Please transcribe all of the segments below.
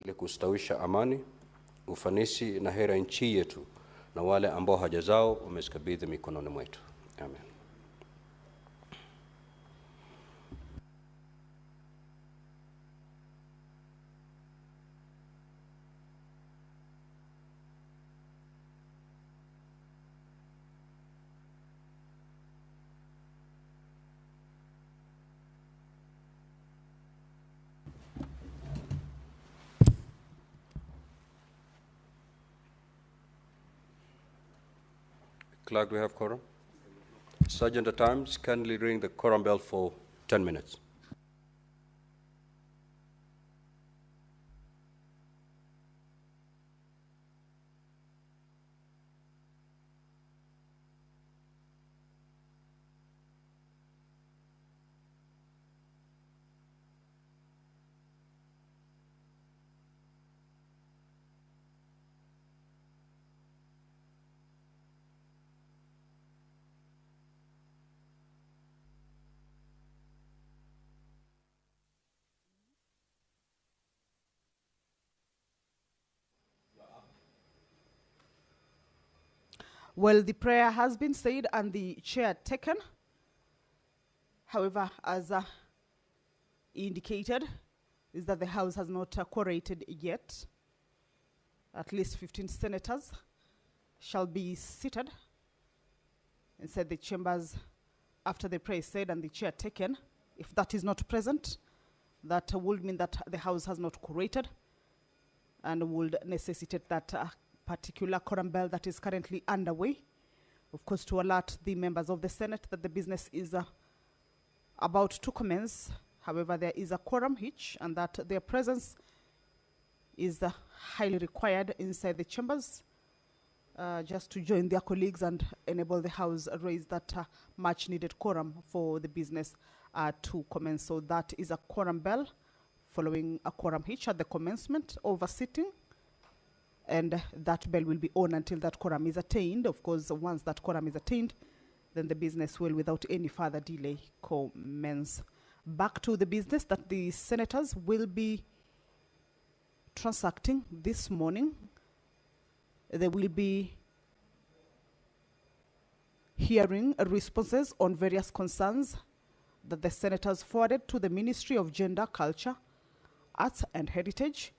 ili kustawisha amani, ufanisi na hera nchi yetu na wale ambao haja zao wamezikabidhi mikononi mwetu. Amen. Clerk, do we have quorum? Sergeant at Arms, kindly ring the quorum bell for 10 minutes. Well, the prayer has been said and the chair taken. However, as indicated, is that the House has not quorated yet. At least 15 senators shall be seated inside the chambers after the prayer is said and the chair taken. If that is not present, that would mean that the House has not quorated and would necessitate that particular quorum bell that is currently underway, of course, to alert the members of the Senate that the business is about to commence. However, there is a quorum hitch and that their presence is highly required inside the chambers just to join their colleagues and enable the House raise that much needed quorum for the business to commence. So that is a quorum bell following a quorum hitch at the commencement of a sitting. And that bell will be on until that quorum is attained. Of course, once that quorum is attained, then the business will, without any further delay, commence. Back to the business that the senators will be transacting this morning. They will be hearing responses on various concerns that the senators forwarded to the Ministry of Gender, Culture, Arts and Heritage.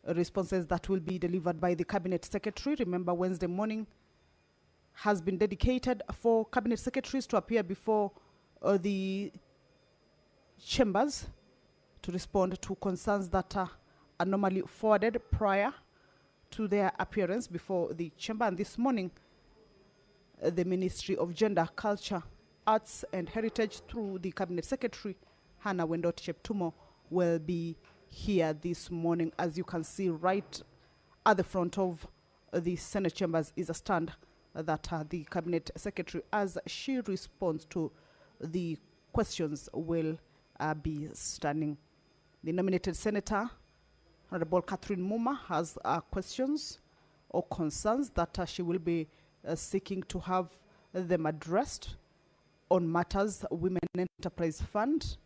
Responses that will be delivered by the Cabinet Secretary. Remember, Wednesday morning has been dedicated for Cabinet Secretaries to appear before the chambers to respond to concerns that are normally forwarded prior to their appearance before the chamber. And this morning, the Ministry of Gender, Culture, Arts and Heritage through the Cabinet Secretary, Hannah Wendot Cheptumo, will be here this morning. As you can see right at the front of the Senate chambers is a stand that the Cabinet Secretary, as she responds to the questions, will be standing. The nominated Senator, Honorable Catherine Muma, has questions or concerns that she will be seeking to have them addressed on matters Women Enterprise Fund.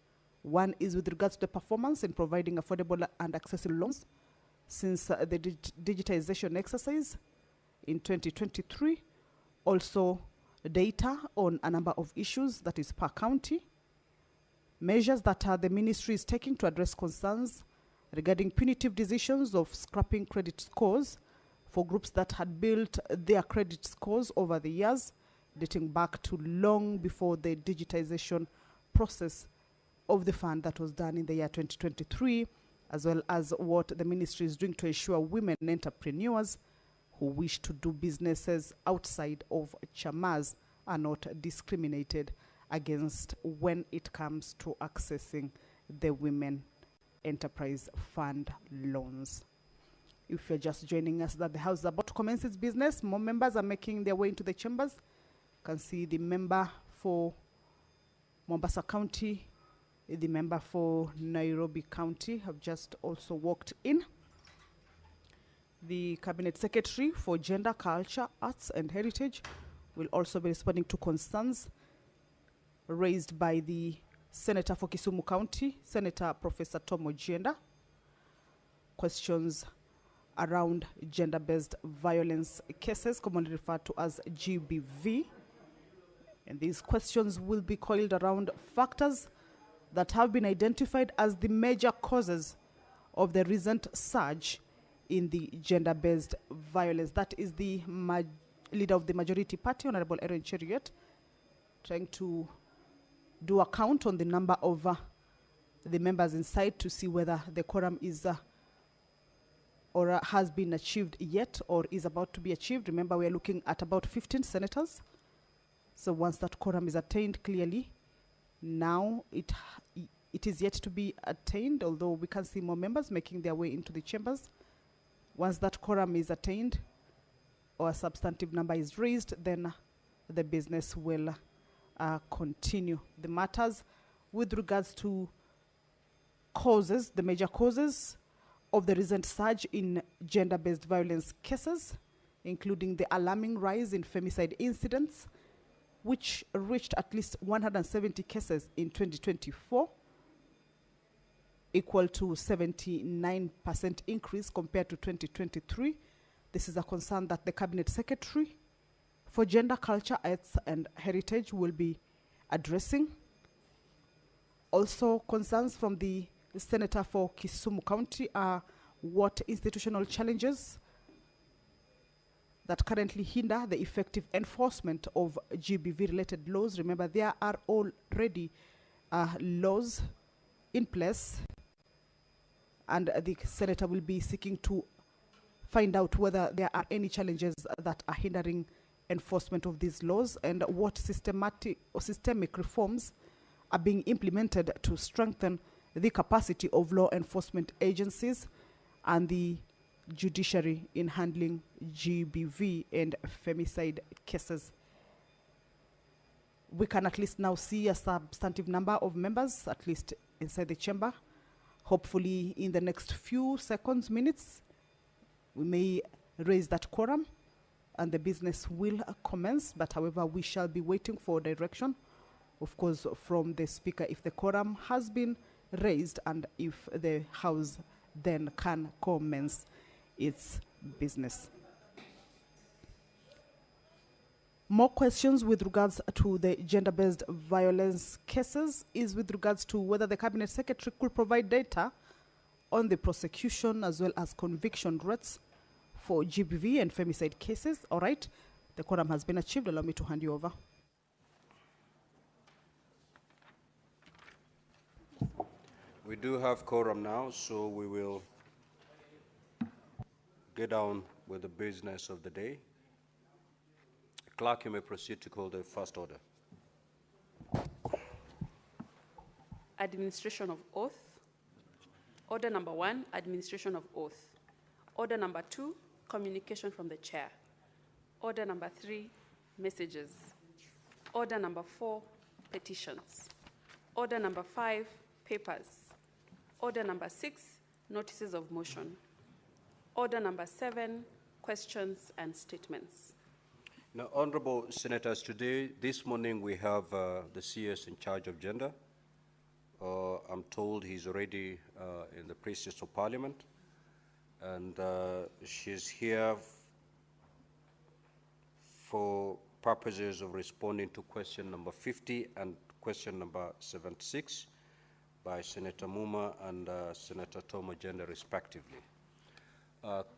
One is with regards to the performance in providing affordable and accessible loans since the digitization exercise in 2023. Also, data on a number of issues, that is per county. Measures that the ministry is taking to address concerns regarding punitive decisions of scrapping credit scores for groups that had built their credit scores over the years, dating back to long before the digitization process of the fund that was done in the year 2023, as well as what the ministry is doing to ensure women entrepreneurs who wish to do businesses outside of chamas are not discriminated against when it comes to accessing the Women Enterprise Fund loans. If you're just joining us, that the House is about to commence its business, more members are making their way into the chambers. You can see the member for Mombasa County, the member for Nairobi County have just also walked in. The Cabinet Secretary for Gender, Culture, Arts and Heritage will also be responding to concerns raised by the Senator for Kisumu County, Senator Professor Tom Ojienda. questions around gender-based violence cases, commonly referred to as GBV. And these questions will be coiled around factors that have been identified as the major causes of the recent surge in the gender-based violence. That is the leader of the majority party, Honorable Erin Cheruiyot, trying to do a count on the number of the members inside to see whether the quorum is or has been achieved yet or is about to be achieved. Remember, we are looking at about 15 senators. So once that quorum is attained, clearly, now it is yet to be attained, although we can see more members making their way into the chambers. Once that quorum is attained or a substantive number is raised, then the business will continue. The matters with regards to causes, the major causes of the recent surge in gender-based violence cases, including the alarming rise in femicide incidents, which reached at least 170 cases in 2024, equal to 79% increase compared to 2023. This is a concern that the Cabinet Secretary for Gender, Culture, Arts and Heritage will be addressing. Also, concerns from the Senator for Kisumu County are what institutional challenges that currently hinder the effective enforcement of GBV-related laws. Remember, there are already laws in place, and the Senator will be seeking to find out whether there are any challenges that are hindering enforcement of these laws and what systemic reforms are being implemented to strengthen the capacity of law enforcement agencies and the judiciary in handling GBV and femicide cases. We can at least now see a substantive number of members, at least inside the chamber. Hopefully in the next few seconds, minutes, we may raise that quorum and the business will commence. But however, we shall be waiting for direction, of course, from the Speaker if the quorum has been raised and if the House then can commence its business. More questions with regards to the gender-based violence cases is with regards to whether the Cabinet Secretary could provide data on the prosecution as well as conviction rates for GBV and femicide cases. All right, the quorum has been achieved. Allow me to hand you over. We do have quorum now, so we will get down with the business of the day. Clerk, you may proceed to call the first order. Administration of oath. Order number 1, administration of oath. Order number 2, communication from the chair. Order number 3, messages. Order number 4, petitions. Order number 5, papers. Order number 6, notices of motion. Order number 7, questions and statements. Now, Honorable Senators, this morning we have the CS in charge of gender. I'm told he's already in the precincts of Parliament, and she's here for purposes of responding to question number 50 and question number 76 by Senator Muma and Senator Tom Agenda, respectively.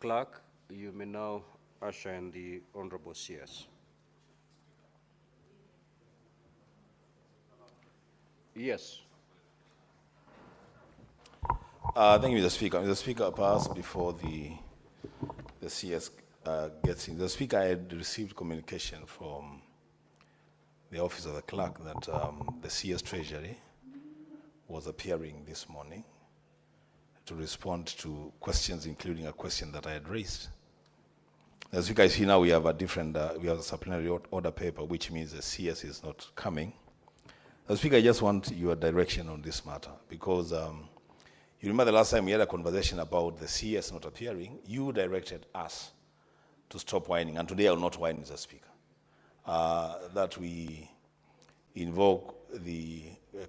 Clerk, you may now usher in the Honorable CS. Yes. Thank you, Mr. Speaker. Mr. Speaker, perhaps before the CS gets in, the Speaker had received communication from the Office of the Clerk that the CS Treasury was appearing this morning to respond to questions, including a question that I had raised. As you guys see now, we have a different, we have a supplementary order paper, which means the CS is not coming. As Speaker, I just want your direction on this matter, because you remember the last time we had a conversation about the CS not appearing, you directed us to stop whining, and today I will not whine, Mr. Speaker, that we invoke the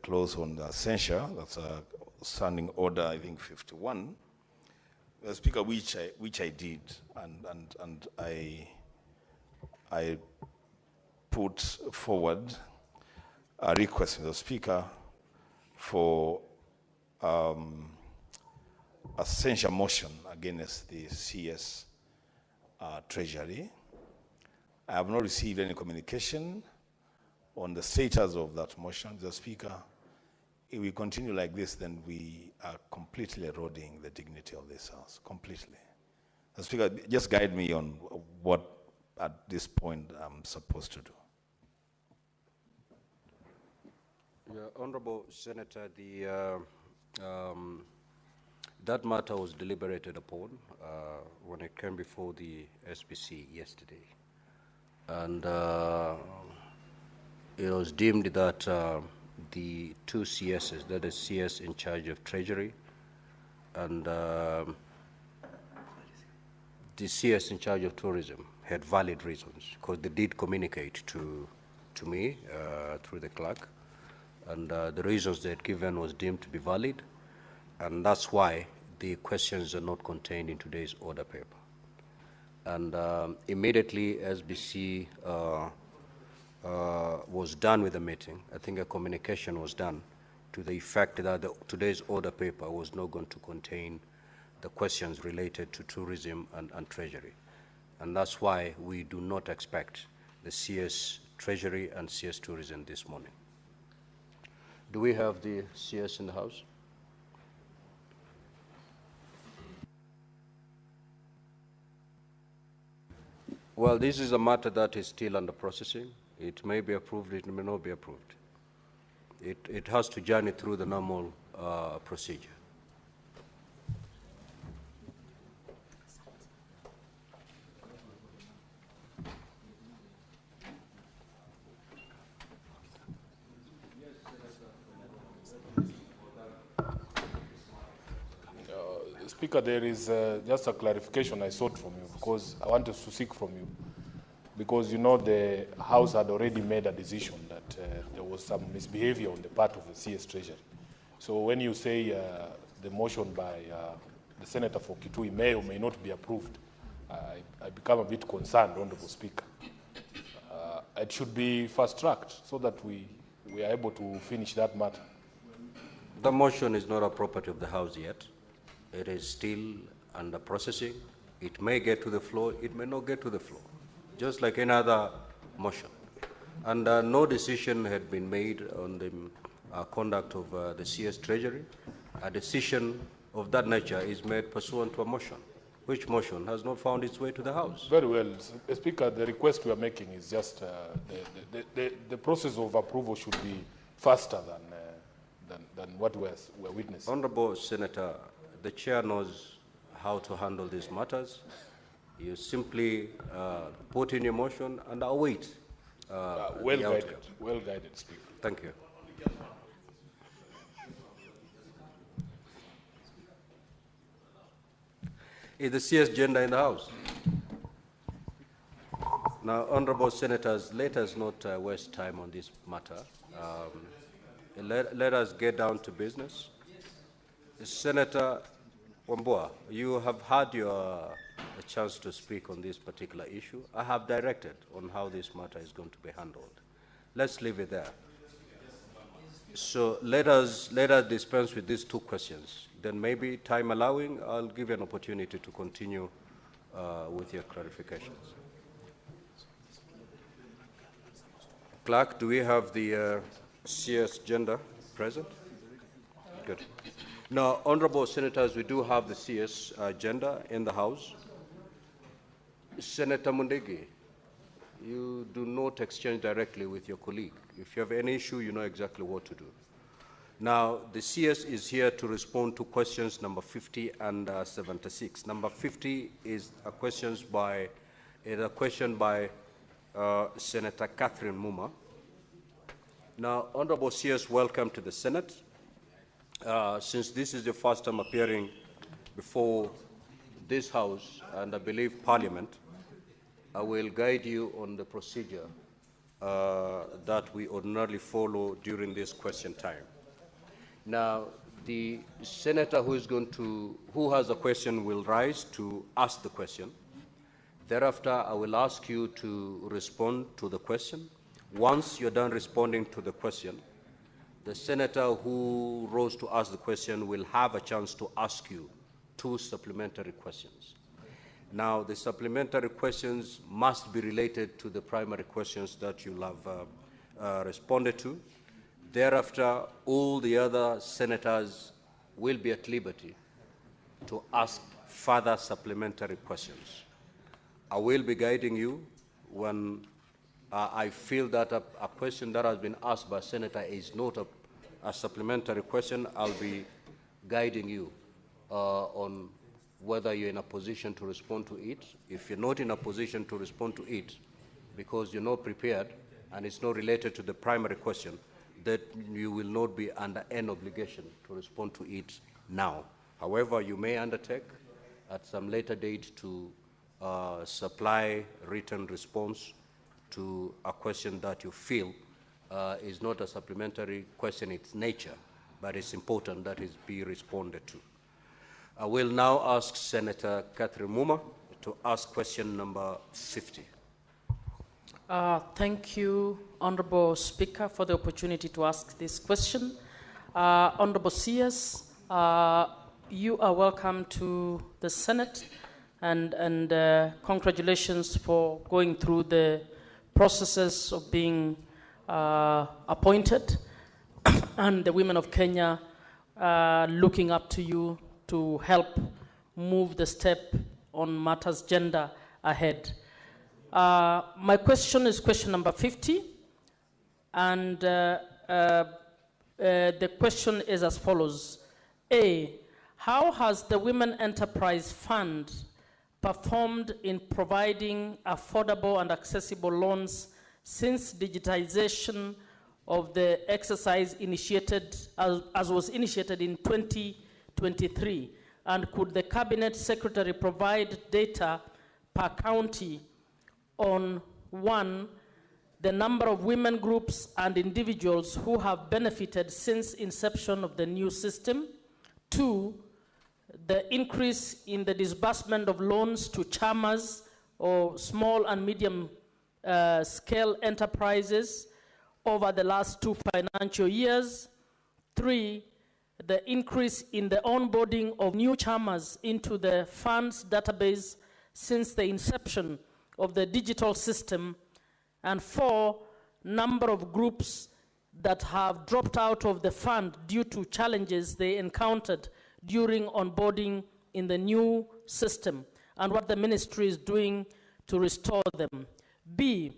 clause on the censure, that's a standing order, I think 51, Speaker, which I did, and I put forward a request to the Speaker for a censure motion against the CS Treasury. I have not received any communication on the status of that motion, Mr. Speaker. If we continue like this, then we are completely eroding the dignity of this House, completely. Mr. Speaker, just guide me on what, at this point, I'm supposed to do. Yeah, Honorable Senator, that matter was deliberated upon when it came before the SPC yesterday. And it was deemed that the two CSs, that is CS in charge of Treasury and the CS in charge of Tourism, had valid reasons, because they did communicate to me through the clerk, and the reasons they had given was deemed to be valid, and that's why the questions are not contained in today's order paper. And immediately SBC was done with the meeting, I think a communication was done to the effect that today's order paper was not going to contain the questions related to tourism and Treasury. And that's why we do not expect the CS Treasury and CS Tourism this morning. Do we have the CS in the House? Well, this is a matter that is still under processing. It may be approved, it may not be approved. It has to journey through the normal procedure. Speaker, there is just a clarification I sought from you, because I wanted to seek from you, because you know the House had already made a decision that there was some misbehavior on the part of the CS Treasury. So when you say the motion by the Senator for Kitui may or may not be approved, I become a bit concerned, Honorable Speaker. It should be fast-tracked so that we are able to finish that matter. The motion is not a property of the House yet. It is still under processing. It may get to the floor, it may not get to the floor, just like any other motion. And no decision had been made on the conduct of the CS Treasury. A decision of that nature is made pursuant to a motion, which motion has not found its way to the House. Very well. Speaker, the request we are making is just the process of approval should be faster than what we're witnessing. Honorable Senator, the chair knows how to handle these matters. You simply put in your motion and await. Well guided, Speaker. Thank you. Is the CS gender in the House? Now, honorable senators, let us not waste time on this matter. Let us get down to business. Senator Wambua, you have had your chance to speak on this particular issue. I have directed on how this matter is going to be handled. Let's leave it there. So let us dispense with these two questions. Then maybe, time allowing, I'll give you an opportunity to continue with your clarifications. Clerk, do we have the CS gender present? Good. Now, honorable senators, we do have the CS agenda in the House. Senator Mundegi, you do not exchange directly with your colleague. If you have any issue, you know exactly what to do. Now, the CS is here to respond to questions number 50 and 76. Number 50 is a question by Senator Catherine Muma. Now, honorable CS, welcome to the Senate. Since this is your first time appearing before this House and I believe Parliament, I will guide you on the procedure that we ordinarily follow during this question time. Now, the senator who has a question will rise to ask the question. Thereafter, I will ask you to respond to the question. Once you're done responding to the question, the senator who rose to ask the question will have a chance to ask you 2 supplementary questions. Now, the supplementary questions must be related to the primary questions that you'll have responded to. Thereafter, all the other senators will be at liberty to ask further supplementary questions. I will be guiding you when I feel that a question that has been asked by a senator is not a supplementary question. I'll be guiding you on whether you're in a position to respond to it. If you're not in a position to respond to it because you're not prepared and it's not related to the primary question, that you will not be under any obligation to respond to it now. However, you may undertake at some later date to supply written response to a question that you feel is not a supplementary question in its nature, but it's important that it be responded to. I will now ask Senator Catherine Muma to ask question number 50. Thank you, Honorable Speaker, for the opportunity to ask this question. Honorable CS, you are welcome to the Senate, and congratulations for going through the processes of being appointed, and the women of Kenya looking up to you to help move the step on matters gender ahead. My question is question number 50, and the question is as follows. A, how has the Women Enterprise Fund performed in providing affordable and accessible loans since digitization of the exercise initiated, as was initiated in 2023? And could the Cabinet Secretary provide data per county on 1, the number of women groups and individuals who have benefited since inception of the new system; 2, the increase in the disbursement of loans to chamas or small and medium scale enterprises over the last 2 financial years; 3, the increase in the onboarding of new chamas into the fund's database since the inception of the digital system; and 4, number of groups that have dropped out of the fund due to challenges they encountered during onboarding in the new system, and what the ministry is doing to restore them. B,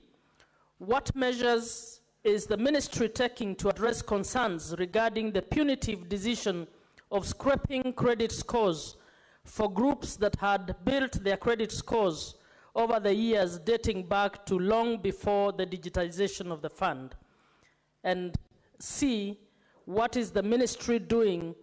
what measures is the ministry taking to address concerns regarding the punitive decision of scraping credit scores for groups that had built their credit scores over the years dating back to long before the digitization of the fund? And C, what is the ministry doing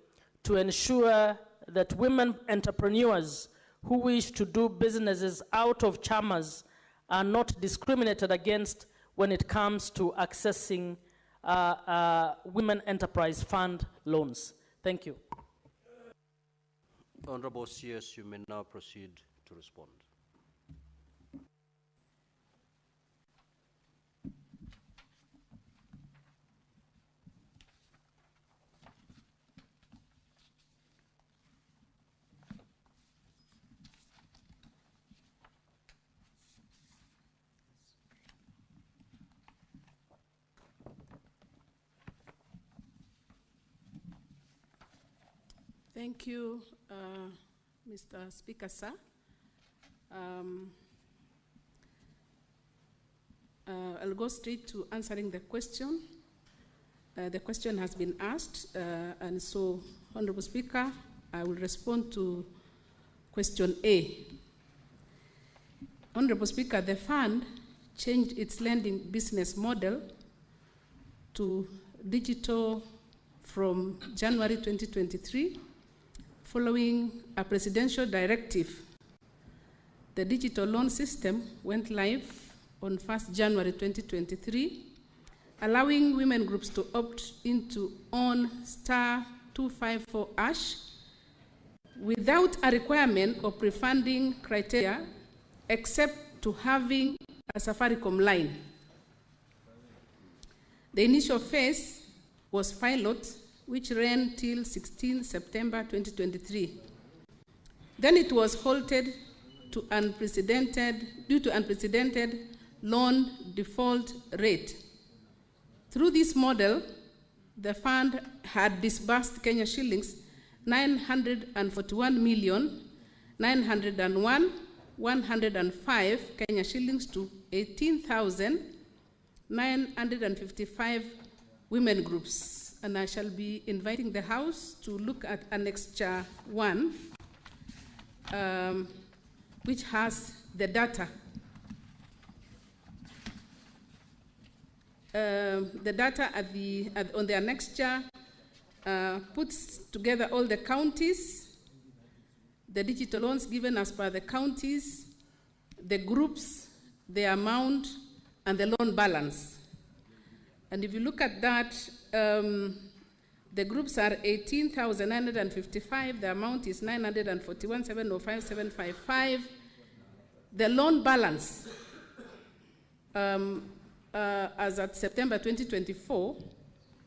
to ensure that women entrepreneurs who wish to do businesses out of chamas are not discriminated against when it comes to accessing Women Enterprise Fund loans? Thank you. Honorable CS, you may now proceed to respond. Thank you, Mr. Speaker, sir. I'll go straight to answering the question. The question has been asked, and so, Honorable Speaker, I will respond to question A. Honorable Speaker, the fund changed its lending business model to digital from January 2023, following a presidential directive. The digital loan system went live on 1st January 2023, allowing women groups to opt in to own *2 254 ash without a requirement of pre-funding criteria except to having a Safaricom line. The initial phase was pilot, which ran till 16 September 2023. Then it was halted due to unprecedented loan default rate. Through this model, the fund had disbursed Kenya shillings 941,901,105 Kenya shillings to 18,955 women groups. And I shall be inviting the House to look at Annexure 1, which has the data. The data on the annexure puts together all the counties, the digital loans given as per the counties, the groups, the amount, and the loan balance. And if you look at that, the groups are 18,955, the amount is 941,705,755. The loan balance as at September 2024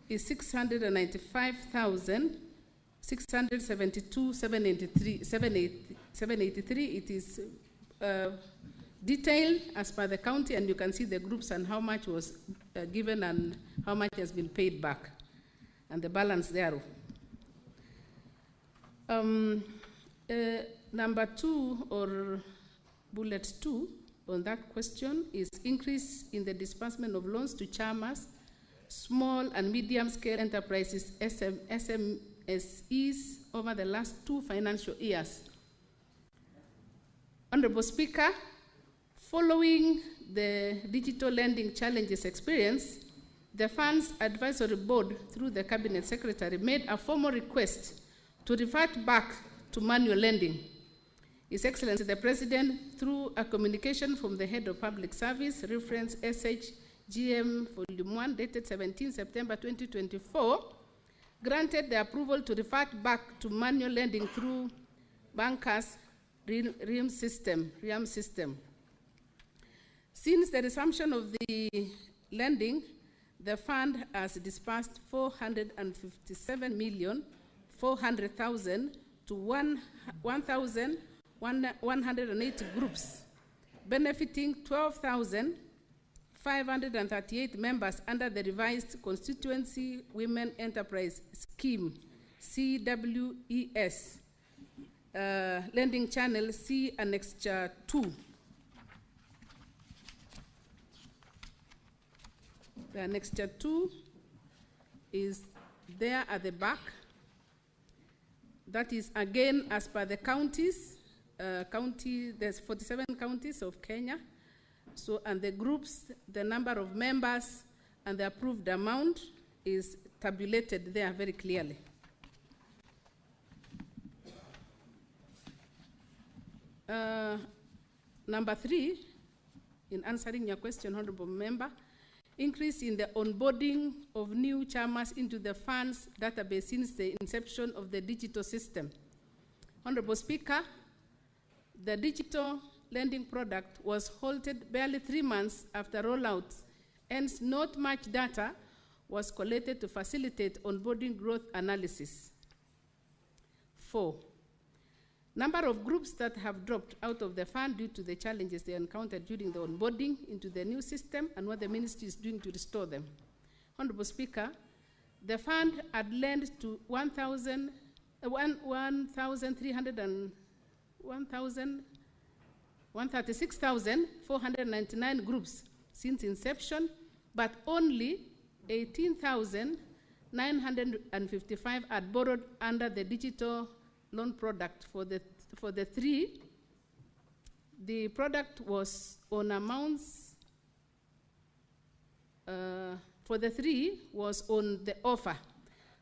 is 695,672,783. It is detailed as per the county, and you can see the groups and how much was given and how much has been paid back, and the balance thereof. Number 2, or bullet 2, on that question is increase in the disbursement of loans to chairmas, small and medium-scale enterprises, SMSEs, over the last 2 financial years. Honorable Speaker, following the digital lending challenges experience, the Fund's Advisory Board, through the Cabinet Secretary, made a formal request to revert back to manual lending. His Excellency the President, through a communication from the Head of Public Service, reference SHGM Volume 1, dated 17 September 2024, granted the approval to revert back to manual lending through bankers' RIAM system. Since the resumption of the lending, the fund has disbursed 457,400,000 to 1,180 groups, benefiting 12,538 members under the revised Constituency Women Enterprise Scheme, CWES, lending channel C Annexure 2. The Annexure 2 is there at the back. That is again as per the counties. There's 47 counties of Kenya. So, and the groups, the number of members, and the approved amount is tabulated there very clearly. Number 3, in answering your question, Honorable Member, increase in the onboarding of new chairmas into the fund's database since the inception of the digital system. Honorable Speaker, the digital lending product was halted barely 3 months after rollout, hence not much data was collected to facilitate onboarding growth analysis. 4, number of groups that have dropped out of the fund due to the challenges they encountered during the onboarding into the new system and what the ministry is doing to restore them. Honorable Speaker, the fund had lent to 136,499 groups since inception, but only 18,955 had borrowed under the digital loan product. For the 3, the product was on amounts, for the 3 was on the offer.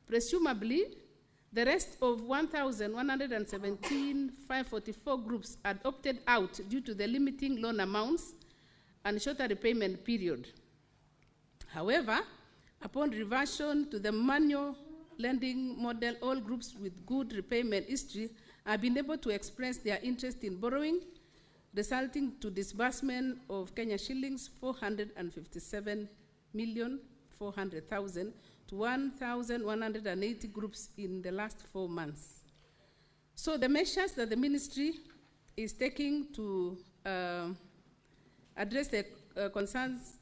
Presumably, the rest of 1,117,544 groups had opted out due to the limiting loan amounts and shorter repayment period. However, upon reversion to the manual lending model, all groups with good repayment history have been able to express their interest in borrowing, resulting to disbursement of Kenya shillings 457,400,000 to 1,180 groups in the last 4 months. So the measures that the ministry is taking to address the concerns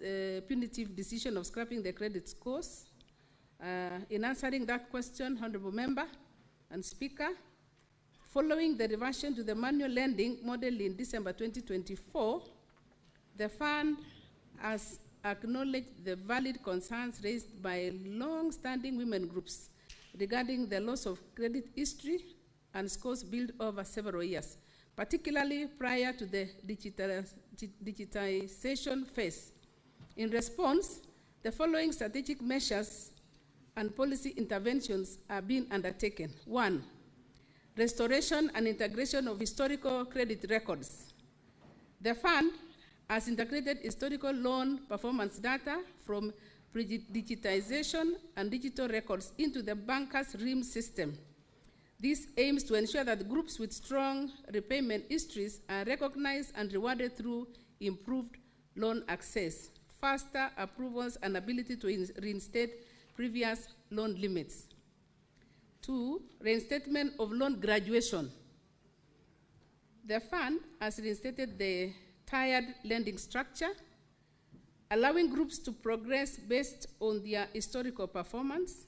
punitive decision of scrapping the credit scores. In answering that question, Honorable Member and Speaker, following the reversion to the manual lending model in December 2024, the fund has acknowledged the valid concerns raised by long-standing women groups regarding the loss of credit history and scores built over several years, particularly prior to the digitization phase. In response, the following strategic measures and policy interventions are being undertaken. 1, restoration and integration of historical credit records. The fund has integrated historical loan performance data from pre-digitization and digital records into the banker's RIM system. This aims to ensure that groups with strong repayment histories are recognized and rewarded through improved loan access, faster approvals, and ability to reinstate previous loan limits. 2, reinstatement of loan graduation. The fund has reinstated the tiered lending structure, allowing groups to progress based on their historical performance.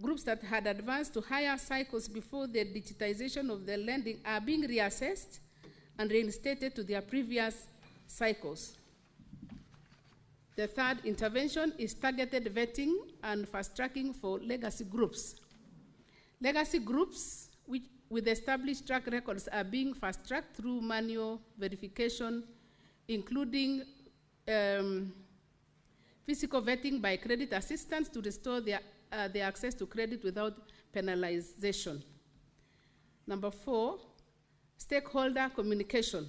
Groups that had advanced to higher cycles before the digitization of the lending are being reassessed and reinstated to their previous cycles. The third intervention is targeted vetting and fast-tracking for legacy groups. Legacy groups with established track records are being fast-tracked through manual verification, including physical vetting by credit assistants to restore their access to credit without penalization. Number 4, stakeholder communication.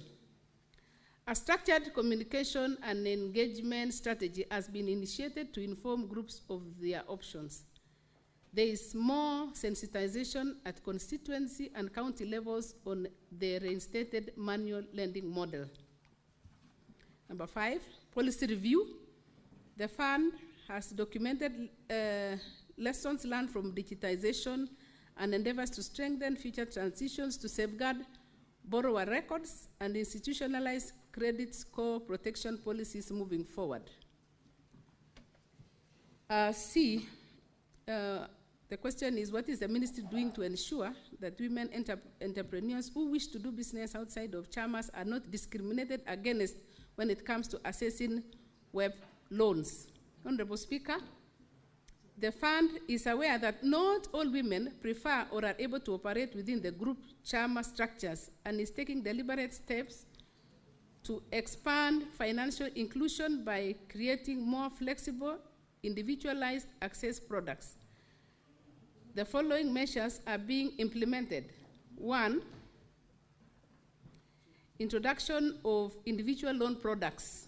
A structured communication and engagement strategy has been initiated to inform groups of their options. There is more sensitization at constituency and county levels on the reinstated manual lending model. Number 5, policy review. The fund has documented lessons learned from digitization and endeavors to strengthen future transitions to safeguard borrower records and institutionalize credit score protection policies moving forward. C, the question is, what is the ministry doing to ensure that women entrepreneurs who wish to do business outside of chamas are not discriminated against when it comes to assessing web loans? Honorable Speaker, the fund is aware that not all women prefer or are able to operate within the group chama structures and is taking deliberate steps to expand financial inclusion by creating more flexible, individualized access products. The following measures are being implemented. 1, introduction of individual loan products.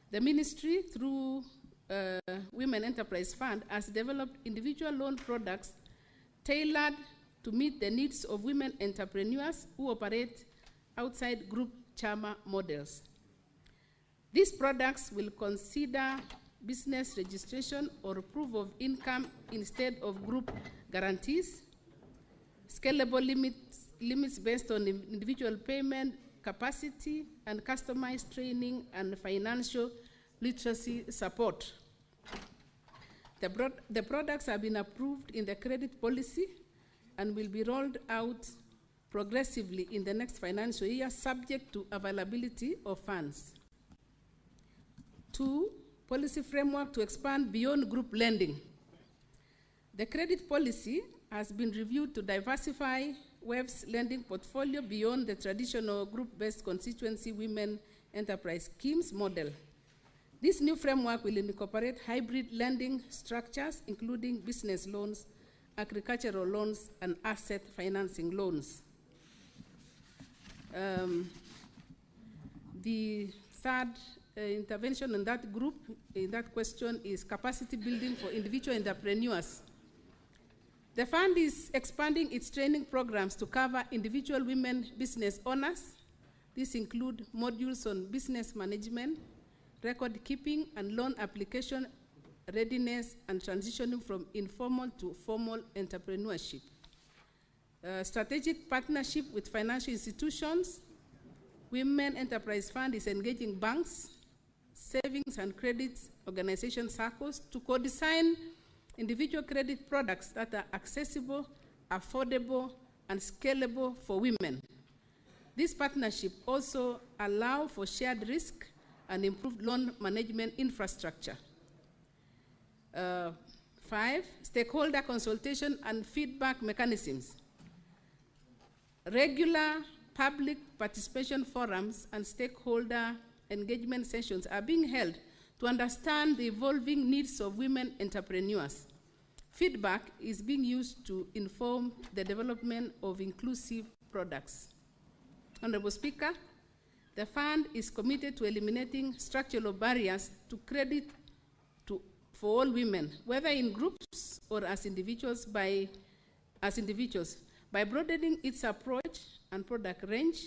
The ministry, through Women Enterprise Fund, has developed individual loan products tailored to meet the needs of women entrepreneurs who operate outside group chama models. These products will consider business registration or proof of income instead of group guarantees, scalable limits based on individual payment capacity, and customized training and financial literacy support. The products have been approved in the credit policy and will be rolled out progressively in the next financial year, subject to availability of funds. 2, policy framework to expand beyond group lending. The credit policy has been reviewed to diversify WEF's lending portfolio beyond the traditional group-based constituency women enterprise schemes model. This new framework will incorporate hybrid lending structures, including business loans, agricultural loans, and asset financing loans. The third intervention in that group, in that question, is capacity building for individual entrepreneurs The fund is expanding its training programs to cover individual women business owners. These include modules on business management, record keeping, and loan application readiness, and transitioning from informal to formal entrepreneurship. Strategic partnership with financial institutions. Women Enterprise Fund is engaging banks, savings and credit organization circles to co-design individual credit products that are accessible, affordable, and scalable for women. This partnership also allows for shared risk and improved loan management infrastructure. 5, stakeholder consultation and feedback mechanisms. Regular public participation forums and stakeholder engagement sessions are being held to understand the evolving needs of women entrepreneurs. Feedback is being used to inform the development of inclusive products. Honorable Speaker, the fund is committed to eliminating structural barriers to credit for all women, whether in groups or as individuals, by broadening its approach and product range.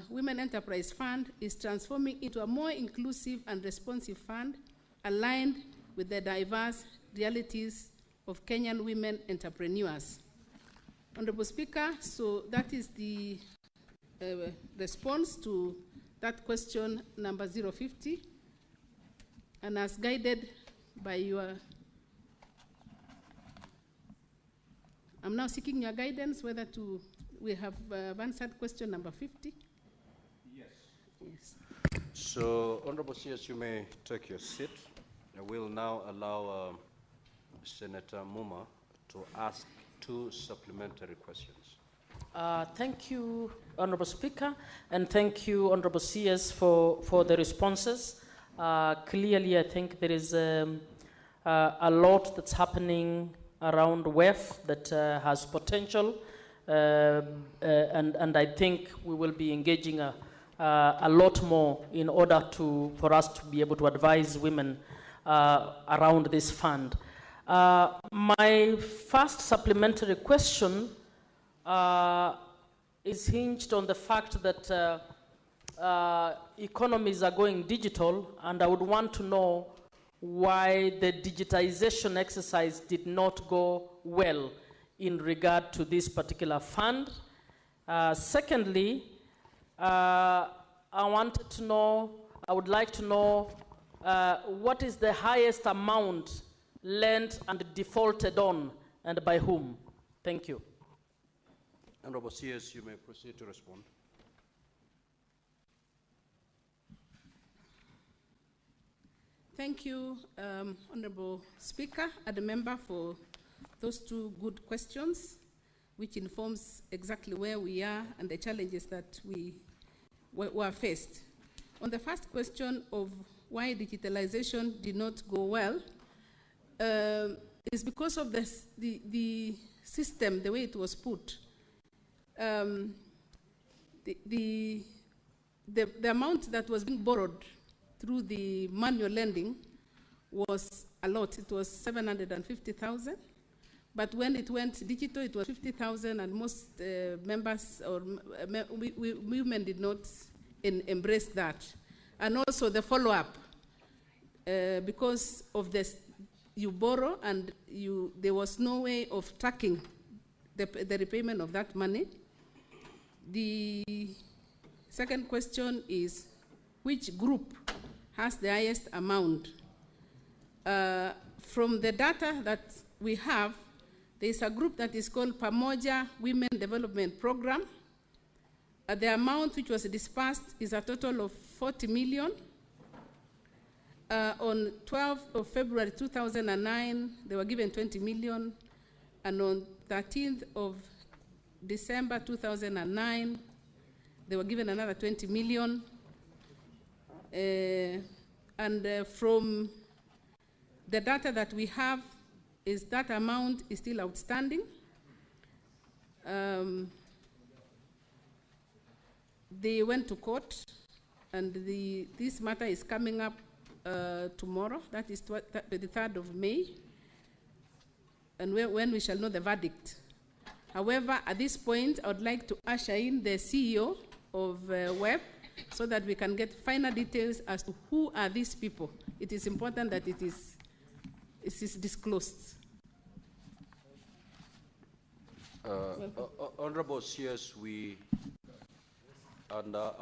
Women Enterprise Fund is transforming into a more inclusive and responsive fund aligned with the diverse realities of Kenyan women entrepreneurs. Honorable Speaker, so that is the response to that question number 050, and as guided by your, I'm now seeking your guidance whether we have answered question number 50. Yes. Yes. So, Honorable CS, you may take your seat. I will now allow Senator Muma to ask 2 supplementary questions. Thank you, Honorable Speaker, and thank you, Honorable CS, for the responses. Clearly, I think there is a lot that's happening around WEF that has potential, and I think we will be engaging a lot more in order for us to be able to advise women around this fund. My first supplementary question is hinged on the fact that economies are going digital, and I would want to know why the digitization exercise did not go well in regard to this particular fund. Secondly, I would like to know what is the highest amount lent and defaulted on, and by whom? Thank you. Honorable CS, you may proceed to respond. Thank you, Honorable Speaker and the member, for those 2 good questions, which informs exactly where we are and the challenges that we were faced. On the first question of why digitalization did not go well, is because of the system, the way it was put. The amount that was being borrowed through the manual lending was a lot. It was 750,000. But when it went digital, it was 50,000, and most members or women did not embrace that. And also the follow-up, because of this, you borrow and there was no way of tracking the repayment of that money. The second question is, which group has the highest amount? From the data that we have, there is a group that is called Pamoja Women Development Program. The amount which was disbursed is a total of 40 million. On 12th of February 2009, they were given 20 million. And on 13th of December 2009, they were given another 20 million. From the data that we have, is that amount is still outstanding. They went to court, and this matter is coming up tomorrow. That is the 3rd of May. and when we shall know the verdict. However, at this point, I would like to usher in the CEO of WEB so that we can get final details as to who are these people. It is important that it is disclosed. Honorable CS, we under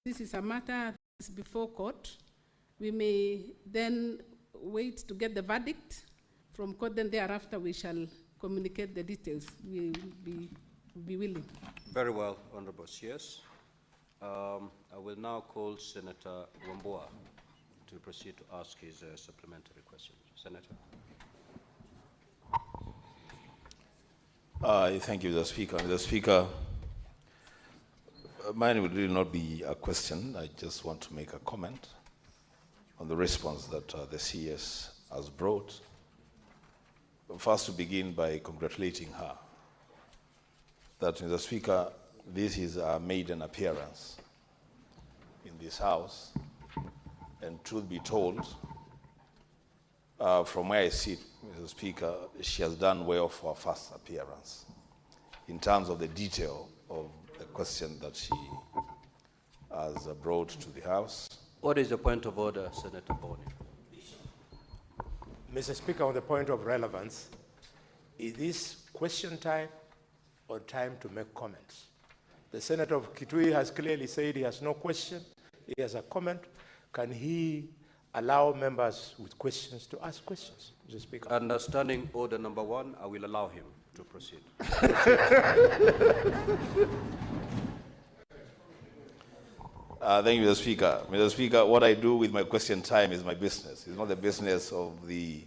This is a matter that's before court. We may then wait to get the verdict from court, then thereafter we shall communicate the details. We will be willing. very well, Honorable CS. I will now call Senator Wambua to proceed to ask his supplementary question. Senator. Thank you, Mr. Speaker. Mr. Speaker, mine would really not be a question. I just want to make a comment on the response that the CS has brought. First, to begin by congratulating her that, Mr. Speaker, this is a maiden appearance in this House, and truth be told, from where I sit, Mr. Speaker, she has done well for her first appearance in terms of the detail of the question that she has brought to the House. What is the point of order, Senator Boni? Mr. Speaker, on the point of relevance, is this question time or time to make comments? The Senator of Kitui has clearly said he has no question, he has a comment. Can he allow members with questions to ask questions, Mr. Speaker? Understanding order number 1, I will allow him to proceed. Thank you, Mr. Speaker. Mr. Speaker, what I do with my question time is my business. It's not the business of the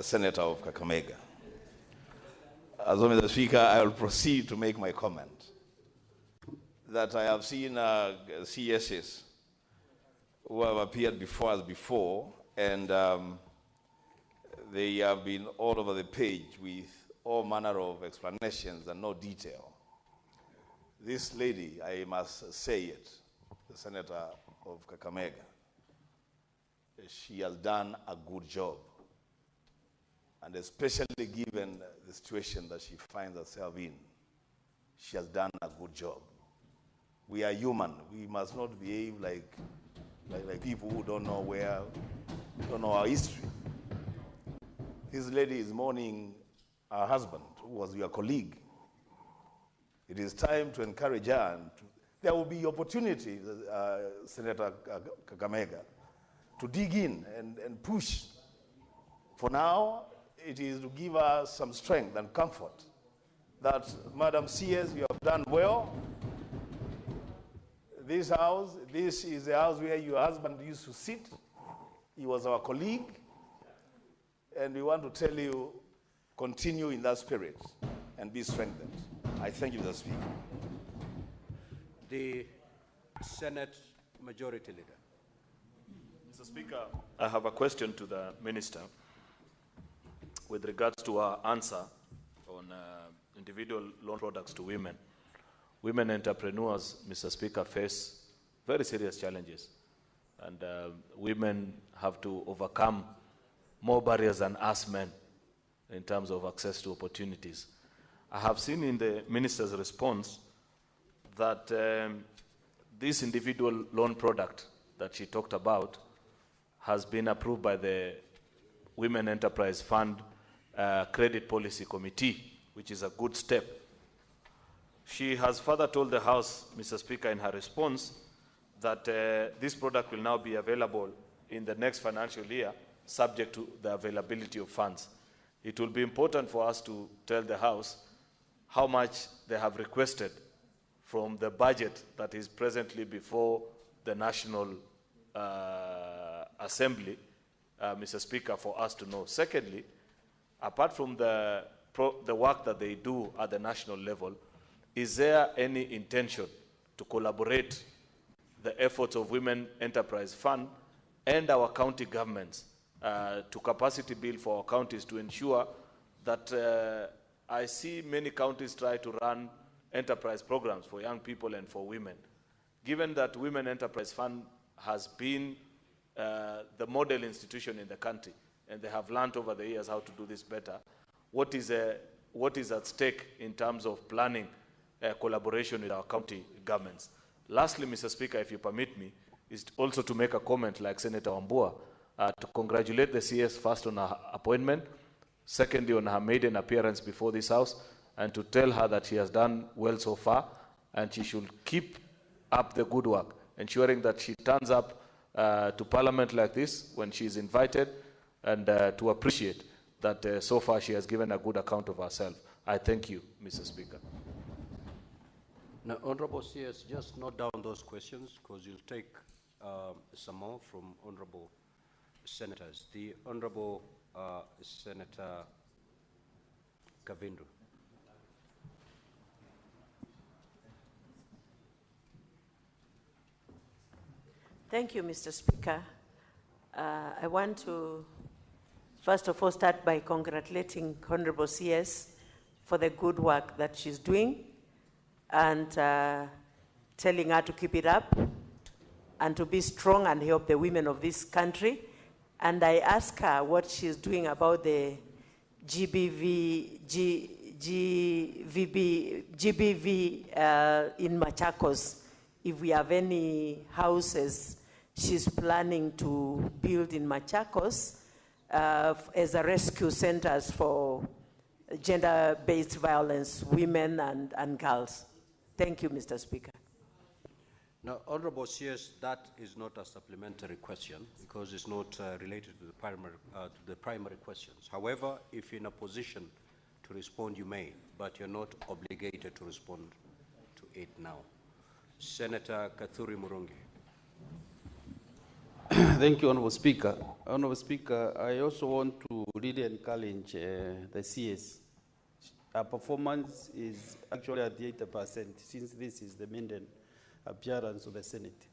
Senator of Kakamega. As well, Mr. Speaker, I will proceed to make my comment that I have seen CSs who have appeared before us before, and they have been all over the page with all manner of explanations and no detail. This lady, I must say it, the Senator of Kakamega, she has done a good job. And especially given the situation that she finds herself in, she has done a good job. We are human. We must not behave like people who don't know our history. This lady is mourning her husband, who was your colleague. It is time to encourage her, and there will be opportunity, Senator Kakamega, to dig in and push. For now, it is to give her some strength and comfort that, Madam CS, you have done well. This house, this is the house where your husband used to sit. He was our colleague. And we want to tell you, continue in that spirit and be strengthened. I thank you, Mr. Speaker. The Senate Majority Leader. Mr. Speaker, I have a question to the Minister with regards to our answer on individual loan products to women. Women entrepreneurs, Mr. Speaker, face very serious challenges, and women have to overcome more barriers than us men in terms of access to opportunities. I have seen in the Minister's response that this individual loan product that she talked about has been approved by the Women Enterprise Fund Credit Policy Committee, which is a good step. She has further told the House, Mr. Speaker, in her response, that this product will now be available in the next financial year, subject to the availability of funds. It will be important for us to tell the House how much they have requested from the budget that is presently before the National Assembly, Mr. Speaker, for us to know. Secondly, apart from the work that they do at the national level, is there any intention to collaborate the efforts of Women Enterprise Fund and our county governments to capacity build for our counties to ensure that I see many counties try to run enterprise programs for young people and for women. Given that Women Enterprise Fund has been the model institution in the country, and they have learned over the years how to do this better. What is at stake in terms of planning collaboration with our county governments? Lastly, Mr. Speaker, if you permit me, is also to make a comment like Senator Wambua, to congratulate the CS first on her appointment, secondly on her maiden appearance before this House, and to tell her that she has done well so far, and she should keep up the good work, ensuring that she turns up to Parliament like this when she is invited, and to appreciate that so far she has given a good account of herself. I thank you, Mr. Speaker. Now, Honorable CS, just note down those questions because you'll take some more from Honorable Senators. The Honorable Senator Kavindu. Thank you, Mr. Speaker. I want to, first of all, start by congratulating Honorable CS for the good work that she's doing and telling her to keep it up and to be strong and help the women of this country. And I asked her what she's doing about the GBV in Machakos, if we have any houses she's planning to build in Machakos as a rescue centers for gender-based violence, women and girls. Thank you, Mr. Speaker. Now, Honorable CS, that is not a supplementary question because it's not related to the primary questions. However, if you're in a position to respond, you may, but you're not obligated to respond to it now. Senator Kathuri Murungi. Thank you, Honorable Speaker. Honorable Speaker, I also want to really encourage the CS. Our performance is actually at 80% since this is the maiden appearance of the Senate.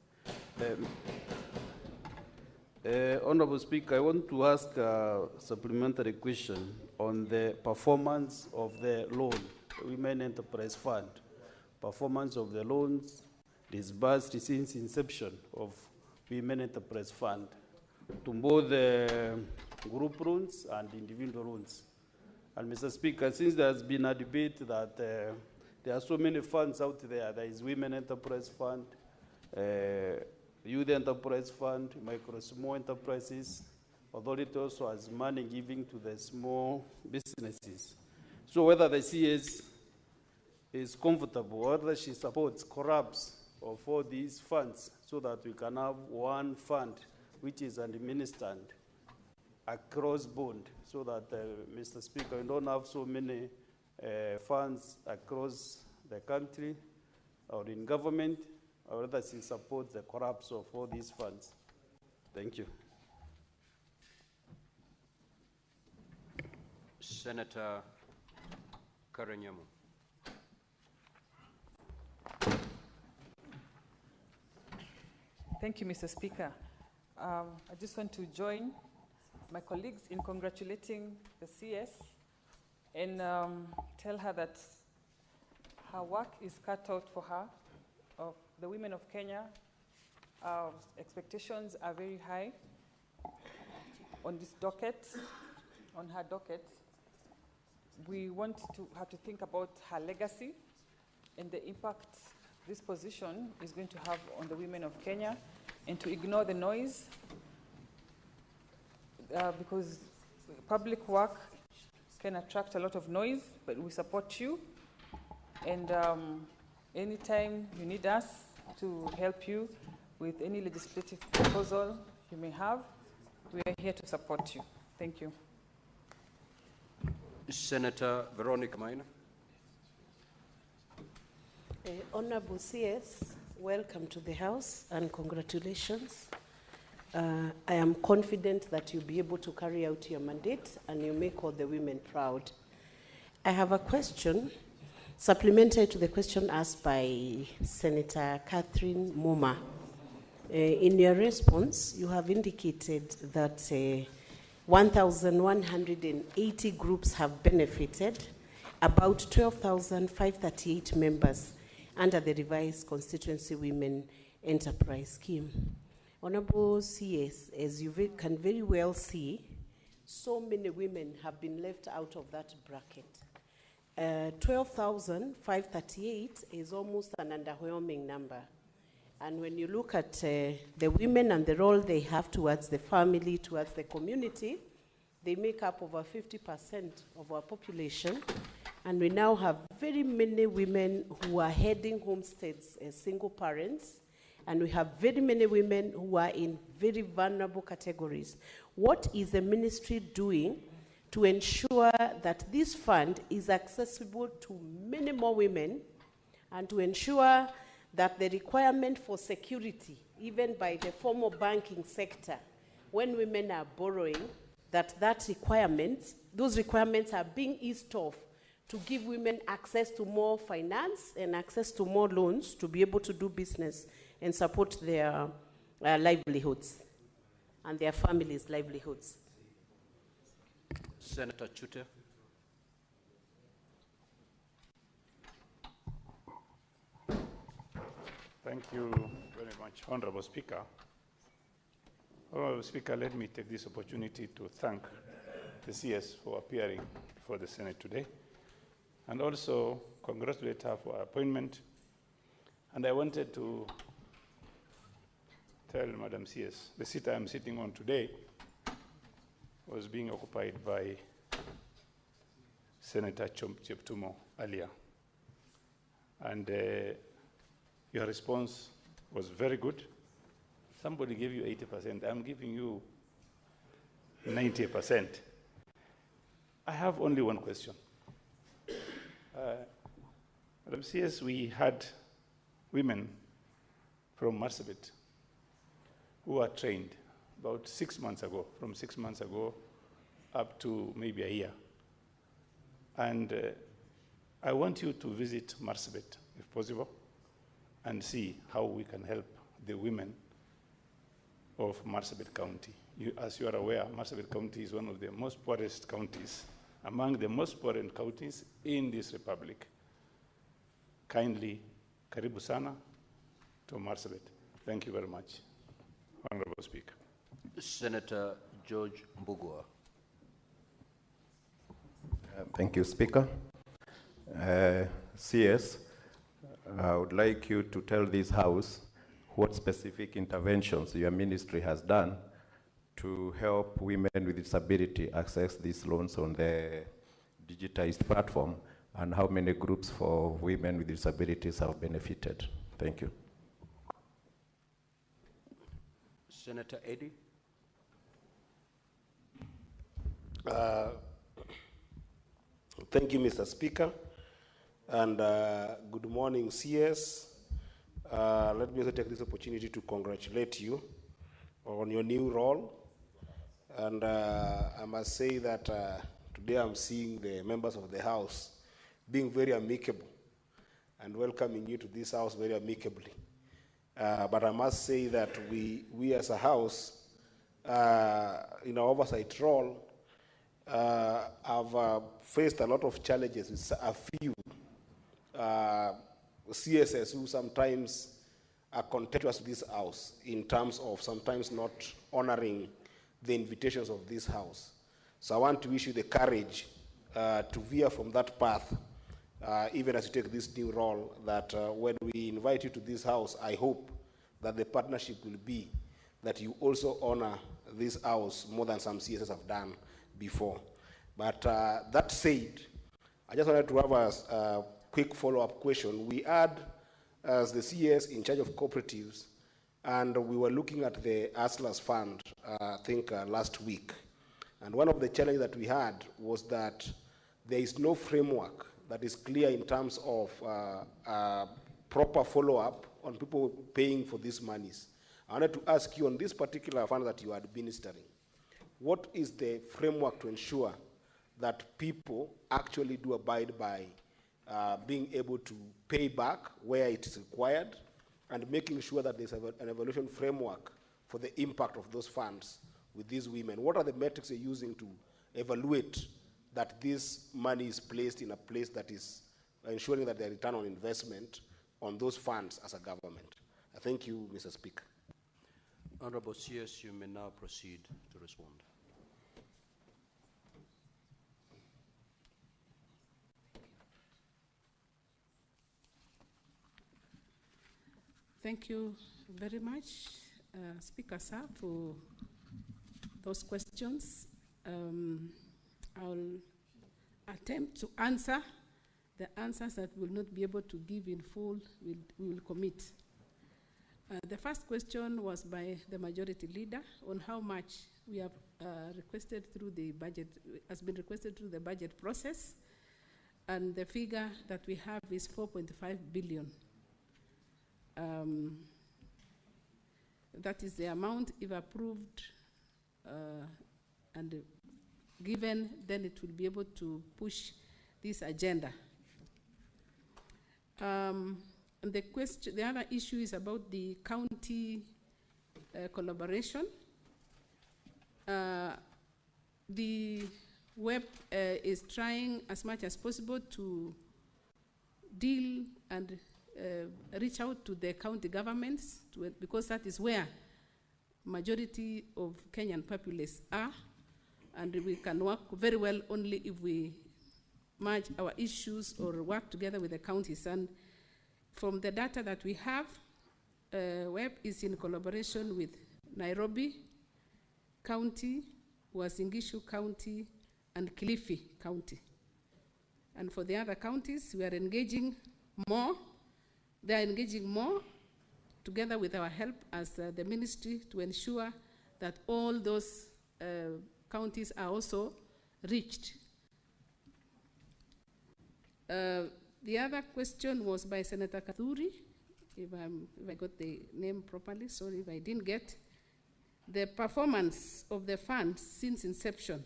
Honorable Speaker, I want to ask a supplementary question on the performance of the loan, Women Enterprise Fund. Performance of the loans disbursed since inception of Women Enterprise Fund to both the group loans and individual loans. And Mr. Speaker, since there has been a debate that there are so many funds out there, there is Women Enterprise Fund, Youth Enterprise Fund, Micro Small Enterprises, Authority also has money giving to the small businesses. So whether the CS is comfortable, whether she supports corrupts of all these funds so that we can have one fund which is administered across board so that, Mr. Speaker, we don't have so many funds across the country or in government, or whether she supports the corrupts of all these funds. Thank you. Senator Karenyamu. Thank you, Mr. Speaker. I just want to join my colleagues in congratulating the CS and tell her that her work is cut out for her. Of the women of Kenya, our expectations are very high on this docket, on her docket. We want to have to think about her legacy and the impact this position is going to have on the women of Kenya, and to ignore the noise because public work can attract a lot of noise, but we support you. And anytime you need us to help you with any legislative proposal you may have, we are here to support you. Thank you. Senator Veronica Maina. Honorable CS, welcome to the House and congratulations. I am confident that you'll be able to carry out your mandate and you make all the women proud. I have a question supplementary to the question asked by Senator Catherine Muma. In your response, you have indicated that 1,180 groups have benefited, about 12,538 members under the revised Constituency Women Enterprise Scheme. Honorable CS, as you can very well see, so many women have been left out of that bracket. 12,538 is almost an underwhelming number. And when you look at the women and the role they have towards the family, towards the community, they make up over 50% of our population. And we now have very many women who are heading homesteads as single parents. And we have very many women who are in very vulnerable categories. What is the ministry doing to ensure that this fund is accessible to many more women, and to ensure that the requirement for security, even by the formal banking sector, when women are borrowing, those requirements are being eased off to give women access to more finance and access to more loans to be able to do business and support their livelihoods and their families' livelihoods. Senator Chute. Thank you very much, Honorable Speaker. Honorable Speaker, let me take this opportunity to thank the CS for appearing before the Senate today, and also congratulate her for her appointment. And I wanted to tell Madam CS, the seat I am sitting on today was being occupied by Senator Cheptumo earlier. And your response was very good. Somebody gave you 80%. I'm giving you 90%. I have only one question. Madam CS, we had women from Marsabit who are trained about 6 months ago, from 6 months ago up to maybe a year. And I want you to visit Marsabit, if possible, and see how we can help the women of Marsabit County. As you are aware, Marsabit County is one of the most poorest counties, among the most poor counties in this republic. Kindly, karibu sana to Marsabit. Thank you very much, Honorable Speaker. Senator George Mbugua. Thank you, Speaker. CS, I would like you to tell this House what specific interventions your ministry has done to help women with disability access these loans on the digitized platform, and how many groups for women with disabilities have benefited. Thank you. Senator Eddy. Thank you, Mr. Speaker, and good morning, CS. Let me also take this opportunity to congratulate you on your new role. And I must say that today I'm seeing the members of the House being very amicable and welcoming you to this House very amicably. But I must say that we as a House, in our oversight role, have faced a lot of challenges with a few CSS who sometimes are contentious with this House in terms of sometimes not honoring the invitations of this House. So I want to wish you the courage to veer from that path, even as you take this new role, that when we invite you to this House, I hope that the partnership will be that you also honor this House more than some CSS have done before. But that said, I just wanted to have a quick follow-up question. We had, as the CS in charge of cooperatives, and we were looking at the ASLAS fund, I think last week. And one of the challenges that we had was that there is no framework that is clear in terms of proper follow-up on people paying for these monies. I wanted to ask you on this particular fund that you are administering, what is the framework to ensure that people actually do abide by being able to pay back where it is required, and making sure that there's an evaluation framework for the impact of those funds with these women? What are the metrics you're using to evaluate that this money is placed in a place that is ensuring that the return on investment on those funds as a government? Thank you, Mr. Speaker. Honorable CS, you may now proceed to respond. Thank you very much, Speaker Sir, for those questions. I'll attempt to answer. The answers that we'll not be able to give in full, we will commit. The first question was by the majority leader on how much we have requested through the budget, has been requested through the budget process, and the figure that we have is 4.5 billion. That is the amount. If approved and given, then it will be able to push this agenda. The other issue is about the county collaboration. The web is trying as much as possible to deal and reach out to the county governments because that is where majority of Kenyan populace are, and we can work very well only if we merge our issues or work together with the counties. And from the data that we have, WEB is in collaboration with Nairobi County, Uasin Gishu County, and Kilifi County. And for the other counties, we are engaging more. They are engaging more together with our help as the ministry to ensure that all those counties are also reached. The other question was by Senator Kathuri, if I got the name properly, sorry if I didn't get. The performance of the fund since inception.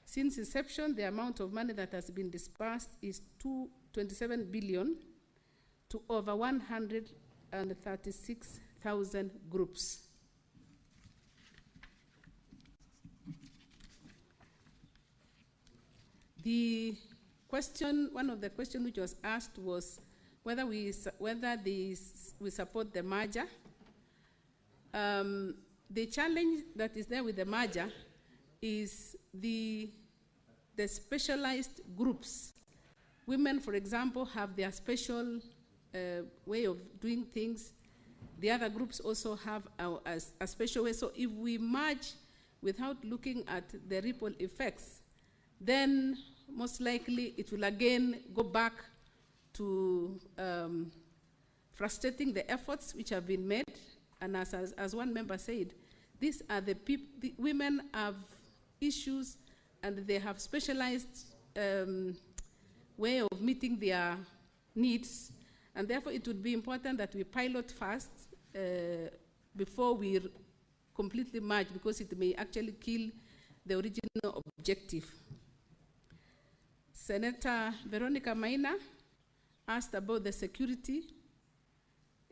Since inception, the amount of money that has been disbursed is 27 billion to over 136,000 groups. The question, one of the questions which was asked was whether we support the merger. The challenge that is there with the merger is the specialized groups. Women, for example, have their special way of doing things. The other groups also have a special way. So if we merge without looking at the ripple effects, then most likely it will again go back to frustrating the efforts which have been made. And as one member said, these are the people, the women have issues and they have specialized way of meeting their needs. And therefore it would be important that we pilot first before we completely merge, because it may actually kill the original objective. Senator Veronica Maina asked about the security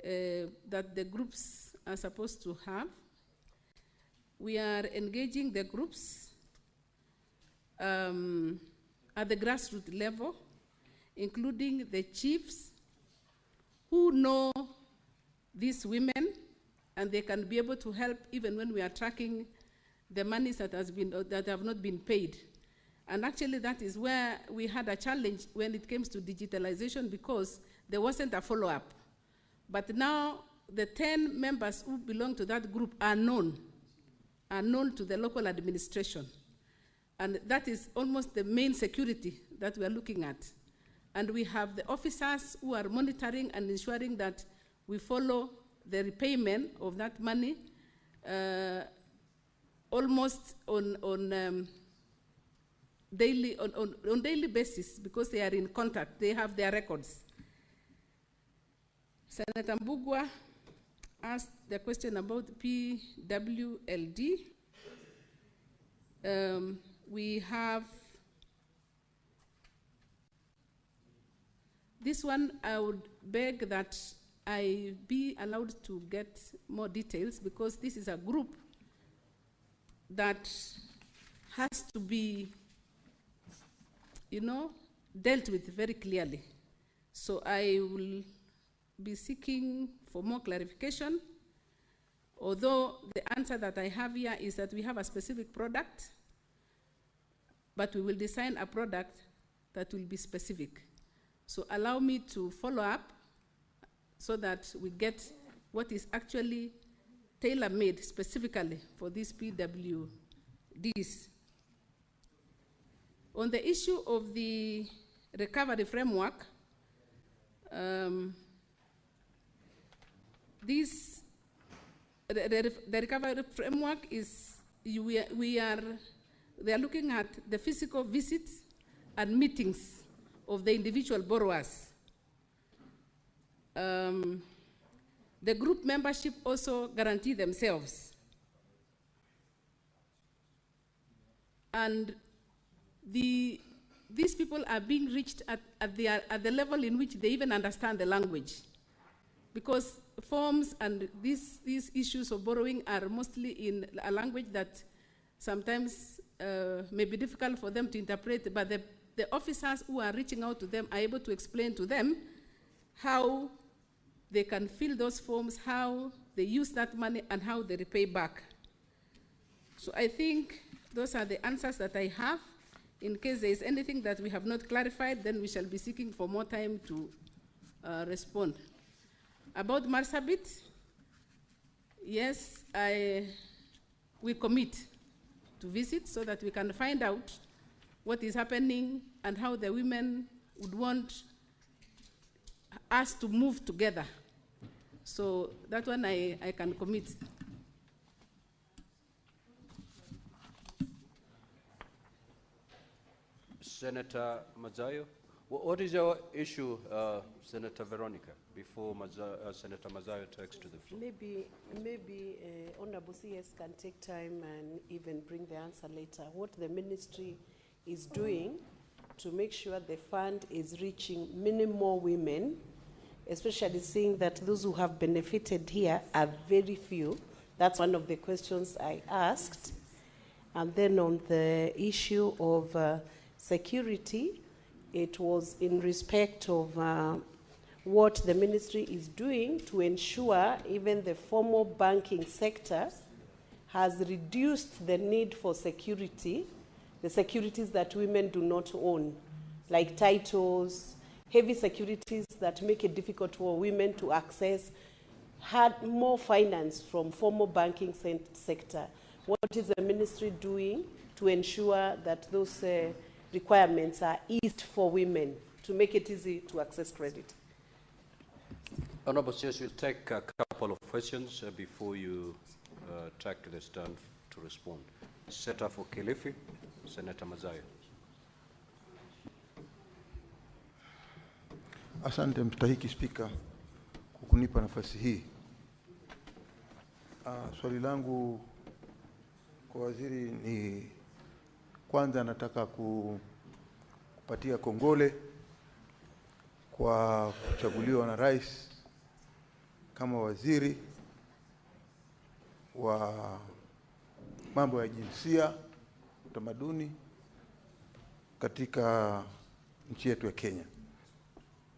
that the groups are supposed to have. We are engaging the groups at the grassroots level, including the chiefs who know these women, and they can be able to help even when we are tracking the monies that have not been paid. And actually that is where we had a challenge when it comes to digitalization, because there wasn't a follow-up. But now the 10 members who belong to that group are known to the local administration. And that is almost the main security that we are looking at. And we have the officers who are monitoring and ensuring that we follow the repayment of that money almost on daily basis, because they are in contact, they have their records. Senator Mbugua asked the question about PWLD. We have this one. I would beg that I be allowed to get more details, because this is a group that has to be, dealt with very clearly. So I will be seeking for more clarification Although the answer that I have here is that we have a specific product, but we will design a product that will be specific. So allow me to follow up so that we get what is actually tailor-made specifically for these PWDs. On the issue of the recovery framework, the recovery framework is, they are looking at the physical visits and meetings of the individual borrowers. The group membership also guarantee themselves. And these people are being reached at the level in which they even understand the language. Because forms and these issues of borrowing are mostly in a language that sometimes may be difficult for them to interpret, but the officers who are reaching out to them are able to explain to them how they can fill those forms, how they use that money, and how they repay back. So I think those are the answers that I have. In case there is anything that we have not clarified, then we shall be seeking for more time to respond. About Marsabit, yes, we commit to visit so that we can find out what is happening and how the women would want us to move together. So that one I can commit. Senator Mazayo, what is your issue, Senator Veronica, before Senator Mazayo takes to the floor? Maybe Honorable CS can take time and even bring the answer later. What the ministry is doing to make sure the fund is reaching many more women, especially seeing that those who have benefited here are very few. That's one of the questions I asked. And then on the issue of security, it was in respect of what the ministry is doing to ensure even the formal banking sector has reduced the need for security, the securities that women do not own, like titles, heavy securities that make it difficult for women to access, had more finance from formal banking sector. What is the ministry doing to ensure that those requirements are eased for women to make it easy to access credit? Honorable CS, we'll take a couple of questions before you take the stand to respond. Senator for Kilifi, Senator Mazayo. Asante mstahiki Spika kwa kunipa nafasi hii. Swali langu kwa waziri ni, kwanza nataka kupatia kongole kwa kuchaguliwa na rais kama waziri wa mambo ya jinsia, utamaduni katika nchi yetu ya Kenya.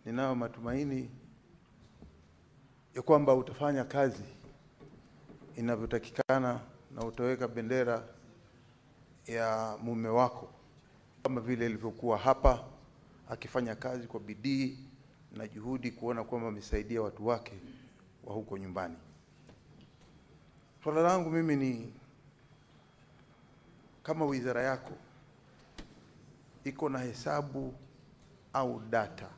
Ninao matumaini ya kwamba utafanya kazi inavyotakikana na utaweka bendera ya mume wako kama vile ilivyokuwa hapa, akifanya kazi kwa bidii na juhudi kuona kwamba amesaidia watu wake wa huko nyumbani. Swala langu mimi ni, kama wizara yako iko na hesabu au data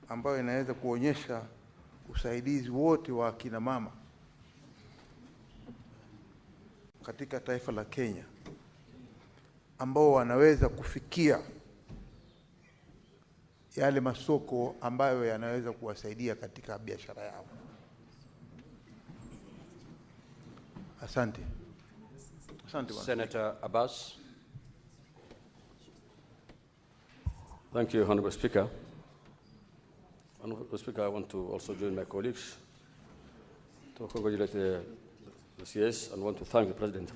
ambayo inaweza kuonyesha usaidizi wote wa akina mama katika taifa la Kenya ambao wanaweza kufikia yale masoko ambayo yanaweza kuwasaidia katika biashara yao. Asante. Asante. Senator Abbas. Thank you, Honorable Speaker. Honorable Speaker, I want to also join my colleagues to congratulate the CS and want to thank the President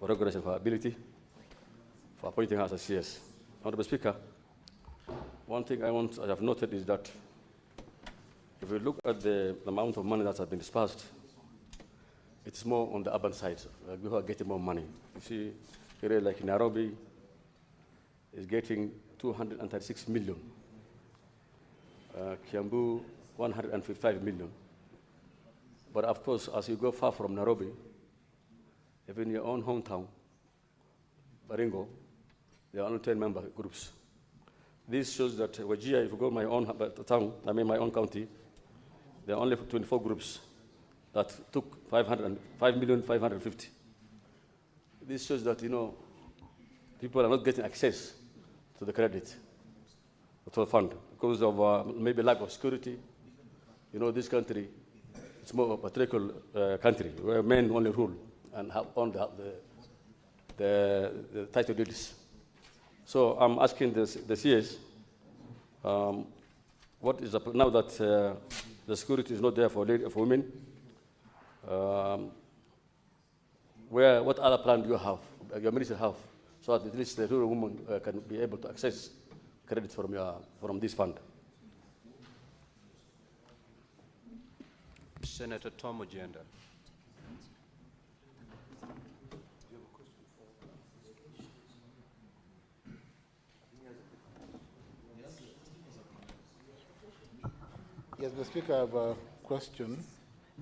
for recognition of her ability for appointing her as a CS. Honorable Speaker, one thing I have noted is that if we look at the amount of money that has been disbursed It's more on the urban side. People are getting more money. You see, area like Nairobi is getting 236 million. Kiambu, 155 million. But of course, as you go far from Nairobi, even your own hometown, Baringo, there are only 10 member groups. This shows that Wajir, if you go my own town, I mean my own county, there are only 24 groups that took 5,550,000. This shows that, you know, people are not getting access to the credit, to the fund, because of maybe lack of security. You know, this country, it's more of a patriarchal country where men only rule and have on the title deeds. So I'm asking the CS, what is now that the security is not there for women, what other plan do you have, your minister have, so that at least the rural woman can be able to access credit from this fund? Senator Tom Ojenda. Yes, Mr. Speaker, I have a question.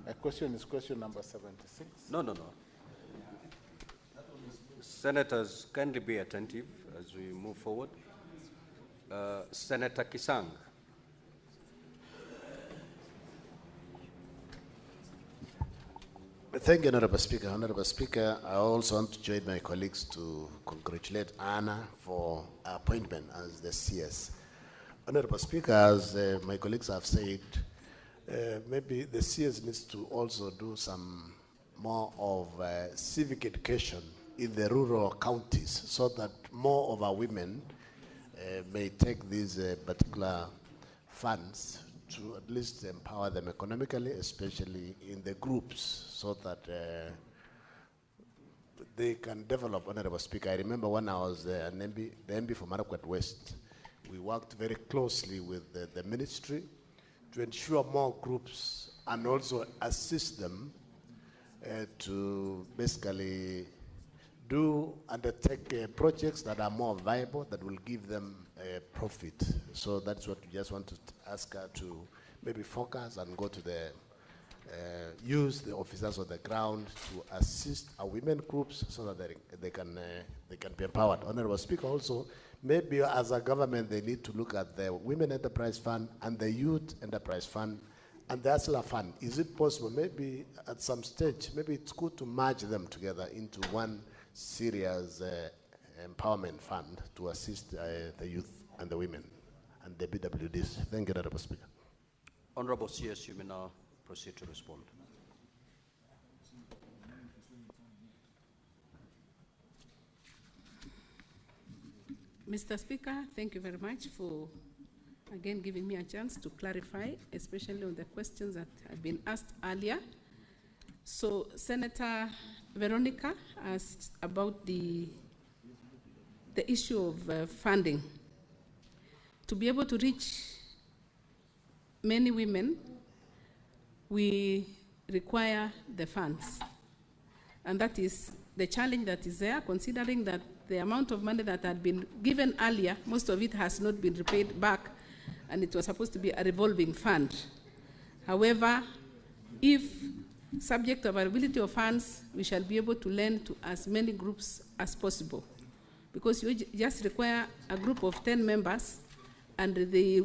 My question is question number 76. No. Senators, kindly be attentive as we move forward. Senator Kisang. Thank you, Honorable Speaker. Honorable Speaker, I also want to join my colleagues to congratulate Anna for her appointment as the CS. Honorable Speaker, as my colleagues have said, maybe the CS needs to also do some more of civic education in the rural counties so that more of our women may take these particular funds to at least empower them economically, especially in the groups, so that they can develop. Honorable Speaker, I remember when I was the MB for Marakwet West, we worked very closely with the ministry to ensure more groups and also assist them to basically undertake projects that are more viable, that will give them profit. So that's what we just want to ask her to maybe focus and go to the use the officers on the ground to assist our women groups so that they can be empowered. Honorable Speaker, also maybe as a government they need to look at the Women Enterprise Fund and the Youth Enterprise Fund and the ASLA Fund. Is it possible, maybe at some stage, maybe it's good to merge them together into one serious empowerment fund to assist the youth and the women and the BWDs. Thank you, Honorable Speaker. Honorable CS, you may now proceed to respond. Mr. Speaker, thank you very much for again giving me a chance to clarify, especially on the questions that have been asked earlier. So Senator Veronica asked about the issue of funding. To be able to reach many women, we require the funds. And that is the challenge that is there, considering that the amount of money that had been given earlier, most of it has not been repaid back, and it was supposed to be a revolving fund. However, if subject to availability of funds, we shall be able to lend to as many groups as possible. Because you just require a group of 10 members, and they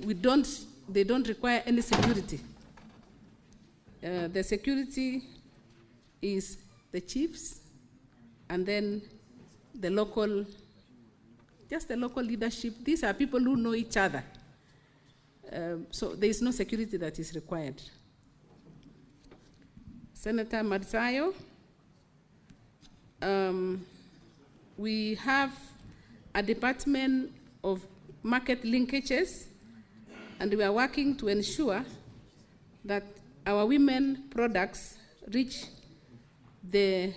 don't require any security. The security is the chiefs, and then the local leadership. These are people who know each other. So there is no security that is required. Senator Marzayo, we have a department of market linkages, and we are working to ensure that our women products reach the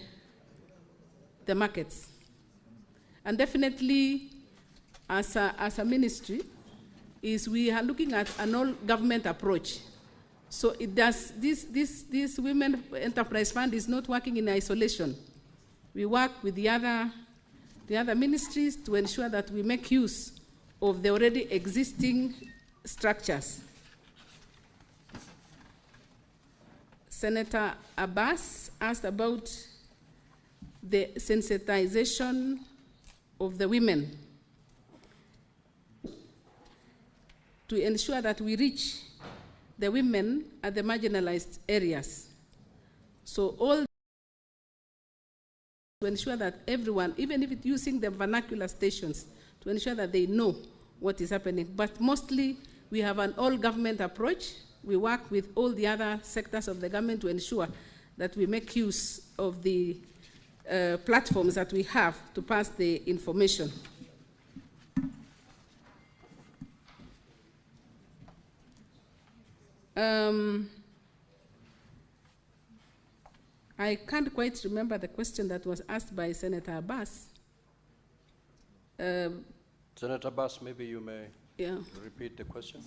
markets. And definitely, as a ministry, we are looking at an all-government approach So it does, this Women Enterprise Fund is not working in isolation. We work with the other ministries to ensure that we make use of the already existing structures. Senator Abbas asked about the sensitization of the women to ensure that we reach the women at the marginalized areas. So all to ensure that everyone, even if it's using the vernacular stations, to ensure that they know what is happening. But mostly we have an all-government approach. We work with all the other sectors of the government to ensure that we make use of the platforms that we have to pass the information. I can't quite remember the question that was asked by Senator Abbas. Senator Abbas, maybe you may repeat the question.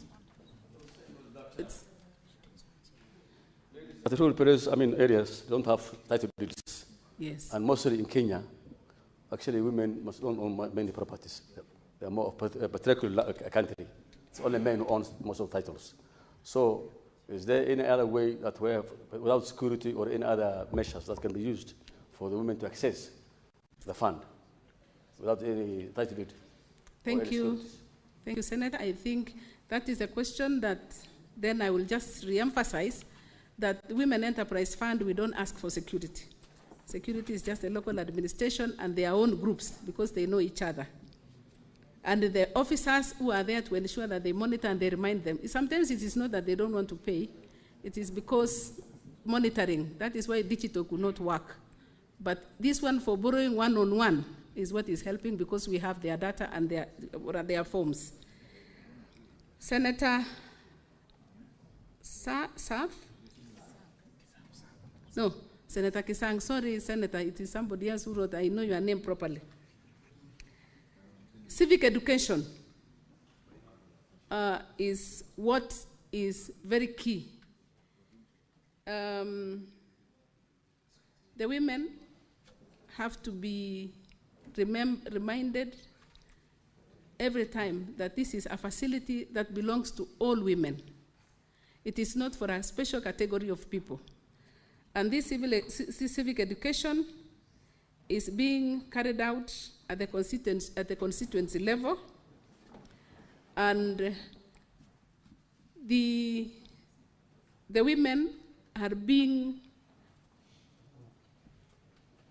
But the rural areas don't have title deeds. Yes. And mostly in Kenya, actually women must don't own many properties. They are more of a patriarchal country. It's only men who own most of the titles. So is there any other way that we have, without security or any other measures that can be used for the women to access the fund without any title deed? Thank you. Thank you, Senator. I think that is a question that then I will just re-emphasize that the Women Enterprise Fund, we don't ask for security. Security is just a local administration and their own groups because they know each other. And the officers who are there to ensure that they monitor and they remind them. Sometimes it is not that they don't want to pay. It is because monitoring. That is why digital could not work. But this one for borrowing one-on-one is what is helping because we have their data and their forms. Senator Saf? No, Senator Kisang. Sorry, Senator, it is somebody else who wrote. I know your name properly. Civic education is what is very key. The women have to be reminded every time that this is a facility that belongs to all women. It is not for a special category of people. And this civic education is being carried out at the constituency level, and the women are being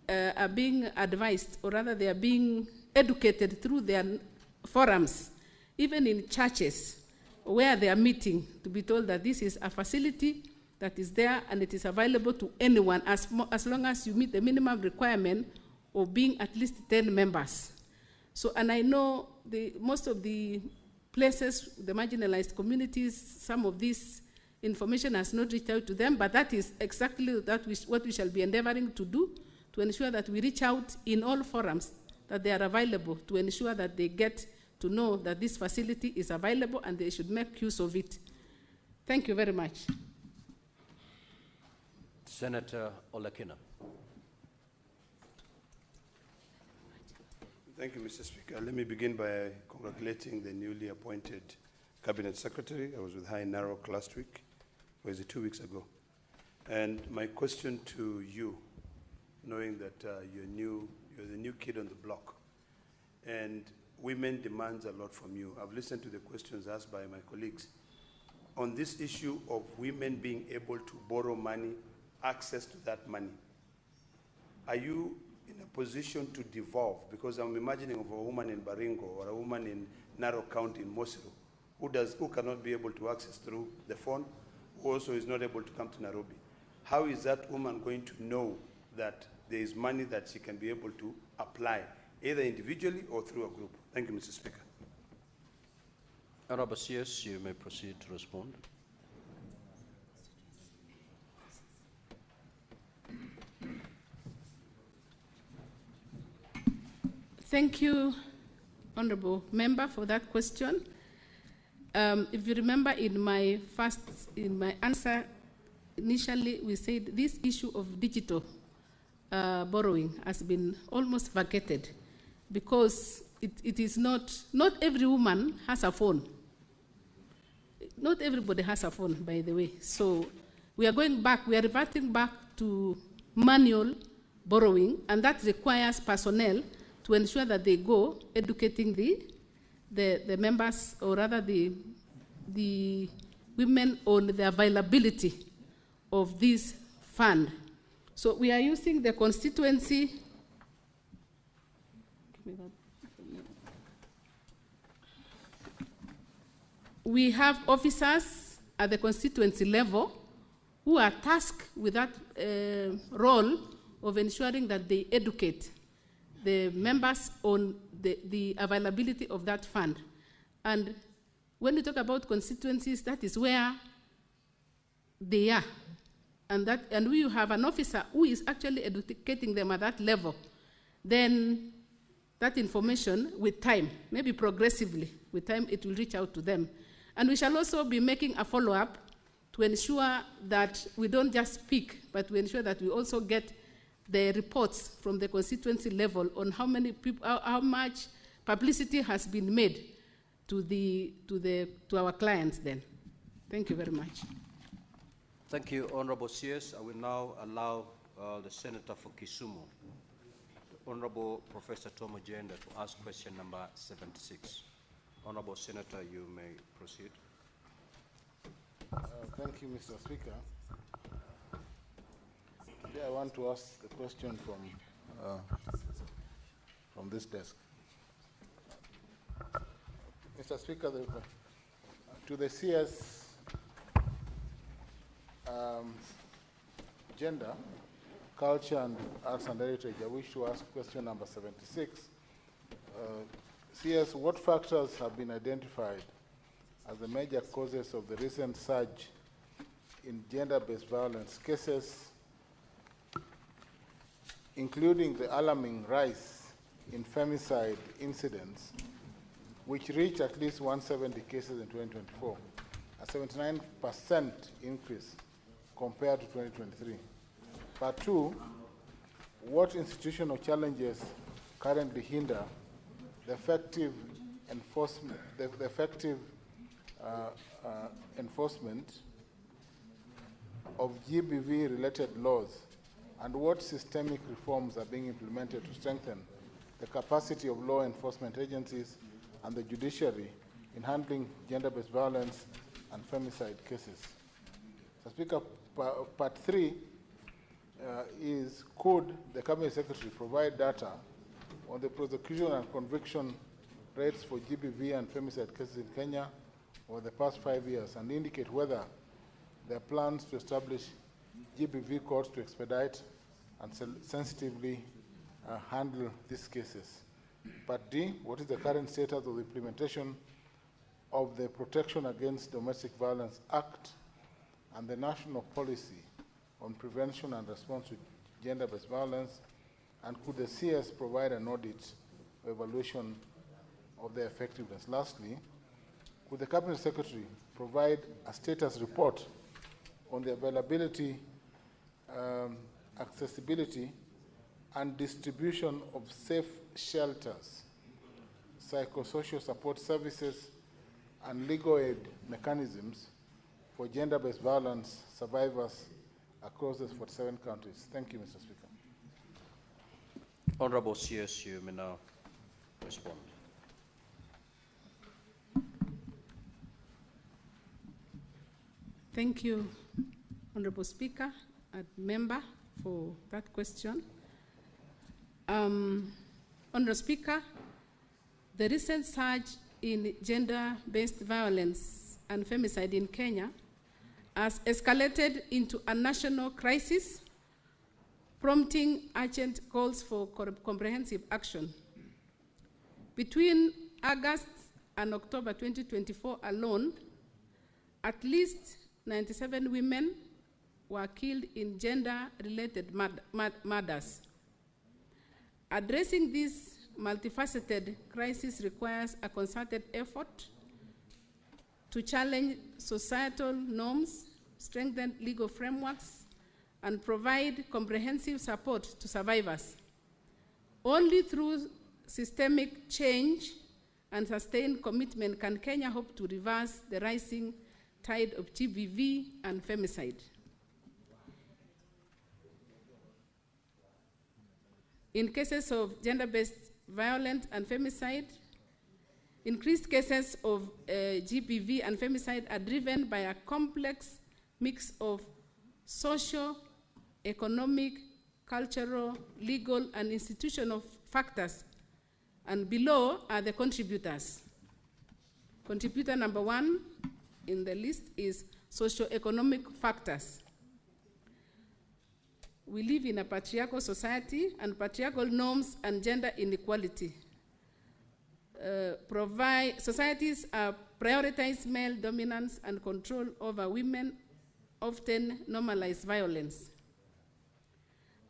advised, or rather they are being educated through their forums, even in churches where they are meeting, to be told that this is a facility that is there and it is available to anyone as long as you meet the minimum requirement of being at least 10 members. So, and I know most of the places, the marginalized communities, some of this information has not reached out to them, but that is exactly what we shall be endeavoring to do, to ensure that we reach out in all forums that they are available, to ensure that they get to know that this facility is available and they should make use of it. Thank you very much. Senator Olakina. Thank you, Mr. Speaker. Let me begin by congratulating the newly appointed Cabinet Secretary. I was with her in Narok last week, or is it 2 weeks ago? And my question to you, knowing that you're the new kid on the block, and women demands a lot from you. I've listened to the questions asked by my colleagues. On this issue of women being able to borrow money, access to that money, are you in a position to devolve? Because I'm imagining of a woman in Baringo or a woman in Narok County in Mosiro who cannot be able to access through the phone, who also is not able to come to Nairobi. How is that woman going to know that there is money that she can be able to apply, either individually or through a group? Thank you, Mr. Speaker. Honorable CS, you may proceed to respond. Thank you, Honorable Member, for that question. If you remember in my answer, initially we said this issue of digital borrowing has been almost vacated because it is not every woman has a phone. Not everybody has a phone, by the way. So we are reverting back to manual borrowing, and that requires personnel to ensure that they go educating the members, or rather the women, on the availability of this fund. So we are using the constituency. We have officers at the constituency level who are tasked with that role of ensuring that they educate the members on the availability of that fund. And when we talk about constituencies, that is where they are. And we have an officer who is actually educating them at that level. Then that information, with time, maybe progressively, with time it will reach out to them. And we shall also be making a follow-up to ensure that we don't just speak, but we ensure that we also get the reports from the constituency level on how many people, how much publicity has been made to our clients then. Thank you very much. Thank you, Honorable CS. I will now allow the Senator for Kisumu, Honorable Professor Tom Ojenda, to ask question number 76. Honorable Senator, you may proceed. Thank you, Mr. Speaker. Today I want to ask the question from this desk. Mr. Speaker, to the CS Gender, Culture and Arts and Heritage, I wish to ask question number 76. CS, what factors have been identified as the major causes of the recent surge in gender-based violence cases, including the alarming rise in femicide incidents, which reached at least 170 cases in 2024, a 79% increase compared to 2023? Part two, what institutional challenges currently hinder the effective enforcement, enforcement of GBV-related laws, and what systemic reforms are being implemented to strengthen the capacity of law enforcement agencies and the judiciary in handling gender-based violence and femicide cases? So, Speaker, part three is, could the Cabinet Secretary provide data on the prosecution and conviction rates for GBV and femicide cases in Kenya over the past 5 years, and indicate whether there are plans to establish GBV courts to expedite and sensitively handle these cases? Part D, what is the current status of the implementation of the Protection Against Domestic Violence Act and the National Policy on Prevention and Response to Gender-Based Violence? And could the CS provide an audit or evaluation of their effectiveness? Lastly, could the Cabinet Secretary provide a status report on the availability, accessibility, and distribution of safe shelters, psychosocial support services, and legal aid mechanisms for gender-based violence survivors across the 47 countries? Thank you, Mr. Speaker. Honorable CS, you may now respond. Thank you, Honorable Speaker and member, for that question. Honorable Speaker, the recent surge in gender-based violence and femicide in Kenya has escalated into a national crisis, prompting urgent calls for comprehensive action. Between August and October 2024 alone, at least 97 women were killed in gender-related murders. Addressing this multifaceted crisis requires a concerted effort to challenge societal norms, strengthen legal frameworks, and provide comprehensive support to survivors. Only through systemic change and sustained commitment can Kenya hope to reverse the rising tide of GBV and femicide. In cases of gender-based violence and femicide, increased cases of GBV and femicide are driven by a complex mix of social, economic, cultural, legal, and institutional factors. And below are the contributors. Contributor number 1 in the list is socio-economic factors. We live in a patriarchal society, and patriarchal norms and gender inequality societies prioritize male dominance and control over women, often normalize violence.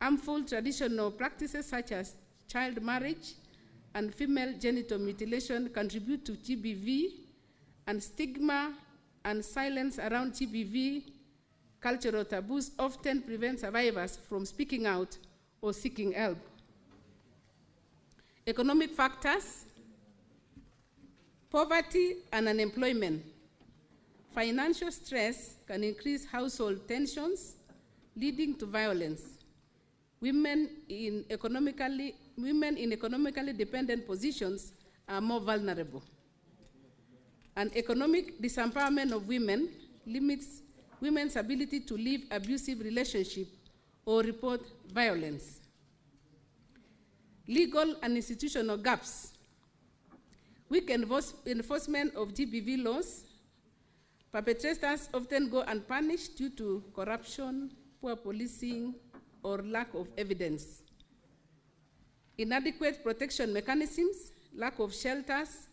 Harmful traditional practices such as child marriage and female genital mutilation contribute to GBV, and stigma and silence around GBV cultural taboos often prevent survivors from speaking out or seeking help. Economic factors: poverty and unemployment. Financial stress can increase household tensions, leading to violence. Women in economically dependent positions are more vulnerable. And economic disempowerment of women limits women's ability to leave abusive relationships or report violence. Legal and institutional gaps. Weak enforcement of GBV laws. Perpetrators often go unpunished due to corruption, poor policing, or lack of evidence. Inadequate protection mechanisms, lack of shelters,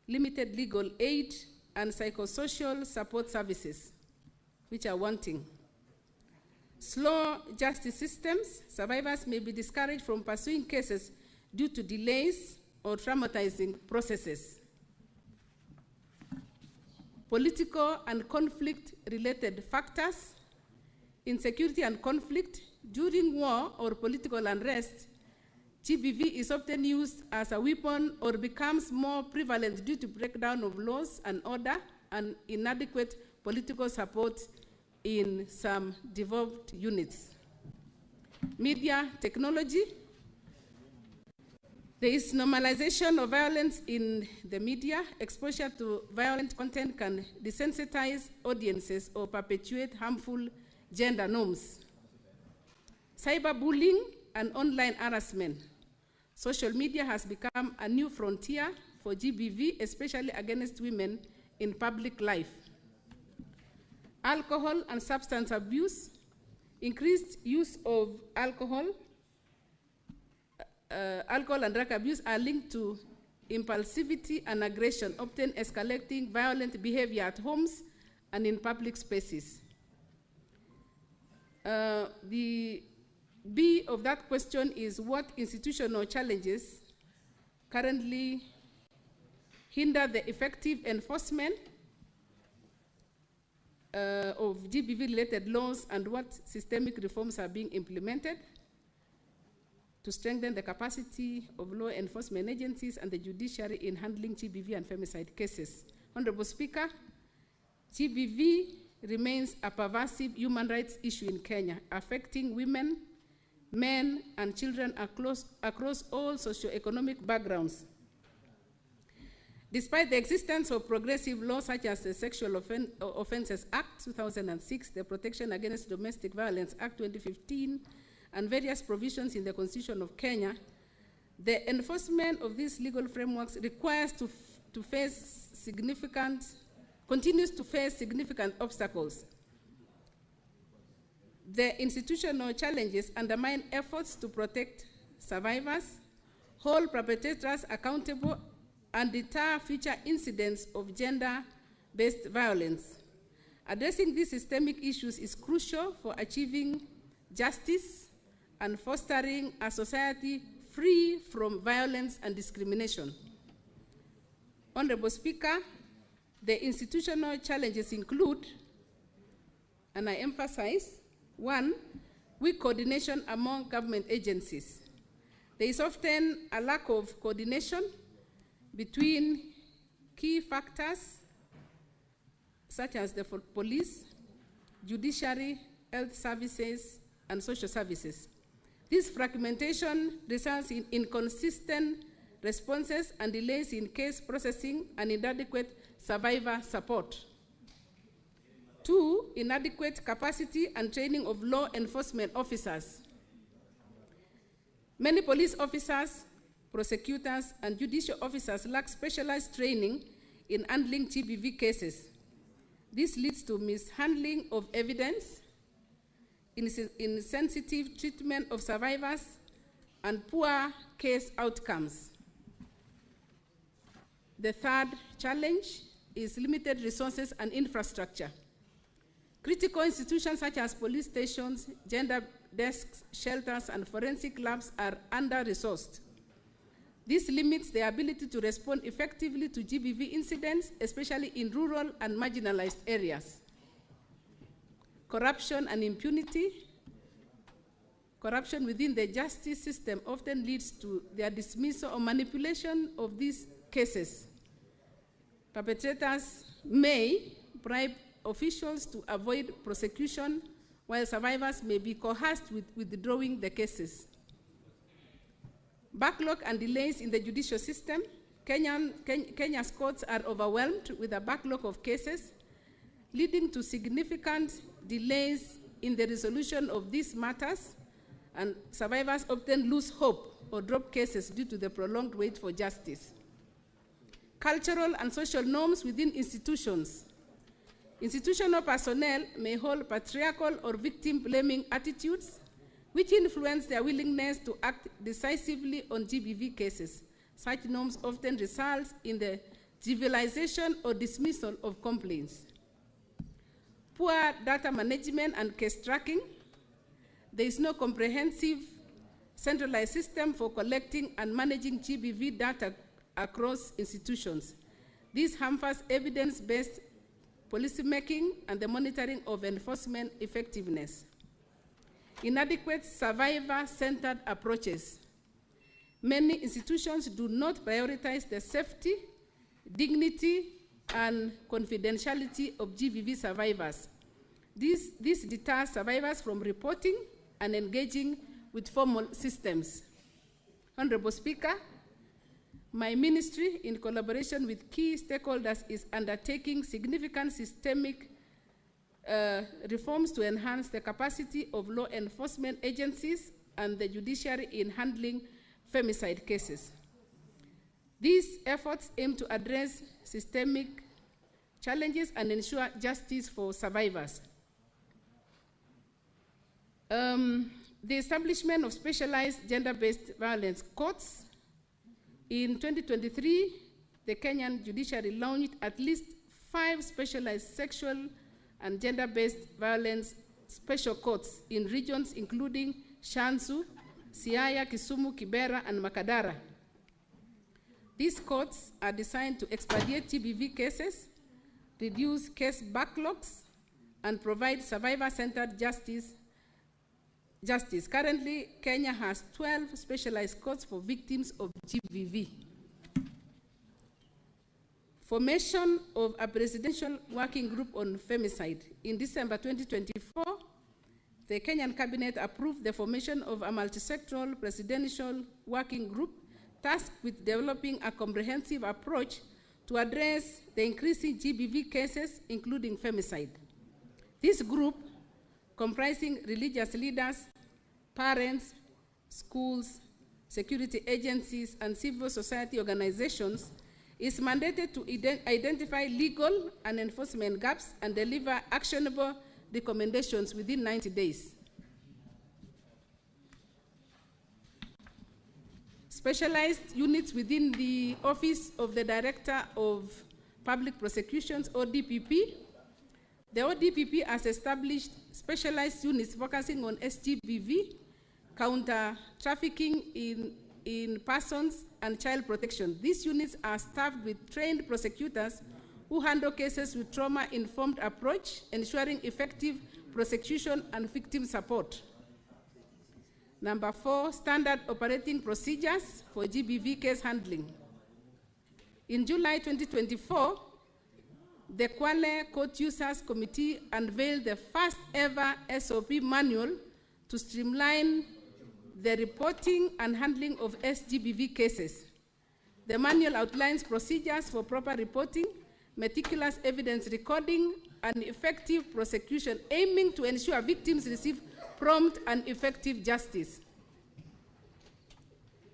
limited legal aid, and psychosocial support services, which are wanting. Slow justice systems. Survivors may be discouraged from pursuing cases due to delays or traumatizing processes. Political and conflict-related factors. Insecurity and conflict. During war or political unrest, GBV is often used as a weapon or becomes more prevalent due to breakdown of laws and order and inadequate political support in some devolved units. Media technology. There is normalization of violence in the media. Exposure to violent content can desensitize audiences or perpetuate harmful gender norms. Cyberbullying and online harassment. Social media has become a new frontier for GBV, especially against women in public life. Alcohol and substance abuse. Increased use of alcohol and drug abuse are linked to impulsivity and aggression, often escalating violent behavior at homes and in public spaces. The B of that question is: what institutional challenges currently hinder the effective enforcement of GBV-related laws, and what systemic reforms are being implemented to strengthen the capacity of law enforcement agencies and the judiciary in handling GBV and femicide cases? Honorable Speaker, GBV remains a pervasive human rights issue in Kenya, affecting women, men, and children across all socioeconomic backgrounds. Despite the existence of progressive laws such as the Sexual Offences Act 2006, the Protection Against Domestic Violence Act 2015, and various provisions in the Constitution of Kenya, the enforcement of these legal frameworks continues to face significant obstacles. The institutional challenges undermine efforts to protect survivors, hold perpetrators accountable, and deter future incidents of gender-based violence. Addressing these systemic issues is crucial for achieving justice and fostering a society free from violence and discrimination. Honorable Speaker, The institutional challenges include, and I emphasize, 1, weak coordination among government agencies. There is often a lack of coordination between key factors such as the police, judiciary, health services, and social services. This fragmentation results in inconsistent responses and delays in case processing and inadequate survivor support. 2, inadequate capacity and training of law enforcement officers. Many police officers, prosecutors, and judicial officers lack specialized training in handling GBV cases. This leads to mishandling of evidence, insensitive treatment of survivors, and poor case outcomes. The third challenge is limited resources and infrastructure. Critical institutions such as police stations, gender desks, shelters, and forensic labs are under-resourced. This limits their ability to respond effectively to GBV incidents, especially in rural and marginalized areas. Corruption and impunity. Corruption within the justice system often leads to their dismissal or manipulation of these cases. Perpetrators may bribe officials to avoid prosecution, while survivors may be coerced with withdrawing the cases. Backlog and delays in the judicial system. Kenya's courts are overwhelmed with a backlog of cases, leading to significant delays in the resolution of these matters, and survivors often lose hope or drop cases due to the prolonged wait for justice. Cultural and social norms within institutions. Institutional personnel may hold patriarchal or victim-blaming attitudes, which influence their willingness to act decisively on GBV cases. Such norms often result in the trivialization or dismissal of complaints. Poor data management and case tracking. There is no comprehensive centralized system for collecting and managing GBV data across institutions. This hampers evidence-based policymaking and the monitoring of enforcement effectiveness. Inadequate survivor-centered approaches. Many institutions do not prioritize the safety, dignity, and confidentiality of GBV survivors. This deters survivors from reporting and engaging with formal systems. Honorable Speaker, my ministry, in collaboration with key stakeholders, is undertaking significant systemic reforms to enhance the capacity of law enforcement agencies and the judiciary in handling femicide cases. These efforts aim to address systemic challenges and ensure justice for survivors. The establishment of specialized gender-based violence courts. In 2023, the Kenyan judiciary launched at least 5 specialized sexual and gender-based violence special courts in regions including Shanzu, Siaya, Kisumu, Kibera, and Makadara. These courts are designed to expedite GBV cases, reduce case backlogs, and provide survivor-centered justice. Currently, Kenya has 12 specialized courts for victims of GBV. Formation of a presidential working group on femicide. In December 2024, the Kenyan cabinet approved the formation of a multi-sectoral presidential working group tasked with developing a comprehensive approach to address the increasing GBV cases, including femicide. This group, comprising religious leaders, parents, schools, security agencies, and civil society organizations, is mandated to identify legal and enforcement gaps and deliver actionable recommendations within 90 days. Specialized units within the Office of the Director of Public Prosecutions, ODPP. The ODPP has established specialized units focusing on SGBV, counter-trafficking in persons, and child protection. These units are staffed with trained prosecutors who handle cases with trauma-informed approach, ensuring effective prosecution and victim support. Number 4, standard operating procedures for GBV case handling. In July 2024, the Kwale Court Users Committee unveiled the first ever SOP manual to streamline the reporting and handling of SGBV cases. The manual outlines procedures for proper reporting, meticulous evidence recording, and effective prosecution, aiming to ensure victims receive prompt and effective justice.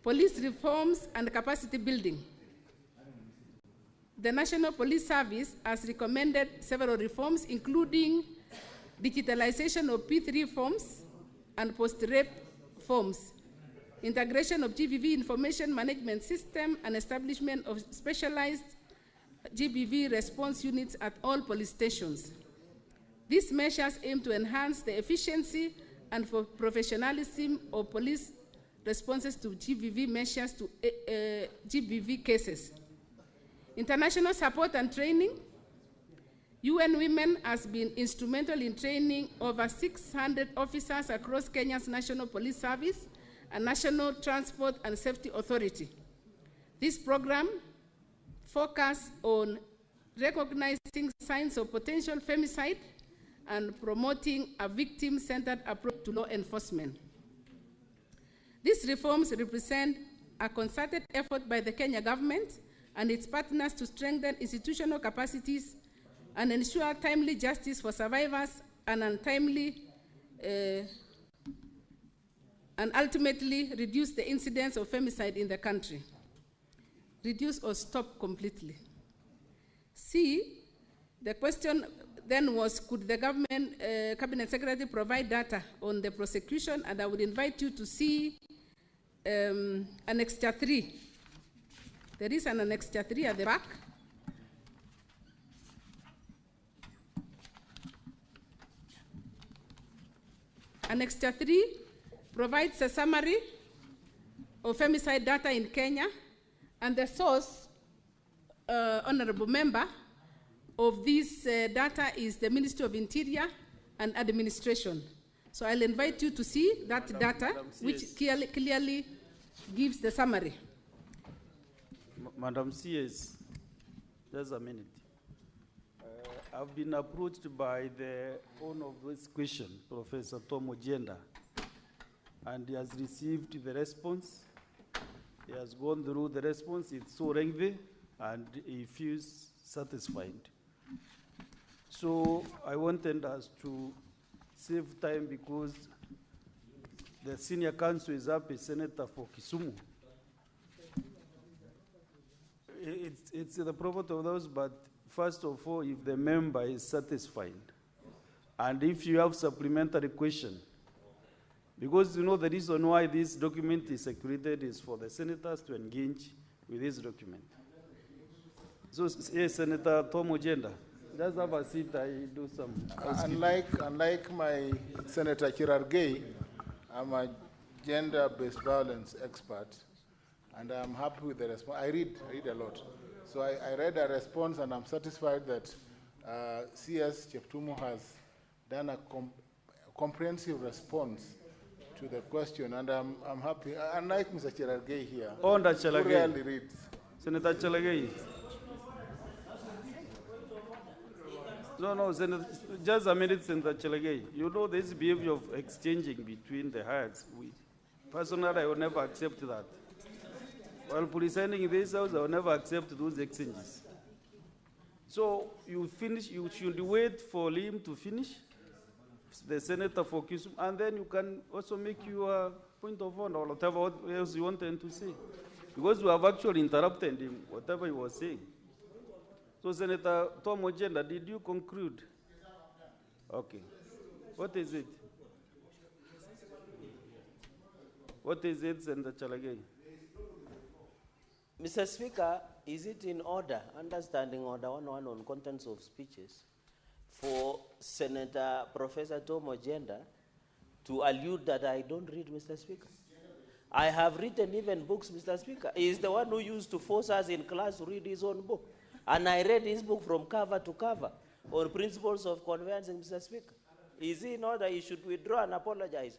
Police reforms and capacity building. The National Police Service has recommended several reforms, including digitalization of P3 forms and post-rape forms, integration of GBV information management system, and establishment of specialized GBV response units at all police stations. These measures aim to enhance the efficiency and professionalism of police responses to GBV measures to GBV cases. International support and training. UN Women has been instrumental in training over 600 officers across Kenya's National Police Service and National Transport and Safety Authority. This program focuses on recognizing signs of potential femicide and promoting a victim-centered approach to law enforcement. These reforms represent a concerted effort by the Kenya government and its partners to strengthen institutional capacities and ensure timely justice for survivors and ultimately reduce the incidence of femicide in the country. Reduce or stop completely. C, the question then was, could the government cabinet secretary provide data on the prosecution? And I would invite you to see Annexure 3. There is an Annexure 3 at the back. Annexure 3 provides a summary of femicide data in Kenya, and the source, honorable member, of this data is the Ministry of Interior and Administration. So I'll invite you to see that data, which clearly gives the summary. Madam CS, just a minute. I've been approached by the owner of this question, Professor Tom Ojenda, and he has received the response. He has gone through the response. It's so lengthy, and he feels satisfied. So I wanted us to save time because the senior counsel is up, a senator for Kisumu. It's the property of those, but first of all, if the member is satisfied, and if you have supplementary question, because you know the reason why this document is circulated is for the senators to engage with this document. So, yes, Senator Tom Ojenda, just have a seat, I do some Unlike my Senator Chirargei, I'm a gender-based violence expert, and I'm happy with the response. I read a lot. So I read a response, and I'm satisfied that CS Cheptumo has done a comprehensive response to the question, and I'm happy. Unlike Mr. Chirargei here, who rarely reads. Senator Chelagei. No, Senator, just a minute, Senator Chelagei. You know this behavior of exchanging between the heads. Personally, I will never accept that. While presiding this house, I will never accept those exchanges. So you should wait for him to finish, the senator for Kisumu, and then you can also make your point of honor or whatever else you wanted to say. Because we have actually interrupted him, whatever he was saying. So Senator Tom Ojenda, did you conclude? Okay. What is it? What is it, Senator Chalagay? Mr. Speaker, is it in order, understanding order 101 on contents of speeches, for Senator Professor Tom Ojenda to allude that I don't read, Mr. Speaker? I have written even books, Mr. Speaker. He is the one who used to force us in class to read his own book. And I read his book from cover to cover on principles of conveyancing, Mr. Speaker. Is he in order? He should withdraw and apologize.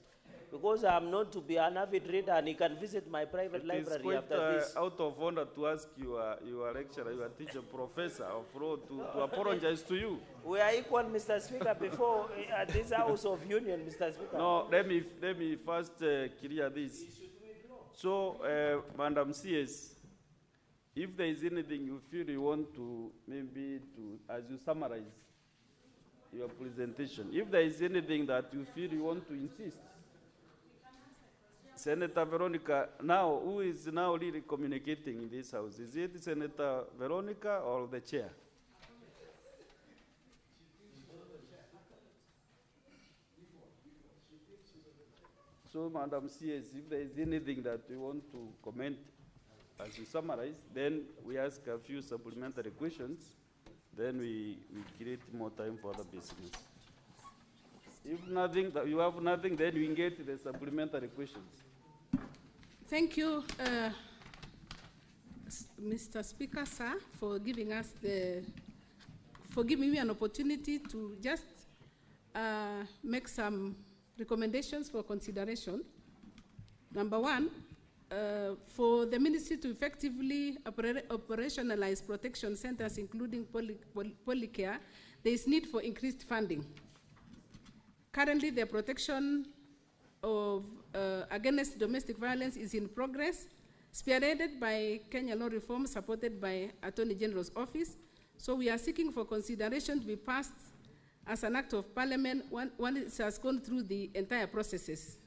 Because I'm known to be an avid reader and he can visit my private library after this. It is quite out of order to ask your lecturer, your teacher, professor of law to apologize to you. We are equal, Mr. Speaker, before at this House of Union, Mr. Speaker. No, let me first clear this. So, Madam CS, if there is anything you feel you want to, maybe to, as you summarize your presentation, if there is anything that you feel you want to insist, Senator Veronica, now, who is now really communicating in this house? Is it Senator Veronica or the chair? So, Madam CS, if there is anything that you want to comment as you summarize, then we ask a few supplementary questions, then we create more time for other business. If nothing, you have nothing, then we engage the supplementary questions. Thank you, Mr. Speaker, sir, for giving me an opportunity to just make some recommendations for consideration. Number one, for the ministry to effectively operationalize protection centers, including polycare, there is need for increased funding. Currently, the protection of against domestic violence is in progress, spearheaded by Kenya law reform, supported by Attorney General's office. So we are seeking for consideration to be passed as an act of parliament when it has gone through the entire processes.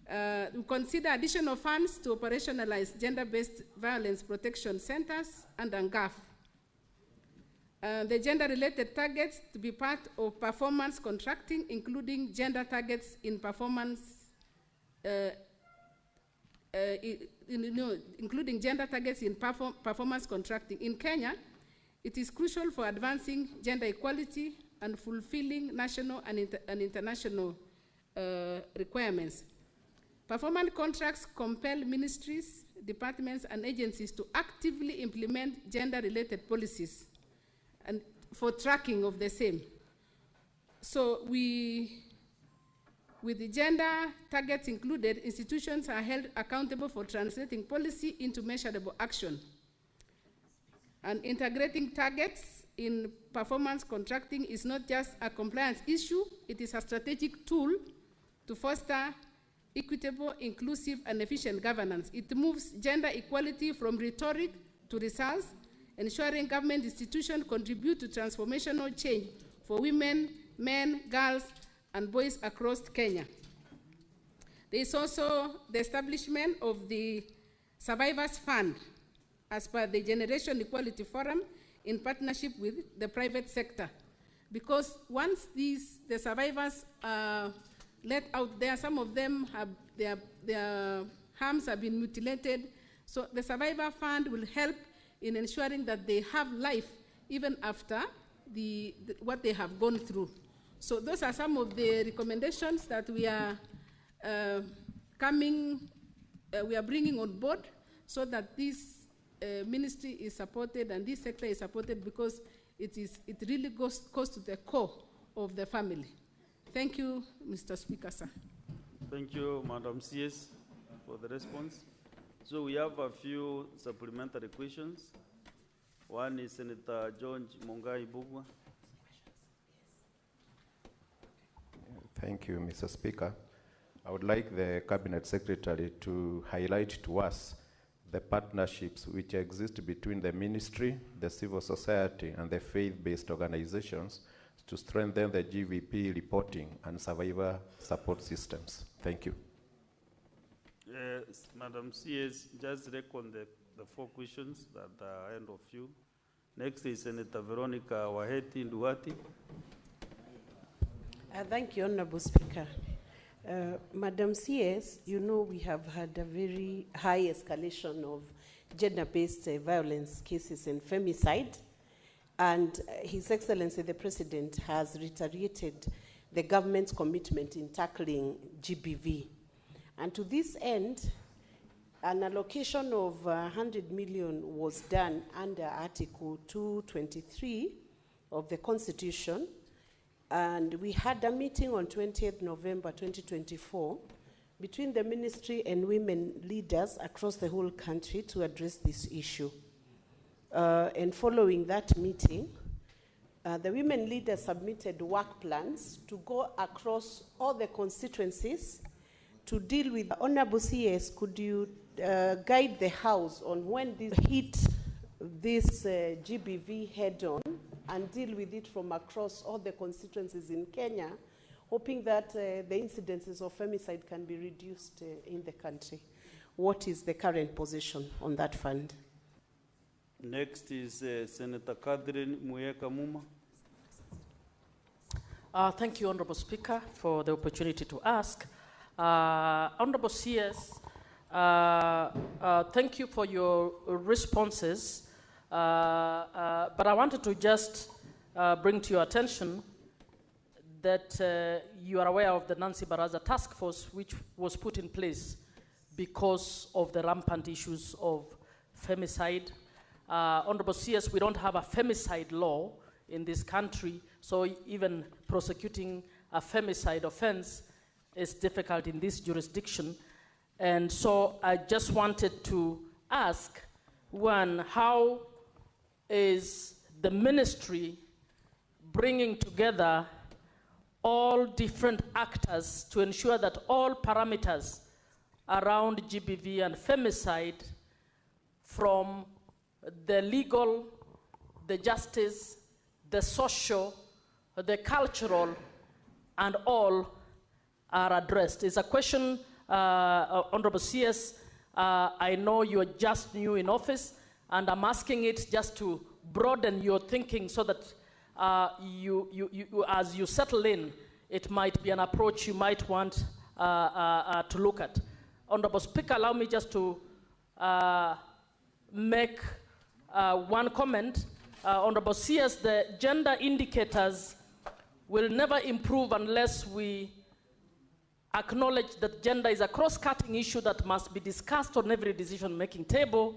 We consider additional funds to operationalize gender-based violence protection centers and ANGAF. The gender-related targets to be part of performance contracting, including gender targets in performance, including gender targets in performance contracting. In Kenya, it is crucial for advancing gender equality and fulfilling national and international requirements. Performance contracts compel ministries, departments, and agencies to actively implement gender-related policies and for tracking of the same. So with the gender targets included, institutions are held accountable for translating policy into measurable action. And integrating targets in performance contracting is not just a compliance issue, it is a strategic tool to foster equitable, inclusive, and efficient governance. It moves gender equality from rhetoric to results, ensuring government institutions contribute to transformational change for women, men, girls, and boys across Kenya. There is also the establishment of the Survivors Fund as per the Generation Equality Forum in partnership with the private sector. Because once the survivors are let out there, some of them have their harms have been mutilated. So the Survivor Fund will help in ensuring that they have life even after what they have gone through. So those are some of the recommendations that we are bringing on board so that this ministry is supported and this sector is supported, because it really goes to the core of the family. Thank you, Mr. Speaker, sir. Thank you, Madam CS, for the response. So we have a few supplementary questions. One is Senator John Mongai Bugwa. Thank you, Mr. Speaker. I would like the Cabinet Secretary to highlight to us the partnerships which exist between the ministry, the civil society, and the faith-based organizations to strengthen the GVP reporting and survivor support systems. Thank you. Madam CS, just reckon the 4 questions that are ahead of you. Next is Senator Veronica Waheti Nduwati. Thank you, Honorable Speaker. Madam CS, you know we have had a very high escalation of gender-based violence cases and femicide, and His Excellency the President has reiterated the government's commitment in tackling GBV. And to this end, an allocation of 100 million was done under Article 223 of the Constitution, and we had a meeting on 20th November 2024 between the ministry and women leaders across the whole country to address this issue. And following that meeting, the women leaders submitted work plans to go across all the constituencies to deal with. Honorable CS, could you guide the House on when this hit this GBV head-on and deal with it from across all the constituencies in Kenya, hoping that the incidences of femicide can be reduced in the country? What is the current position on that fund? Next is Senator Catherine Muyeka Muma. Thank you, Honorable Speaker, for the opportunity to ask. Honorable CS, thank you for your responses, but I wanted to just bring to your attention that you are aware of the Nancy Baraza task force, which was put in place because of the rampant issues of femicide. Honorable CS, we don't have a femicide law in this country, so even prosecuting a femicide offense is difficult in this jurisdiction. And so I just wanted to ask, one, how is the ministry bringing together all different actors to ensure that all parameters around GBV and femicide, from the legal, the justice, the social, the cultural, and all are addressed? It's a question, Honorable CS, I know you're just new in office, and I'm asking it just to broaden your thinking so that as you settle in, it might be an approach you might want to look at. Honorable Speaker, allow me just to make one comment. Honorable CS, the gender indicators will never improve unless we acknowledge that gender is a cross-cutting issue that must be discussed on every decision-making table.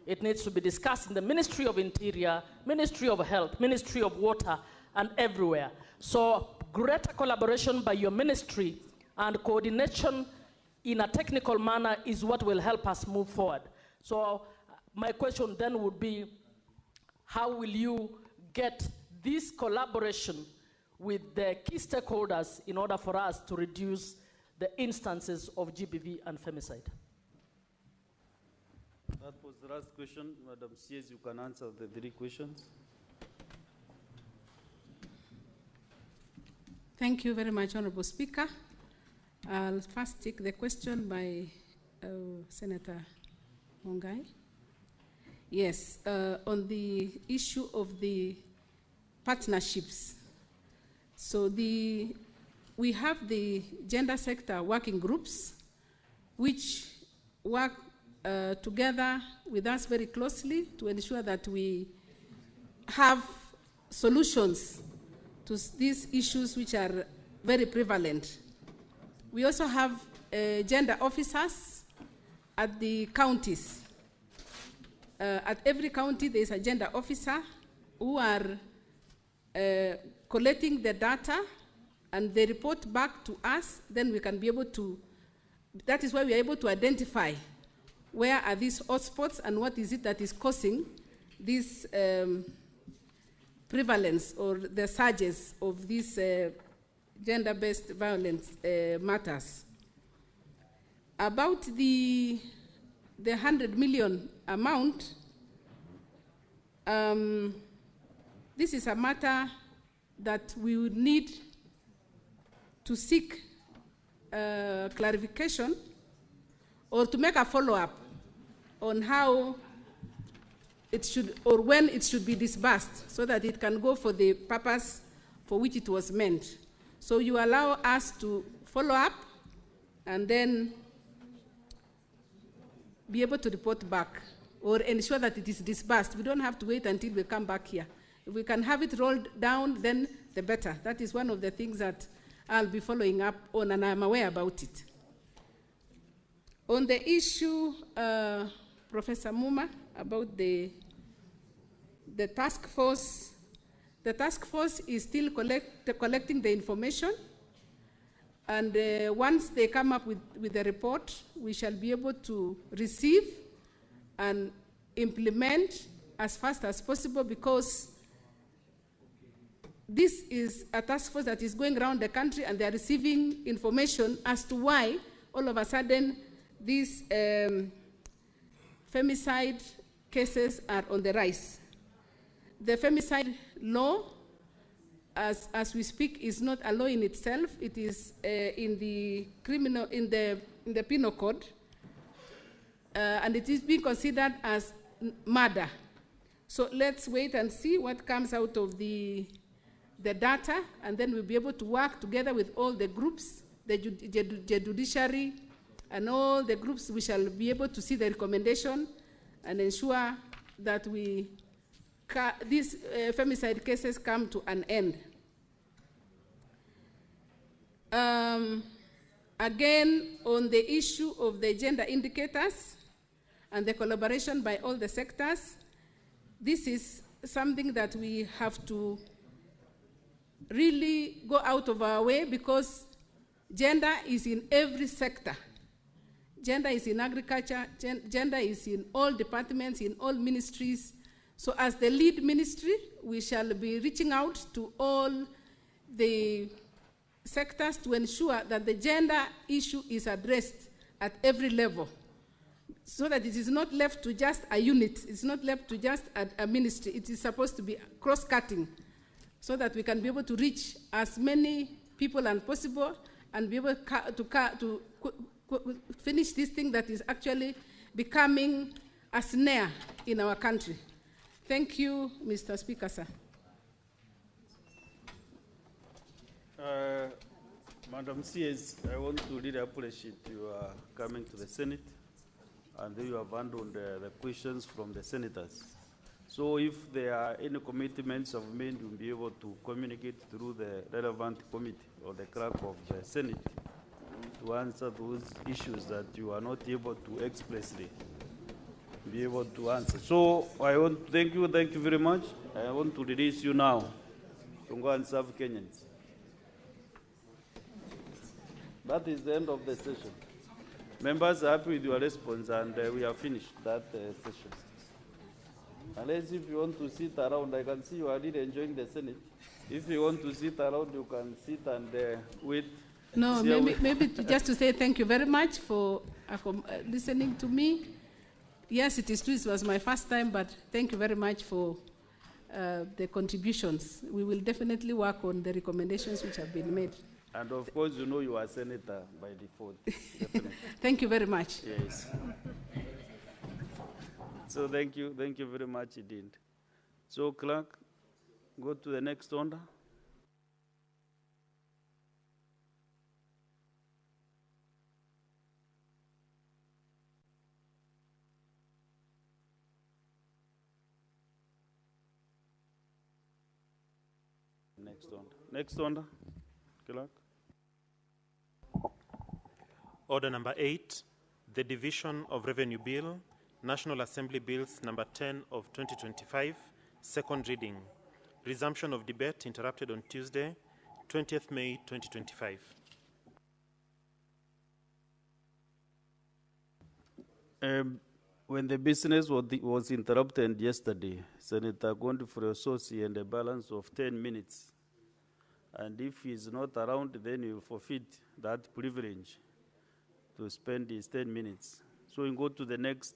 It needs to be discussed in the Ministry of Interior, Ministry of Health, Ministry of Water, and everywhere. So greater collaboration by your ministry and coordination in a technical manner is what will help us move forward. So my question then would be, how will you get this collaboration with the key stakeholders in order for us to reduce the instances of GBV and femicide? That was the last question. Madam CS, you can answer the 3 questions. Thank you very much, Honorable Speaker. I'll first take the question by Senator Mungai. Yes, on the issue of the partnerships. So we have the gender sector working groups, which work together with us very closely to ensure that we have solutions to these issues which are very prevalent. We also have gender officers at the counties. At every county, there is a gender officer who are collecting the data, and they report back to us. Then we can be able to, that is why we are able to identify where are these hotspots and what is it that is causing this prevalence or the surges of these gender-based violence matters. About the 100 million amount, this is a matter that we would need to seek clarification or to make a follow-up on how it should, or when it should be disbursed, so that it can go for the purpose for which it was meant. So you allow us to follow up and then be able to report back or ensure that it is disbursed. We don't have to wait until we come back here. If we can have it rolled down, then the better. That is one of the things that I'll be following up on, and I'm aware about it. On the issue, Professor Muma, about the task force, the task force is still collecting the information, and once they come up with the report, we shall be able to receive and implement as fast as possible, because this is a task force that is going around the country and they are receiving information as to why all of a sudden these femicide cases are on the rise. The femicide law, as we speak, is not a law in itself. It is in the penal code, and it is being considered as murder. So let's wait and see what comes out of the data, and then we'll be able to work together with all the groups, the judiciary, and all the groups. We shall be able to see the recommendation and ensure that these femicide cases come to an end. Again, on the issue of the gender indicators and the collaboration by all the sectors, this is something that we have to really go out of our way, because gender is in every sector. Gender is in agriculture, gender is in all departments, in all ministries. So as the lead ministry, we shall be reaching out to all the sectors to ensure that the gender issue is addressed at every level, so that it is not left to just a unit, it's not left to just a ministry. It is supposed to be cross-cutting, so that we can be able to reach as many people as possible and be able to finish this thing that is actually becoming a snare in our country. Thank you, Mr. Speaker, sir. Madam CS, I want to really appreciate you coming to the Senate, and you have handled the questions from the senators. So if there are any commitments of made, you'll be able to communicate through the relevant committee or the clerk of the Senate to answer those issues that you are not able to expressly be able to answer. So I want to thank you very much. I want to release you now to go and serve Kenyans. That is the end of the session. Members are happy with your response, and we have finished that session. Unless if you want to sit around, I can see you are really enjoying the Senate. If you want to sit around, you can sit and wait. No, maybe just to say thank you very much for listening to me. Yes, it is true, it was my first time, but thank you very much for the contributions. We will definitely work on the recommendations which have been made. And of course, you know you are senator by default. Thank you very much. Yes. So thank you very much indeed. So clerk, go to the next order. Next order, clerk. Order number 8, the Division of Revenue Bill, National Assembly Bills number 10 of 2025, second reading. Resumption of debate interrupted on Tuesday, 20th May 2025. When the business was interrupted yesterday, Senator Gondi Friososi had a balance of 10 minutes. And if he's not around, then he will forfeit that privilege to spend his 10 minutes. So we go to the next.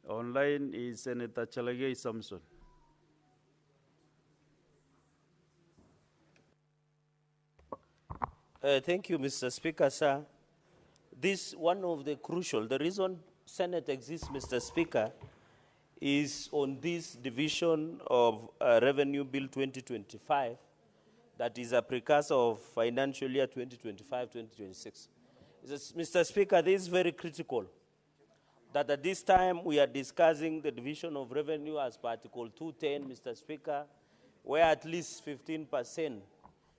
Online is Senator Chalagay Samson. Thank you, Mr. Speaker, sir. This one of the the reason Senate exists, Mr. Speaker, is on this division of Revenue Bill 2025, that is a precursor of financial year 2025-2026. Mr. Speaker, this is very critical, that at this time we are discussing the division of revenue as per Article 210, Mr. Speaker, where at least 15%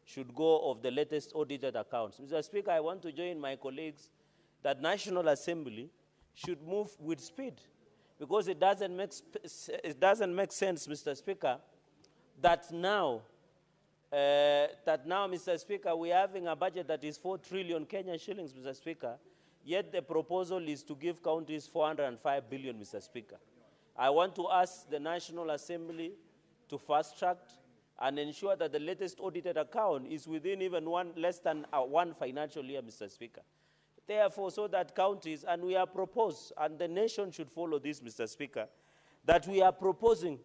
should go of the latest audited accounts. Mr. Speaker, I want to join my colleagues that National Assembly should move with speed, because it doesn't make sense, Mr. Speaker, that now, Mr. Speaker, we're having a budget that is 4 trillion Kenyan shillings, Mr. Speaker, yet the proposal is to give counties 405 billion, Mr. Speaker. I want to ask the National Assembly to fast-track and ensure that the latest audited account is within even less than one financial year, Mr. Speaker. Therefore, so that counties, and we are proposed, and the nation should follow this, Mr. Speaker, that we are proposing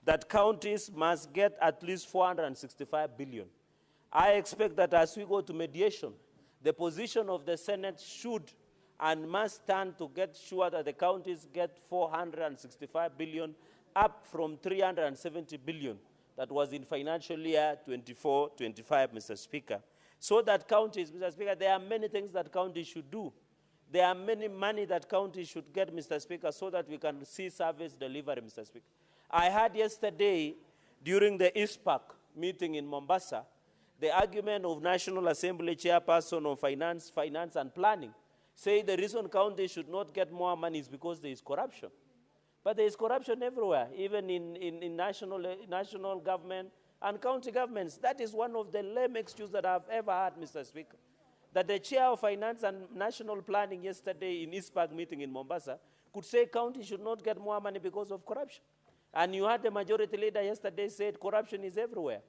that counties must get at least 465 billion. I expect that as we go to mediation, the position of the Senate should and must stand to get sure that the counties get 465 billion, up from 370 billion that was in financial year 24-25, Mr. Speaker. So that counties, Mr. Speaker, there are many things that counties should do. There are many money that counties should get, Mr. Speaker, so that we can see service delivery, Mr. Speaker. I heard yesterday during the ISPAC meeting in Mombasa, the argument of National Assembly Chairperson on Finance and Planning, say the reason counties should not get more money is because there is corruption. But there is corruption everywhere, even in national government and county governments. That is one of the lame excuses that I've ever heard, Mr. Speaker. That the chair of Finance and National Planning yesterday in ISPAC meeting in Mombasa could say counties should not get more money because of corruption. And you had the majority leader yesterday said corruption is everywhere.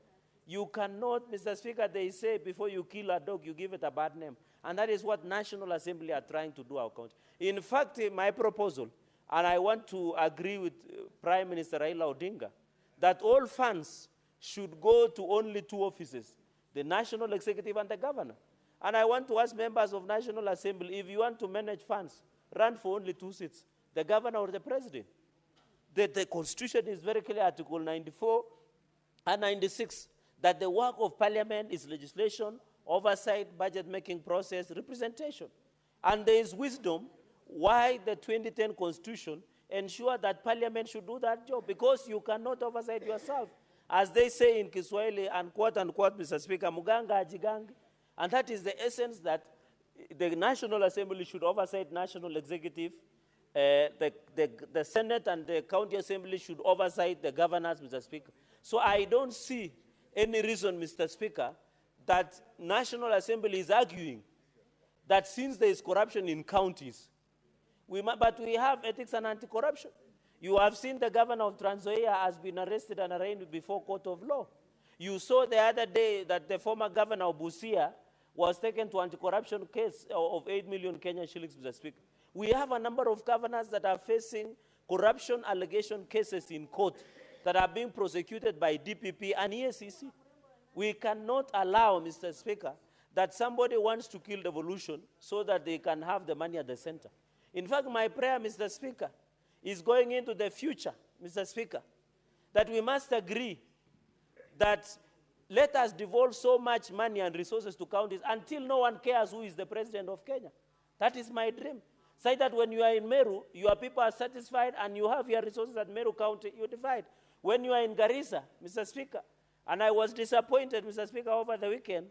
You cannot, Mr. Speaker, they say before you kill a dog, you give it a bad name. And that is what National Assembly are trying to do our county. In fact, my proposal, and I want to agree with Prime Minister Raila Odinga, that all funds should go to only 2 offices, the National Executive and the Governor. And I want to ask members of National Assembly, if you want to manage funds, run for only 2 seats, the Governor or the President. The Constitution is very clear, Article 94 and 96, that the work of Parliament is legislation, oversight, budget-making process, representation. And there is wisdom why the 2010 Constitution ensure that Parliament should do that job, because you cannot oversight yourself. As they say in Kiswahili, and quote unquote, Mr. Speaker, muganga ajigangi. And that is the essence, that the National Assembly should oversight National Executive, the Senate and the County Assembly should oversight the governors, Mr. Speaker. So I don't see any reason, Mr. Speaker, that National Assembly is arguing that since there is corruption in counties, but we have ethics and anti-corruption. You have seen the governor of Trans Nzoia has been arrested and arraigned before court of law. You saw the other day that the former governor of Busia was taken to anti-corruption case of 8 million Kenyan shillings, Mr. Speaker. We have a number of governors that are facing corruption allegation cases in court that are being prosecuted by DPP and EACC. We cannot allow, Mr. Speaker, that somebody wants to kill devolution so that they can have the money at the center. In fact, my prayer, Mr. Speaker, is going into the future, Mr. Speaker, that we must agree that let us devolve so much money and resources to counties until no one cares who is the president of Kenya. That is my dream. Say that when you are in Meru, your people are satisfied and you have your resources at Meru County, you divide. When you are in Garissa, Mr. Speaker, and I was disappointed, Mr. Speaker, over the weekend,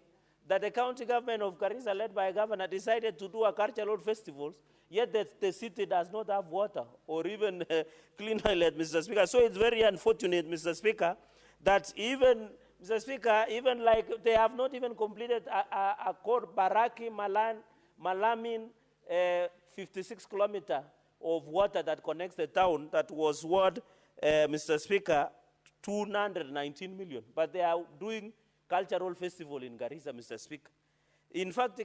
that the county government of Garissa, led by a governor, decided to do a cultural festivals, yet the city does not have water or even clean toilet, Mr. Speaker. So it's very unfortunate, Mr. Speaker, that even, Mr. Speaker, even like they have not even completed a called Baraki Malamin 56-kilometer of water that connects the town that was worth, Mr. Speaker, 219 million. But they are doing cultural festival in Garissa, Mr. Speaker. In fact,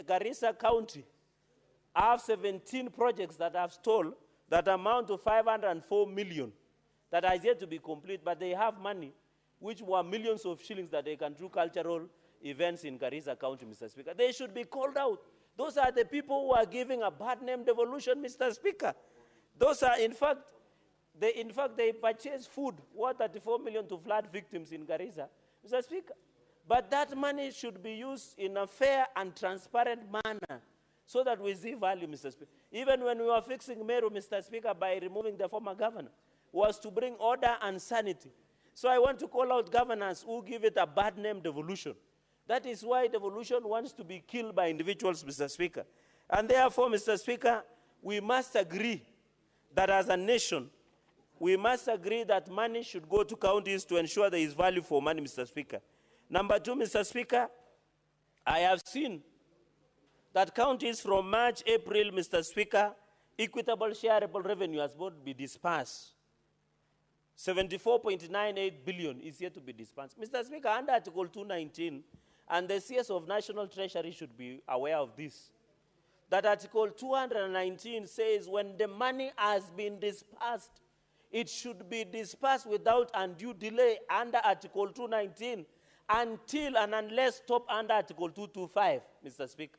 Garissa County have 17 projects that have stalled that amount to 504 million that are yet to be complete, but they have money, which were millions of shillings that they can do cultural events in Garissa County, Mr. Speaker. They should be called out. Those are the people who are giving a bad name devolution, Mr. Speaker. Those are, in fact, they purchase food worth 34 million to flood victims in Garissa, Mr. Speaker. But that money should be used in a fair and transparent manner so that we see value, Mr. Speaker. Even when we were fixing Meru, Mr. Speaker, by removing the former governor, was to bring order and sanity. So I want to call out governors who give it a bad name, devolution. That is why devolution wants to be killed by individuals, Mr. Speaker. And therefore, Mr. Speaker, we must agree that as a nation, we must agree that money should go to counties to ensure there is value for money, Mr. Speaker. Number two, Mr. Speaker, I have seen that counties from March, April, Mr. Speaker, equitable shareable revenue has got to be dispersed. 74.98 billion is yet to be dispersed. Mr. Speaker, under Article 219, and the CS of National Treasury should be aware of this, that Article 219 says when the money has been dispersed, it should be dispersed without undue delay under Article 219 until and unless stopped under Article 225, Mr. Speaker.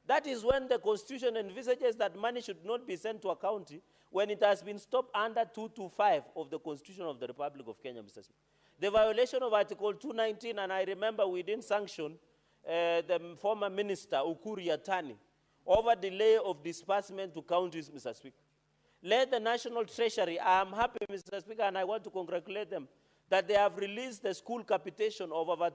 That is when the Constitution envisages that money should not be sent to a county when it has been stopped under 225 of the Constitution of the Republic of Kenya, Mr. Speaker. The violation of Article 219, and I remember we didn't sanction the former minister, Ukuri Yatani, over delay of disbursement to counties, Mr. Speaker. Let the National Treasury, I am happy, Mr. Speaker, and I want to congratulate them, that they have released the school capitation of over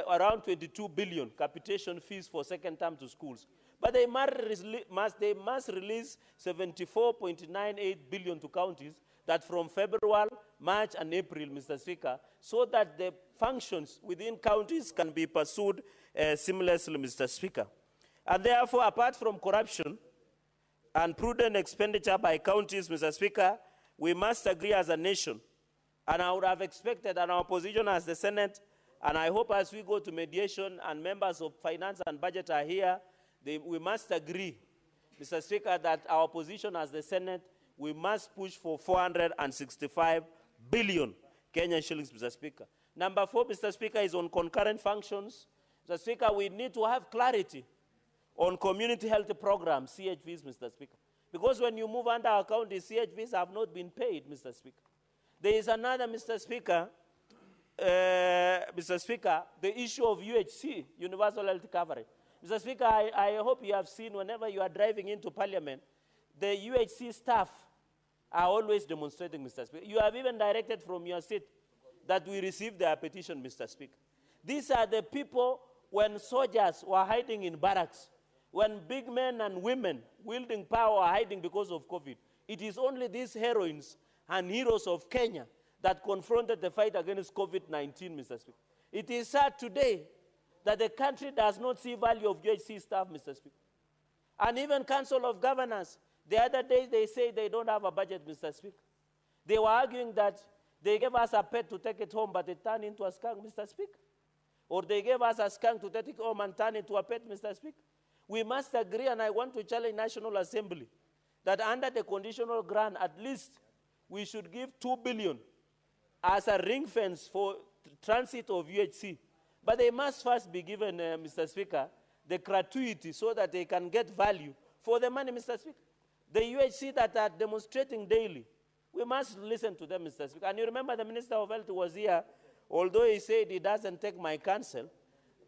around 22 billion capitation fees for second term to schools. But they must release 74.98 billion to counties that from February, March, and April, Mr. Speaker, so that the functions within counties can be pursued seamlessly, Mr. Speaker. And therefore, apart from corruption and prudent expenditure by counties, Mr. Speaker, we must agree as a nation, and I would have expected an opposition as the Senate, and I hope as we go to mediation and members of finance and budget are here, we must agree, Mr. Speaker, that our position as the Senate, we must push for 465 billion Kenyan shillings, Mr. Speaker. Number 4, Mr. Speaker, is on concurrent functions. Mr. Speaker, we need to have clarity on community health programs, CHVs, Mr. Speaker. Because when you move under our county, CHVs have not been paid, Mr. Speaker. There is another, Mr. Speaker, the issue of UHC, universal health coverage. Mr. Speaker, I hope you have seen whenever you are driving into Parliament, the UHC staff are always demonstrating, Mr. Speaker. You have even directed from your seat that we receive their petition, Mr. Speaker. These are the people when soldiers were hiding in barracks, when big men and women wielding power are hiding because of COVID. It is only these heroines and heroes of Kenya that confronted the fight against COVID-19, Mr. Speaker. It is sad today that the country does not see value of UHC staff, Mr. Speaker. And even Council of Governors, the other day they say they don't have a budget, Mr. Speaker. They were arguing that they gave us a pet to take it home, but it turned into a skunk, Mr. Speaker. Or they gave us a skunk to take it home and turn it into a pet, Mr. Speaker. We must agree, and I want to challenge National Assembly, that under the conditional grant, at least we should give 2 billion as a ring fence for transit of UHC. But they must first be given, Mr. Speaker, the gratuity so that they can get value for the money, Mr. Speaker. The UHC that are demonstrating daily, we must listen to them, Mr. Speaker. And you remember the Minister of Health was here, although he said he doesn't take my counsel,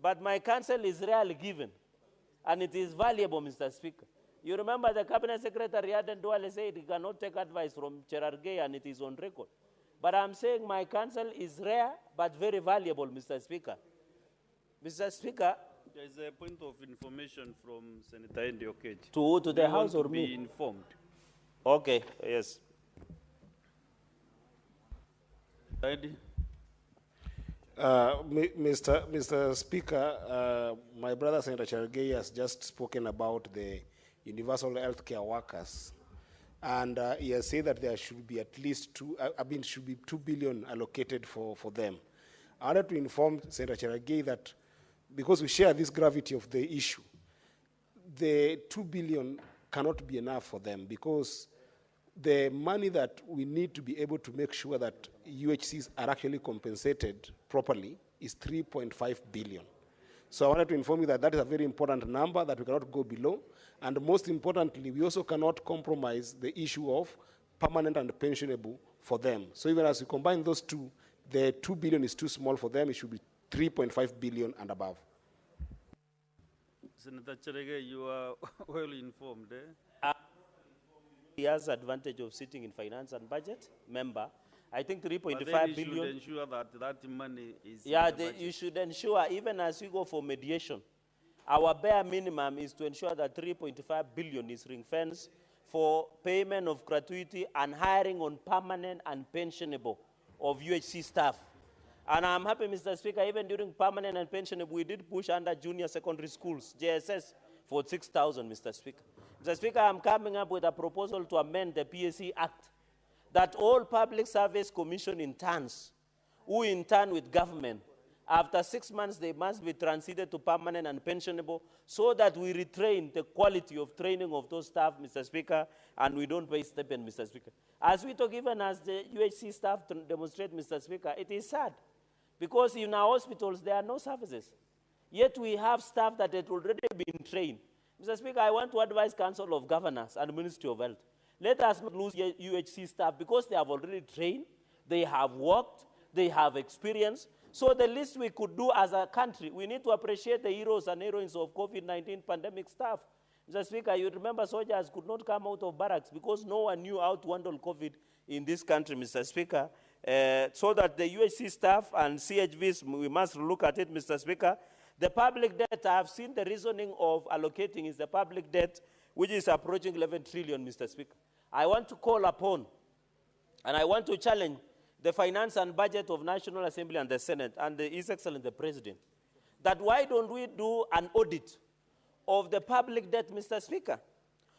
but my counsel is rarely given, and it is valuable, Mr. Speaker. You remember the Cabinet Secretary Aden Duale said he cannot take advice from Cherargei, and it is on record. But I'm saying my counsel is rare, but very valuable, Mr. Speaker. Mr. Speaker. There is a point of information from Senator Ndiokeji. To the House or me? Be informed. Okay, yes. Mr. Speaker, my brother Senator Cherargei has just spoken about the universal health care workers. And he has said that there should be at least 2 billion allocated for them. I wanted to inform Senator Cherargei that because we share this gravity of the issue, the 2 billion cannot be enough for them because the money that we need to be able to make sure that UHCs are actually compensated properly is 3.5 billion. So I wanted to inform you that that is a very important number that we cannot go below. And most importantly, we also cannot compromise the issue of permanent and pensionable for them. So even as we combine those two, the 2 billion is too small for them. It should be 3.5 billion and above. Senator Cherargei, you are well informed. He has advantage of sitting in finance and budget, member. I think 3.5 billion. You should ensure that that money is. Yeah, you should ensure, even as we go for mediation, our bare minimum is to ensure that 3.5 billion is ring-fenced for payment of gratuity and hiring on permanent and pensionable of UHC staff. And I'm happy, Mr. Speaker, even during permanent and pensionable, we did push under junior secondary schools, JSS, for 6,000, Mr. Speaker. Mr. Speaker, I'm coming up with a proposal to amend the PSC Act that all public service commission interns who intern with government, after 6 months, they must be transited to permanent and pensionable so that we retrain the quality of training of those staff, Mr. Speaker, and we don't pay stipend, Mr. Speaker. As we talk, even as the UHC staff demonstrate, Mr. Speaker, it is sad because in our hospitals, there are no services. Yet we have staff that had already been trained. Mr. Speaker, I want to advise Council of Governors and Ministry of Health. Let us not lose UHC staff because they have already trained, they have worked, they have experience. So the least we could do as a country, we need to appreciate the heroes and heroines of COVID-19 pandemic staff. Mr. Speaker, you remember soldiers could not come out of barracks because no one knew how to handle COVID in this country, Mr. Speaker. So that the UHC staff and CHVs, we must look at it, Mr. Speaker. The public debt, I have seen the reasoning of allocating is the public debt, which is approaching 11 trillion, Mr. Speaker. I want to call upon, and I want to challenge the Finance and Budget of National Assembly and the Senate and His Excellency the President, that why don't we do an audit of the public debt, Mr. Speaker,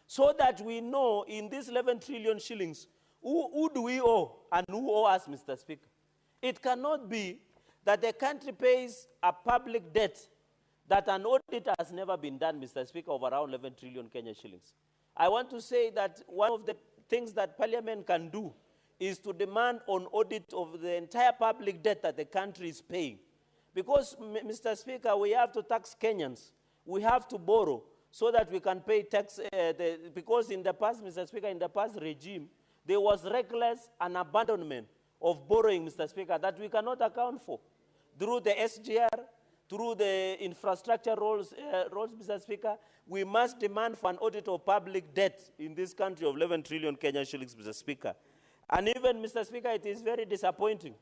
so that we know in these 11 trillion shillings, who do we owe and who owe us, Mr. Speaker? It cannot be that the country pays a public debt that an audit has never been done, Mr. Speaker, of around 11 trillion Kenya shillings. I want to say that one of the things that Parliament can do is to demand an audit of the entire public debt that the country is paying. Because, Mr. Speaker, we have to tax Kenyans. We have to borrow so that we can pay tax. Because in the past, Mr. Speaker, in the past regime, there was reckless and abandonment of borrowing, Mr. Speaker, that we cannot account for. Through the SGR, through the infrastructure roles, Mr. Speaker, we must demand for an audit of public debt in this country of 11 trillion Kenya shillings, Mr. Speaker. And even, Mr. Speaker, it is very disappointing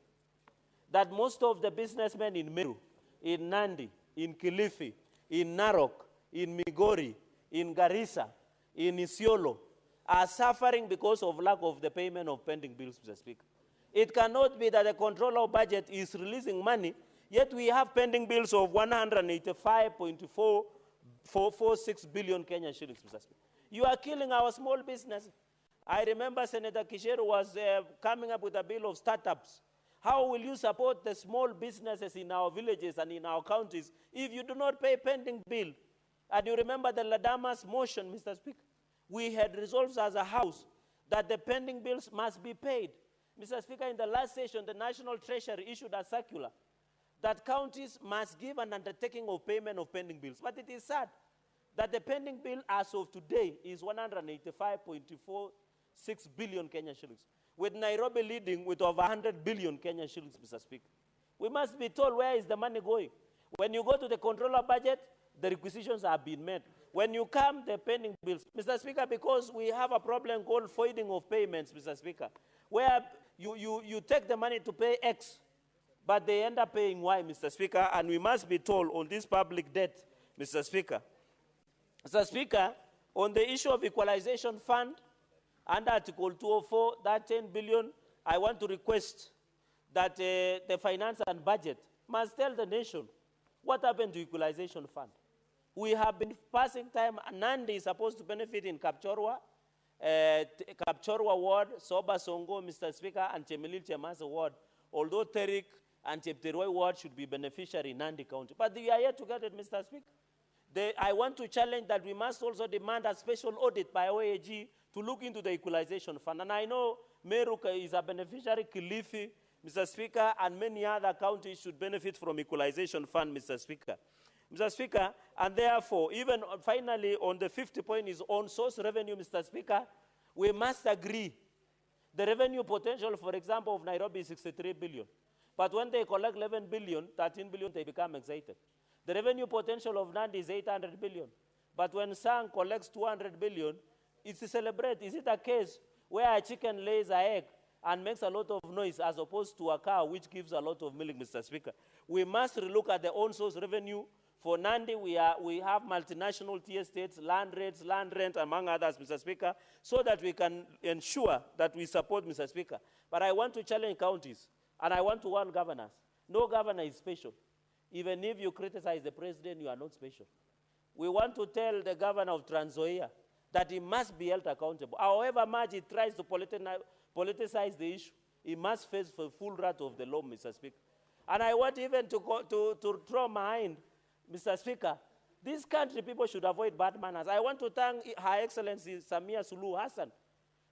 that most of the businessmen in Meru, in Nandi, in Kilifi, in Narok, in Migori, in Garissa, in Isiolo, are suffering because of lack of the payment of pending bills, Mr. Speaker. It cannot be that the controller of budget is releasing money, yet we have pending bills of 185.446 billion Kenya shillings, Mr. Speaker. You are killing our small business. I remember Senator Kisheru was coming up with a bill of startups. How will you support the small businesses in our villages and in our counties if you do not pay pending bill? And you remember the Ladamas motion, Mr. Speaker. We had resolved as a House that the pending bills must be paid. Mr. Speaker, in the last session, the National Treasury issued a circular that counties must give an undertaking of payment of pending bills. But it is sad that the pending bill as of today is 185.46 billion Kenya shillings, with Nairobi leading with over 100 billion Kenya shillings, Mr. Speaker. We must be told where is the money going. When you go to the controller budget, the requisitions have been made. When you come, the pending bills. Mr. Speaker, because we have a problem called voiding of payments, Mr. Speaker, where you take the money to pay X, but they end up paying Y, Mr. Speaker, and we must be told on this public debt, Mr. Speaker. Mr. Speaker, on the issue of equalization fund, under Article 204, that 10 billion, I want to request that the finance and budget must tell the nation what happened to equalization fund. We have been passing time, Nandi is supposed to benefit in Kapchorwa ward, Soba Songo, Mr. Speaker, and Chemelil Chemasa ward, although Terik and Chepteroi ward should be beneficiary in Nandi County. But we are here to get it, Mr. Speaker. I want to challenge that we must also demand a special audit by OAG to look into the equalization fund. And I know Meru is a beneficiary, Kilifi, Mr. Speaker, and many other counties should benefit from equalization fund, Mr. Speaker. Mr. Speaker, and therefore, even finally on the 50th point is on source revenue, Mr. Speaker, we must agree. The revenue potential, for example, of Nairobi is 63 billion. But when they collect 11 billion, 13 billion, they become excited. The revenue potential of Nandi is 800 billion. But when Sang collects 200 billion, it's to celebrate. Is it a case where a chicken lays an egg and makes a lot of noise as opposed to a cow which gives a lot of milk, Mr. Speaker? We must relook at the on-source revenue For Nandi, we have multinational tea estates, land rates, land rent, among others, Mr. Speaker, so that we can ensure that we support, Mr. Speaker. But I want to challenge counties, and I want to warn governors. No governor is special. Even if you criticize the president, you are not special. We want to tell the governor of Trans Nzoia that he must be held accountable. However much he tries to politicize the issue, he must face the full wrath of the law, Mr. Speaker. And I want even to throw my hand, Mr. Speaker, this country people should avoid bad manners. I want to thank Her Excellency Samia Suluhu Hassan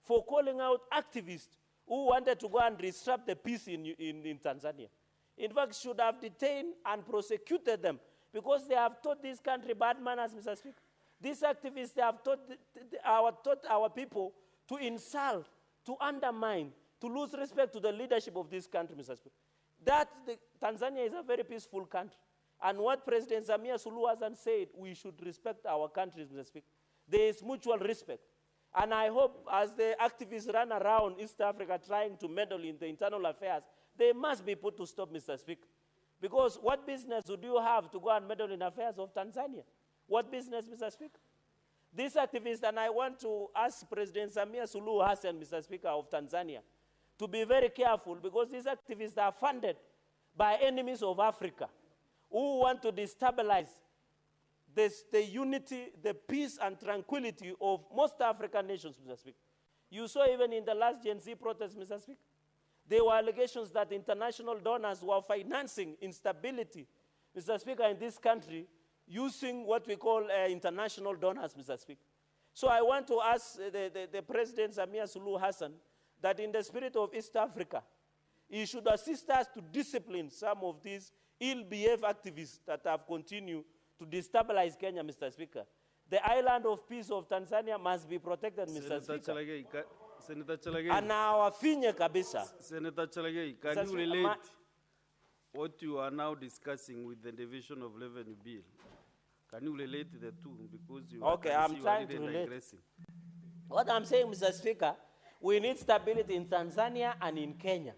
for calling out activists who wanted to go and disrupt the peace in Tanzania. In fact, should have detained and prosecuted them because they have taught this country bad manners, Mr. Speaker. These activists, they have taught our people to insult, to undermine, to lose respect to the leadership of this country, Mr. Speaker. Tanzania is a very peaceful country. And what President Samia Suluhu Hassan said, we should respect our countries, Mr. Speaker. There is mutual respect. And I hope as the activists run around East Africa trying to meddle in the internal affairs, they must be put to stop, Mr. Speaker. Because what business would you have to go and meddle in affairs of Tanzania? What business, Mr. Speaker? These activists, and I want to ask President Samia Suluhu Hassan, Mr. Speaker, of Tanzania, to be very careful because these activists are funded by enemies of Africa who want to destabilize the unity, the peace and tranquility of most African nations, Mr. Speaker. You saw even in the last Gen Z protest, Mr. Speaker, there were allegations that international donors were financing instability, Mr. Speaker, in this country using what we call international donors, Mr. Speaker. So I want to ask the President Samia Suluhu Hassan that in the spirit of East Africa, he should assist us to discipline some of these ill-behaved activists that have continued to destabilize Kenya, Mr. Speaker. The island of peace of Tanzania must be protected, Mr. Speaker. Senator Chalagay. And our finye kabisa. Senator Chalagay, can you relate what you are now discussing with the Division of Revenue Bill? Can you relate the two? Because you okay, I'm trying to relate. What I'm saying, Mr. Speaker, we need stability in Tanzania and in Kenya.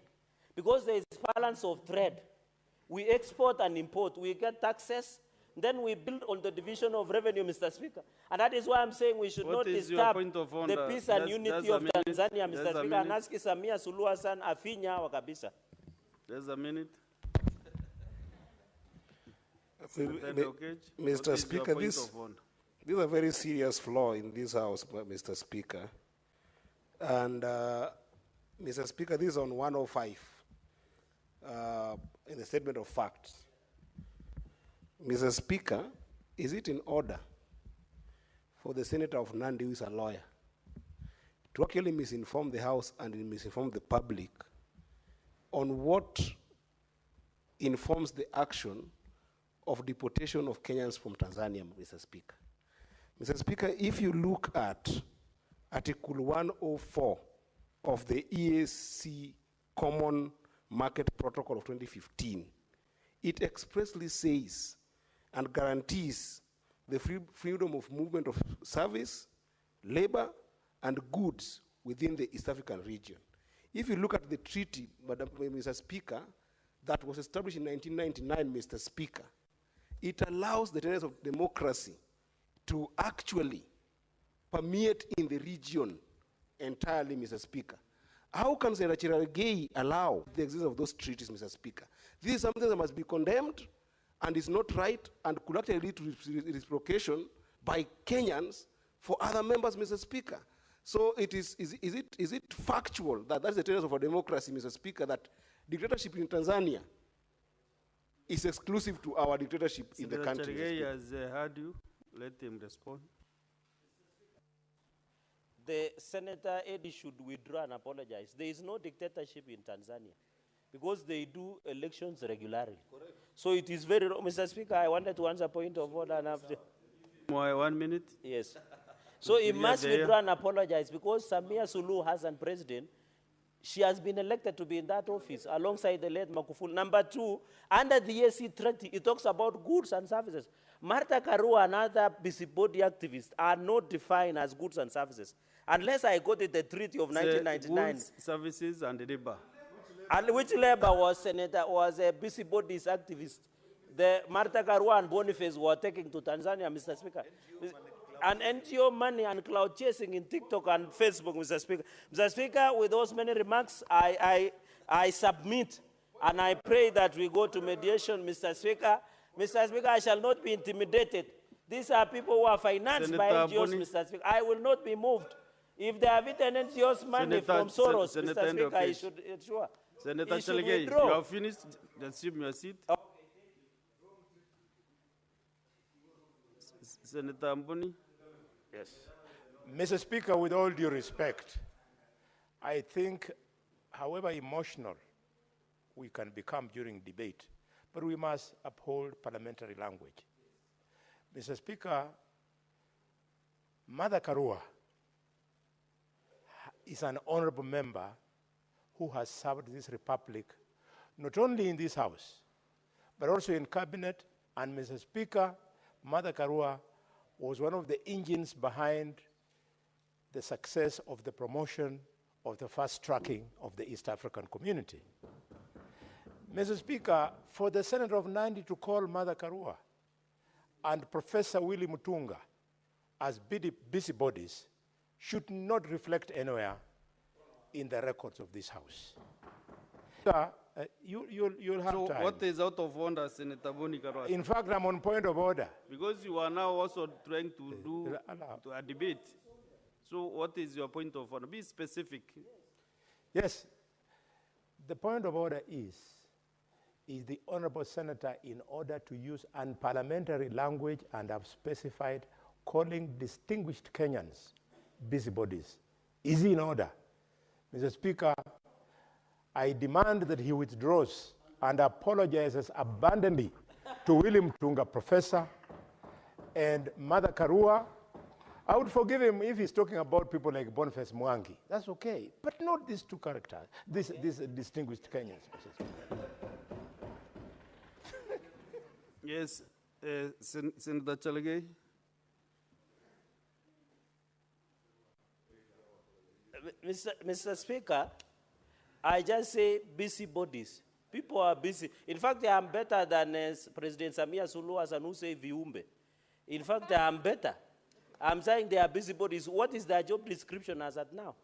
Because there is balance of trade. We export and import. We get taxes. Then we build on the division of revenue, Mr. Speaker. And that is why I'm saying we should not disturb the peace and unity of Tanzania, Mr. Speaker. And ask Samia Suluhu Hassan afinya wa kabisa. There's a minute. Mr. Speaker, this is a very serious flaw in this House, Mr. Speaker. And, Mr. Speaker, this is on 105 in the statement of facts. Mr. Speaker, is it in order for the Senator of Nandi, who is a lawyer, to actually misinform the House and misinform the public on what informs the action of deportation of Kenyans from Tanzania, Mr. Speaker? Mr. Speaker, if you look at Article 104 of the EAC Common Market Protocol of 2015, it expressly says and guarantees the freedom of movement of service, labor, and goods within the East African region. If you look at the treaty, Mr. Speaker, that was established in 1999, Mr. Speaker, it allows the tenets of democracy to actually permeate in the region entirely, Mr. Speaker. How can Senator Chalagay allow the existence of those treaties, Mr. Speaker? This is something that must be condemned and is not right and could actually lead to reciprocation by Kenyans for other members, Mr. Speaker. So is it factual that that's the tenets of our democracy, Mr. Speaker, that dictatorship in Tanzania is exclusive to our dictatorship in the country? Senator Chalagay has heard you. Let him respond. The Senator Eddie should withdraw and apologize. There is no dictatorship in Tanzania because they do elections regularly. Correct. So it is very wrong. Mr. Speaker, I wanted to answer point of order. And after 1 minute? Yes. So he must withdraw and apologize because Samia Suluhu Hassan, president, she has been elected to be in that office alongside the late Magufuli. Number two, under the EAC treaty, it talks about goods and services. Martha Karua and other busybody activists are not defined as goods and services. Unless I got it, the treaty of 1999. Goods, services, and labor. And which labor was a busybodies activist? the Martha Karua and Boniface were taking to Tanzania, Mr. Speaker. And NGO money and cloud chasing in TikTok and Facebook, Mr. Speaker. Mr. Speaker, with those many remarks, I submit and I pray that we go to mediation, Mr. Speaker. Mr. Speaker, I shall not be intimidated. These are people who are financed by NGOs, Mr. Speaker. I will not be moved. If they have eaten NGOs money from Soros, Mr. Speaker, he should ensure. Senator He should Chalgei, withdraw. you have finished. Assume your seat. Senator Mboni. Yes. Mr. Speaker, with all due respect, I think, however emotional we can become during debate, but we must uphold parliamentary language. Mr. Speaker, Mother Karua is an honorable member who has served this republic, not only in this house, but also in cabinet. And Mr. Speaker, Mother Karua was one of the engines behind the success of the promotion of the fast tracking of the East African community. Mr. Speaker, for the Senator of Nandi to call Mother Karua and Professor Willie Mutunga as busybodies should not reflect anywhere in the records of this House. You'll have So time. what is out of order, Senator Boni Karwat? In fact, I'm on point of order. Because you are now also trying to do a debate. So what is your point of order? Be specific. Yes. The point of order is the Honorable Senator, in order to use unparliamentary language, and have specified calling distinguished Kenyans busybodies, is in order. Mr. Speaker, I demand that he withdraws and apologizes abundantly to William Tunga, Professor, and Mother Karua. I would forgive him if he's talking about people like Boniface Mwangi. That's okay. But not these two characters, these distinguished Kenyans. Yes, Senator Chalgei. Mr. Speaker, I just say busybodies. People are busy. In fact, I am better than President Samia Suluhu Hassan, who say viumbe. In fact, I am better. I'm saying they are busybodies. What is their job description as at now?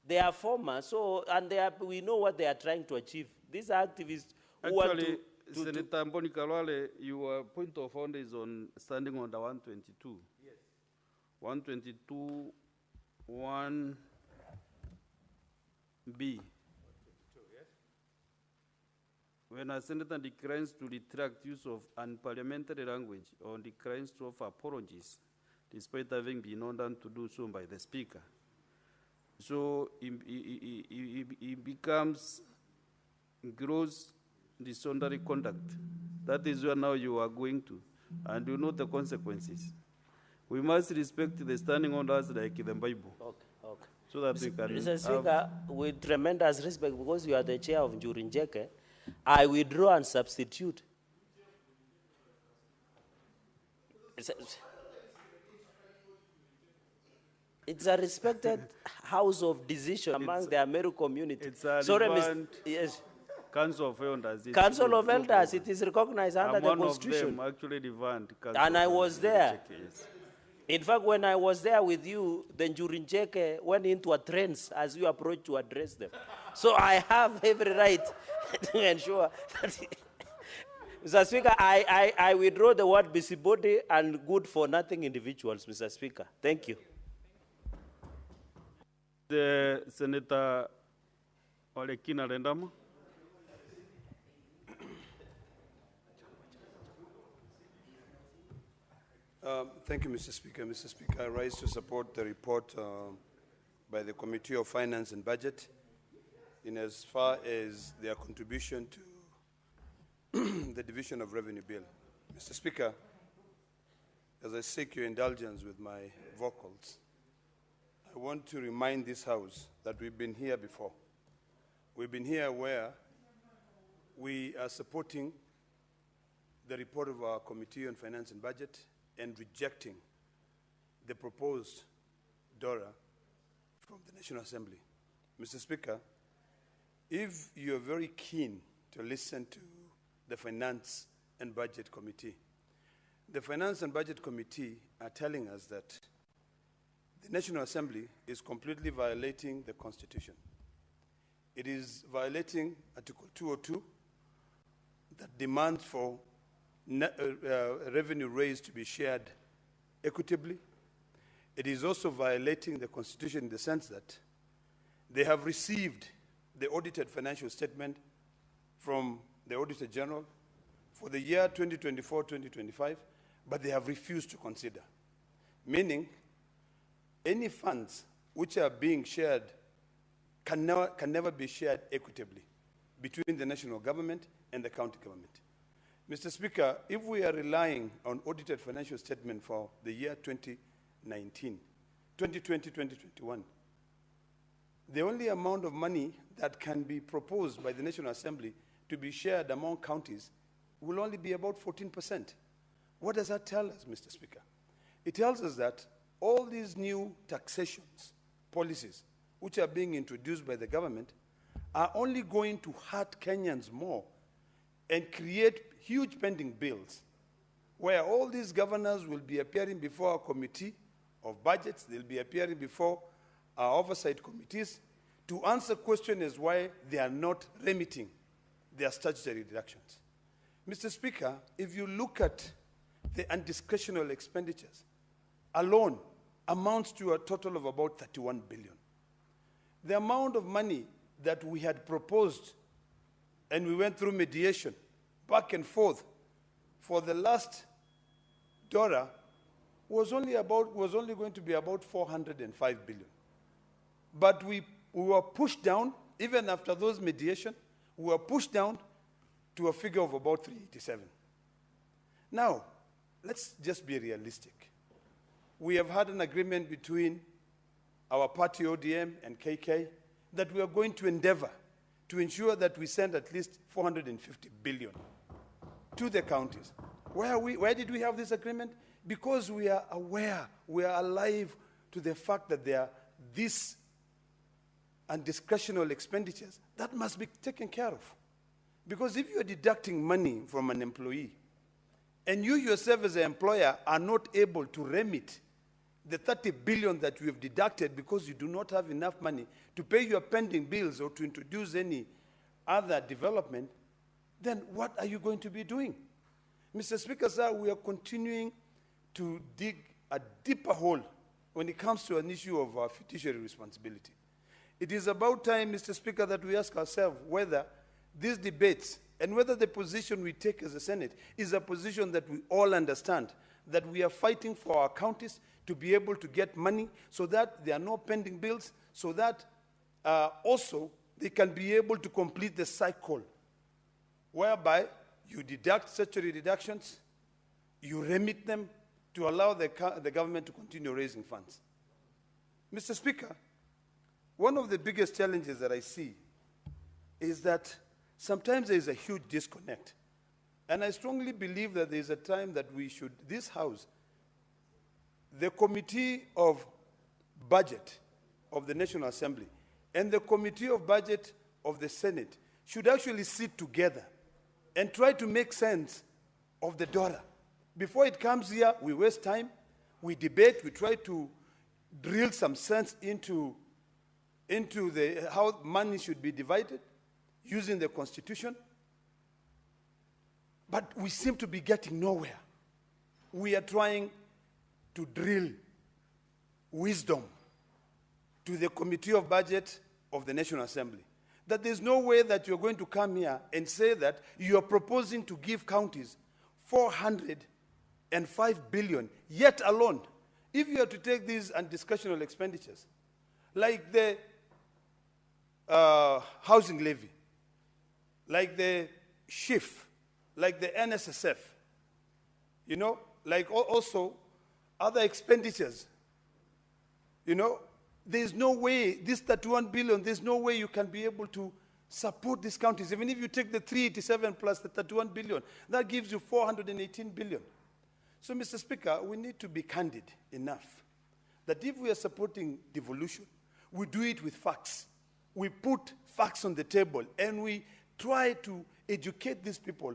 They are former, so, and we know what they are trying to achieve. These are activists who want to... Senator Mboni Kalwale, your point of order is on standing under 122. Yes. 122, 1B. When a senator declines to retract use of unparliamentary language or declines to offer apologies, despite having been ordered to do so by the Speaker, so it becomes gross disorderly conduct. That is where now you are going to, and you know the consequences. We must respect the standing orders like in the Bible. Okay. So that we can Mr. Speaker, with tremendous respect, because you are the chair of Njuri Njeke, I withdraw and substitute. It's a respected house of decision among the Ameru community. It's a yes. Council of Elders. Council of Elders, it is recognized under the Constitution. One of them actually revamped. And I was there. In fact, when I was there with you, the Njuri Njeke went into a trance as you approached to address them. So I have every right to ensure that... Mr. Speaker, I withdraw the word busybody and good for nothing individuals, Mr. Speaker. Thank you. The Senator Olekina Rendama. Thank you, Mr. Speaker. Mr. Speaker, I rise to support the report by the Committee of Finance and Budget in as far as their contribution to the Division of Revenue Bill. Mr. Speaker, as I seek your indulgence with my vocals, I want to remind this House that we've been here before. We've been here where we are supporting the report of our Committee on Finance and Budget and rejecting the proposed DORA from the National Assembly. Mr. Speaker, if you're very keen to listen to the finance and Budget Committee. The Finance and Budget Committee are telling us that the National Assembly is completely violating the Constitution. It is violating Article 202 that demands for revenue raised to be shared equitably. It is also violating the Constitution in the sense that they have received the audited financial statement from the Auditor General for the year 2024-2025, but they have refused to consider, meaning any funds which are being shared can never be shared equitably between the national government and the county government. Mr. Speaker, if we are relying on audited financial statement for the year 2019, 2020-2021, the only amount of money that can be proposed by the National Assembly to be shared among counties will only be about 14%. What does that tell us, Mr. Speaker? It tells us that all these new taxations policies which are being introduced by the government are only going to hurt Kenyans more and create huge pending bills where all these governors will be appearing before our committee of budgets, they'll be appearing before our oversight committees to answer questions as why they are not remitting their statutory deductions. Mr. Speaker, if you look at the undiscretionary expenditures alone amounts to a total of about 31 billion. The amount of money that we had proposed and we went through mediation back and forth for the last DORA was only going to be about 405 billion. But we were pushed down, even after those mediation, we were pushed down to a figure of about 387. Now, let's just be realistic. We have had an agreement between our party ODM and KK that we are going to endeavor to ensure that we send at least 450 billion to the counties. Where did we have this agreement? Because we are aware, we are alive to the fact that there are these undiscretionary expenditures that must be taken care of. Because if you are deducting money from an employee and you yourself as an employer are not able to remit the 30 billion that you have deducted because you do not have enough money to pay your pending bills or to introduce any other development, then what are you going to be doing? Mr. Speaker, sir, we are continuing to dig a deeper hole when it comes to an issue of our fiduciary responsibility. It is about time, Mr. Speaker, that we ask ourselves whether these debates and whether the position we take as a Senate is a position that we all understand, that we are fighting for our counties to be able to get money so that there are no pending bills, so that also they can be able to complete the cycle whereby you deduct statutory deductions, you remit them to allow the government to continue raising funds. Mr. Speaker, one of the biggest challenges that I see is that sometimes there is a huge disconnect. And I strongly believe that there is a time that we should, this House, the Committee of Budget of the National Assembly and the Committee of Budget of the Senate should actually sit together and try to make sense of the DORA. Before it comes here, we waste time, we debate, we try to drill some sense into how money should be divided using the Constitution. But we seem to be getting nowhere. We are trying to drill wisdom to the Committee of Budget of the National Assembly. That there's no way that you're going to come here and say that you are proposing to give counties 405 billion, yet alone, if you are to take these undiscretionary expenditures, like the housing levy, like the SHIF, like the NSSF, you know, like also other expenditures, you know, there's no way, this 31 billion, there's no way you can be able to support these counties. Even if you take the 387 plus the 31 billion, that gives you 418 billion. So, Mr. Speaker, we need to be candid enough that if we are supporting devolution, we do it with facts. We put facts on the table and we try to educate these people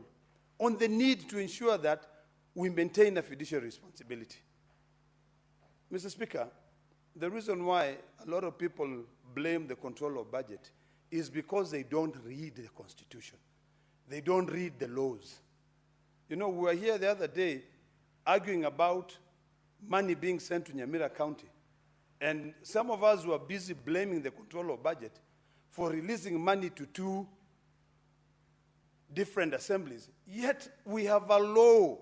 on the need to ensure that we maintain a fiduciary responsibility. Mr. Speaker, the reason why a lot of people blame the control of budget is because they don't read the Constitution. They don't read the laws. You know, we were here the other day arguing about money being sent to Nyamira County. And some of us were busy blaming the control of budget for releasing money to 2 different assemblies. Yet we have a law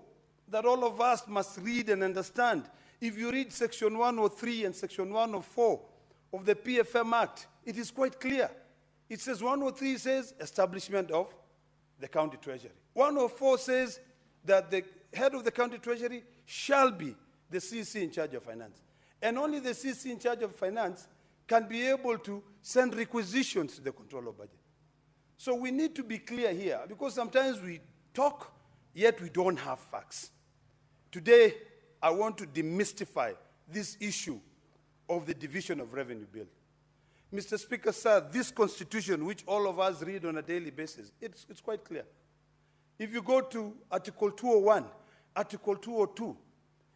that all of us must read and understand. If you read Section 103 and Section 104 of the PFM Act, it is quite clear. It says 103 says establishment of the county treasury. 104 says that the head of the county treasury shall be the CC in charge of finance. And only the CC in charge of finance can be able to send requisitions to the control of budget. So we need to be clear here, because sometimes we talk, yet we don't have facts. Today, I want to demystify this issue of the division of revenue bill. Mr. Speaker, sir, this constitution, which all of us read on a daily basis, it's quite clear. If you go to Article 201, Article 202,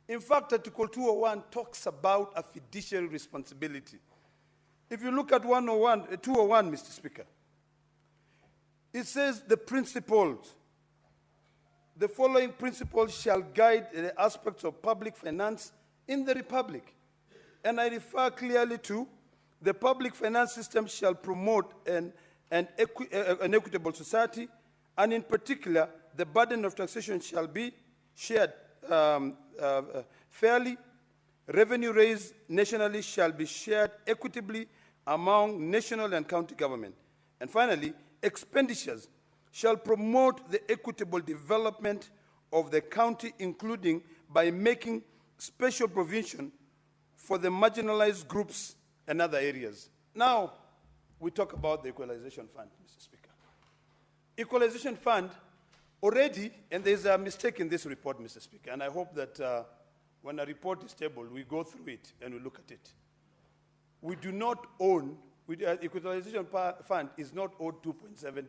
in fact, Article 201 talks about a fiduciary responsibility. If you look at 201, Mr. Speaker, it says the principles, the following principles shall guide the aspects of public finance in the Republic. And I refer clearly to the public finance system shall promote an equitable society, and in particular, the burden of taxation shall be shared fairly. Revenue raised nationally shall be shared equitably among national and county government. And finally, expenditures shall promote the equitable development of the county, including by making special provision for the marginalized groups and other areas. Now, we talk about the Equalization Fund, Mr. Speaker. Equalization Fund already, and there's a mistake in this report, Mr. Speaker, and I hope that when a report is tabled, we go through it and we look at it. We do not own, Equalization Fund is not owed 2.7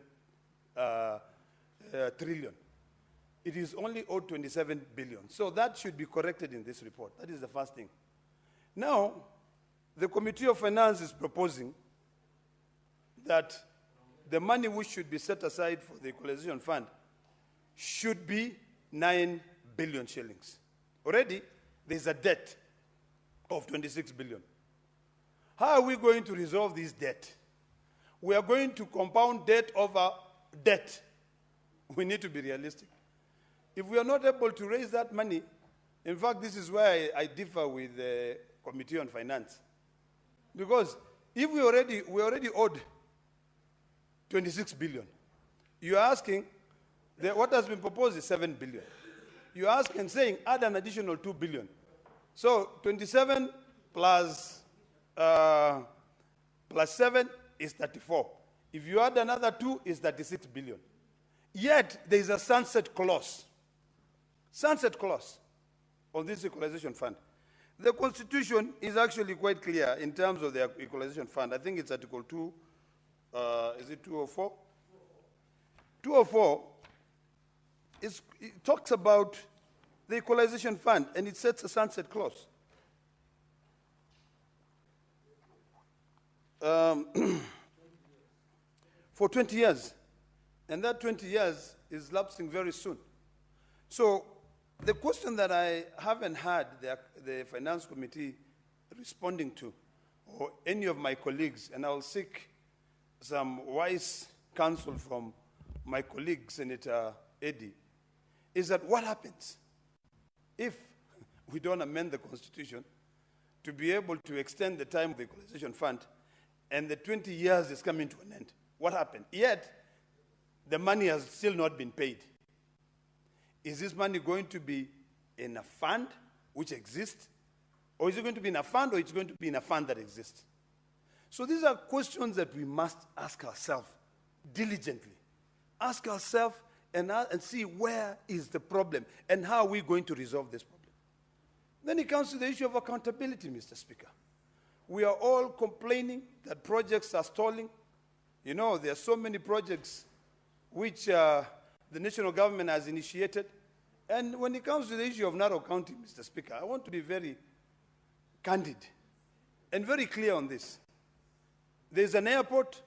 trillion. It is only owed 27 billion. So that should be corrected in this report. That is the first thing. Now, the Committee of Finance is proposing that the money which should be set aside for the Equalization Fund should be 9 billion shillings. Already, there's a debt of 26 billion. How are we going to resolve this debt? We are going to compound debt over debt. We need to be realistic. If we are not able to raise that money, in fact, this is where I differ with the Committee on Finance. Because if we already owed 26 billion, you're asking, what has been proposed is 7 billion. You're asking and saying, add an additional 2 billion. So 27 plus 7 is 34. If you add another 2, it's 36 billion. Yet, there is a sunset clause on this Equalization Fund. The Constitution is actually quite clear in terms of the Equalization Fund. I think it's Article 2, is it 204? 204, it talks about the Equalization Fund, and it sets a sunset clause. For 20 years. And that 20 years is lapsing very soon. So the question that I haven't had the Finance Committee responding to, or any of my colleagues, and I'll seek some wise counsel from my colleague, Senator Eddy, is that what happens if we don't amend the Constitution to be able to extend the time of the Equalization Fund, and the 20 years is coming to an end? What happened? Yet, the money has still not been paid. Is this money going to be in a fund which exists? Or is it going to be in a fund, or it's going to be in a fund that exists? So these are questions that we must ask ourselves diligently. Ask ourselves and see where is the problem and how are we going to resolve this problem. Then it comes to the issue of accountability, Mr. Speaker. We are all complaining that projects are stalling. You know, there are so many projects which the the national government has initiated. And when it comes to the issue of Narok County, Mr. Speaker, I want to be very candid and very clear on this. There's an airport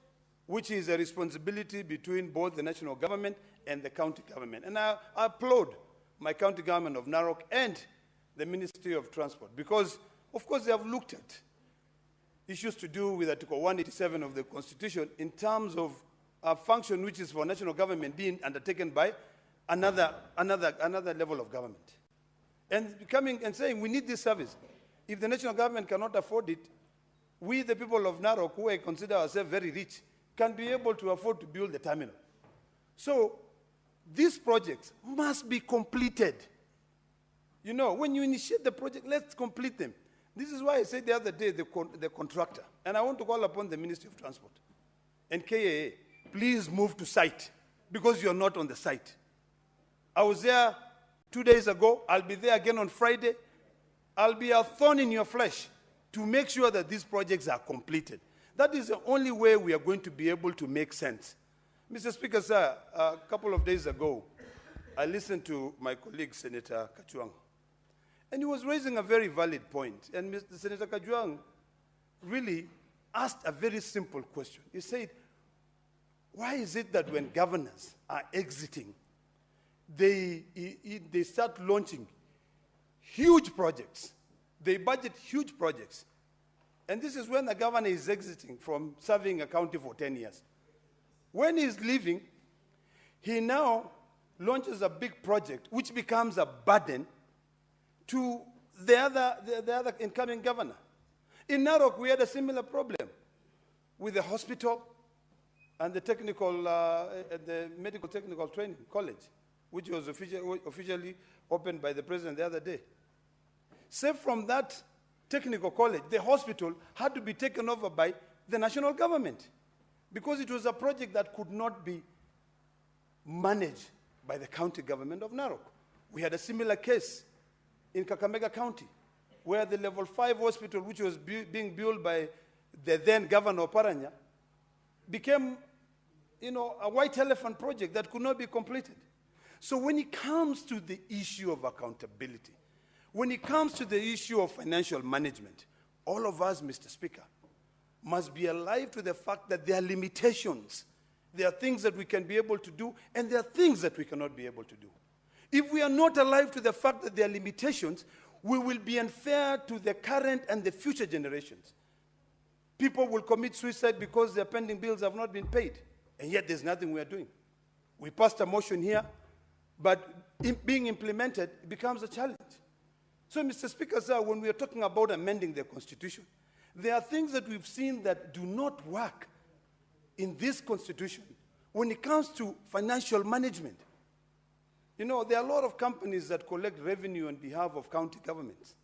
which is a responsibility between both the national government and the county government. And I applaud my county government of Narok and the Ministry of Transport because, of course, they have looked at issues to do with Article 187 of the Constitution in terms of a function which is for national government being undertaken by another level of government. And coming and saying, we need this service. If the national government cannot afford it, we, the people of Narok, who I consider ourselves very rich, can be able to afford to build the terminal. So these projects must be completed. You know, when you initiate the project, let's complete them. This is why I said the other day, the contractor, and I want to call upon the Ministry of Transport and KAA, please move to site because you're not on the site. I was there 2 days ago. I'll be there again on Friday. I'll be a thorn in your flesh to make sure that these projects are completed. That is the only way we are going to be able to make sense. Mr. Speaker, sir, a couple of days ago, I listened to my colleague, Senator Kachwang, and he was raising a very valid point. And Mr. Senator Kachwang really asked a very simple question. He said, why is it that when governors are exiting, they start launching huge projects? They budget huge projects. And this is when the governor is exiting from serving a county for 10 years. When he's leaving, he now launches a big project which becomes a burden to the other incoming governor. In Narok, we had a similar problem with the hospital and the the medical technical training college, which was officially opened by the president the other day. Save from that technical college, the hospital had to be taken over by the national government because it was a project that could not be managed by the county government of Narok. We had a similar case in Kakamega County, where the level 5 hospital, which was being built by the then governor Paranya, became, a white elephant project that could not be completed. So when it comes to the issue of accountability, when it comes to the issue of financial management, all of us, Mr. Speaker, must be alive to the fact that there are limitations. There are things that we can be able to do, and there are things that we cannot be able to do. If we are not alive to the fact that there are limitations, we will be unfair to the current and the future generations. People will commit suicide because their pending bills have not been paid, and yet there's nothing we are doing. We passed a motion here, but being implemented becomes a challenge. So, Mr. Speaker, sir, when we are talking about amending the Constitution, there are things that we've seen that do not work in this Constitution when it comes to financial management. There are a lot of companies that collect revenue on behalf of county governments.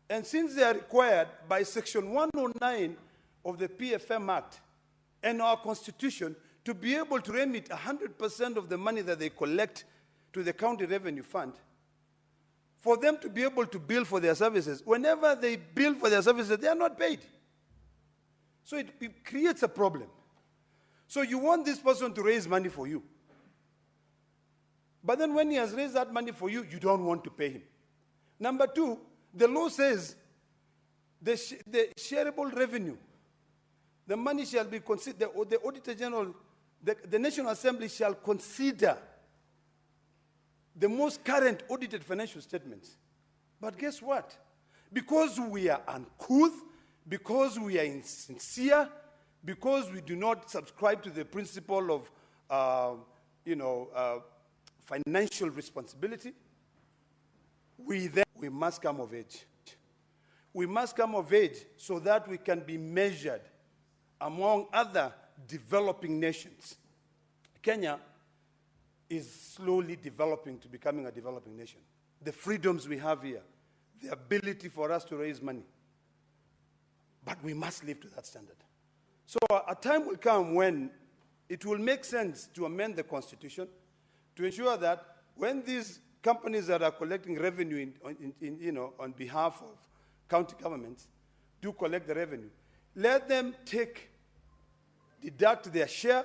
And since they are required by Section 109 of the PFM Act and our Constitution to be able to remit 100% of the money that they collect to the county revenue fund, for them to be able to bill for their services, whenever they bill for their services, they are not paid. So it creates a problem. So you want this person to raise money for you. But then when he has raised that money for you, you don't want to pay him. Number two, the law says the shareable revenue, the money shall be considered, the Auditor General, the National Assembly shall consider the most current audited financial statements. But guess what? Because we are uncouth, because we are insincere, because we do not subscribe to the principle of, financial responsibility, we must come of age. We must come of age so that we can be measured among other developing nations. Kenya is slowly developing to becoming a developing nation. The freedoms we have here, the ability for us to raise money. But we must live to that standard. So a time will come when it will make sense to amend the Constitution to ensure that when these companies that are collecting revenue on behalf of county governments do collect the revenue, let them deduct their share,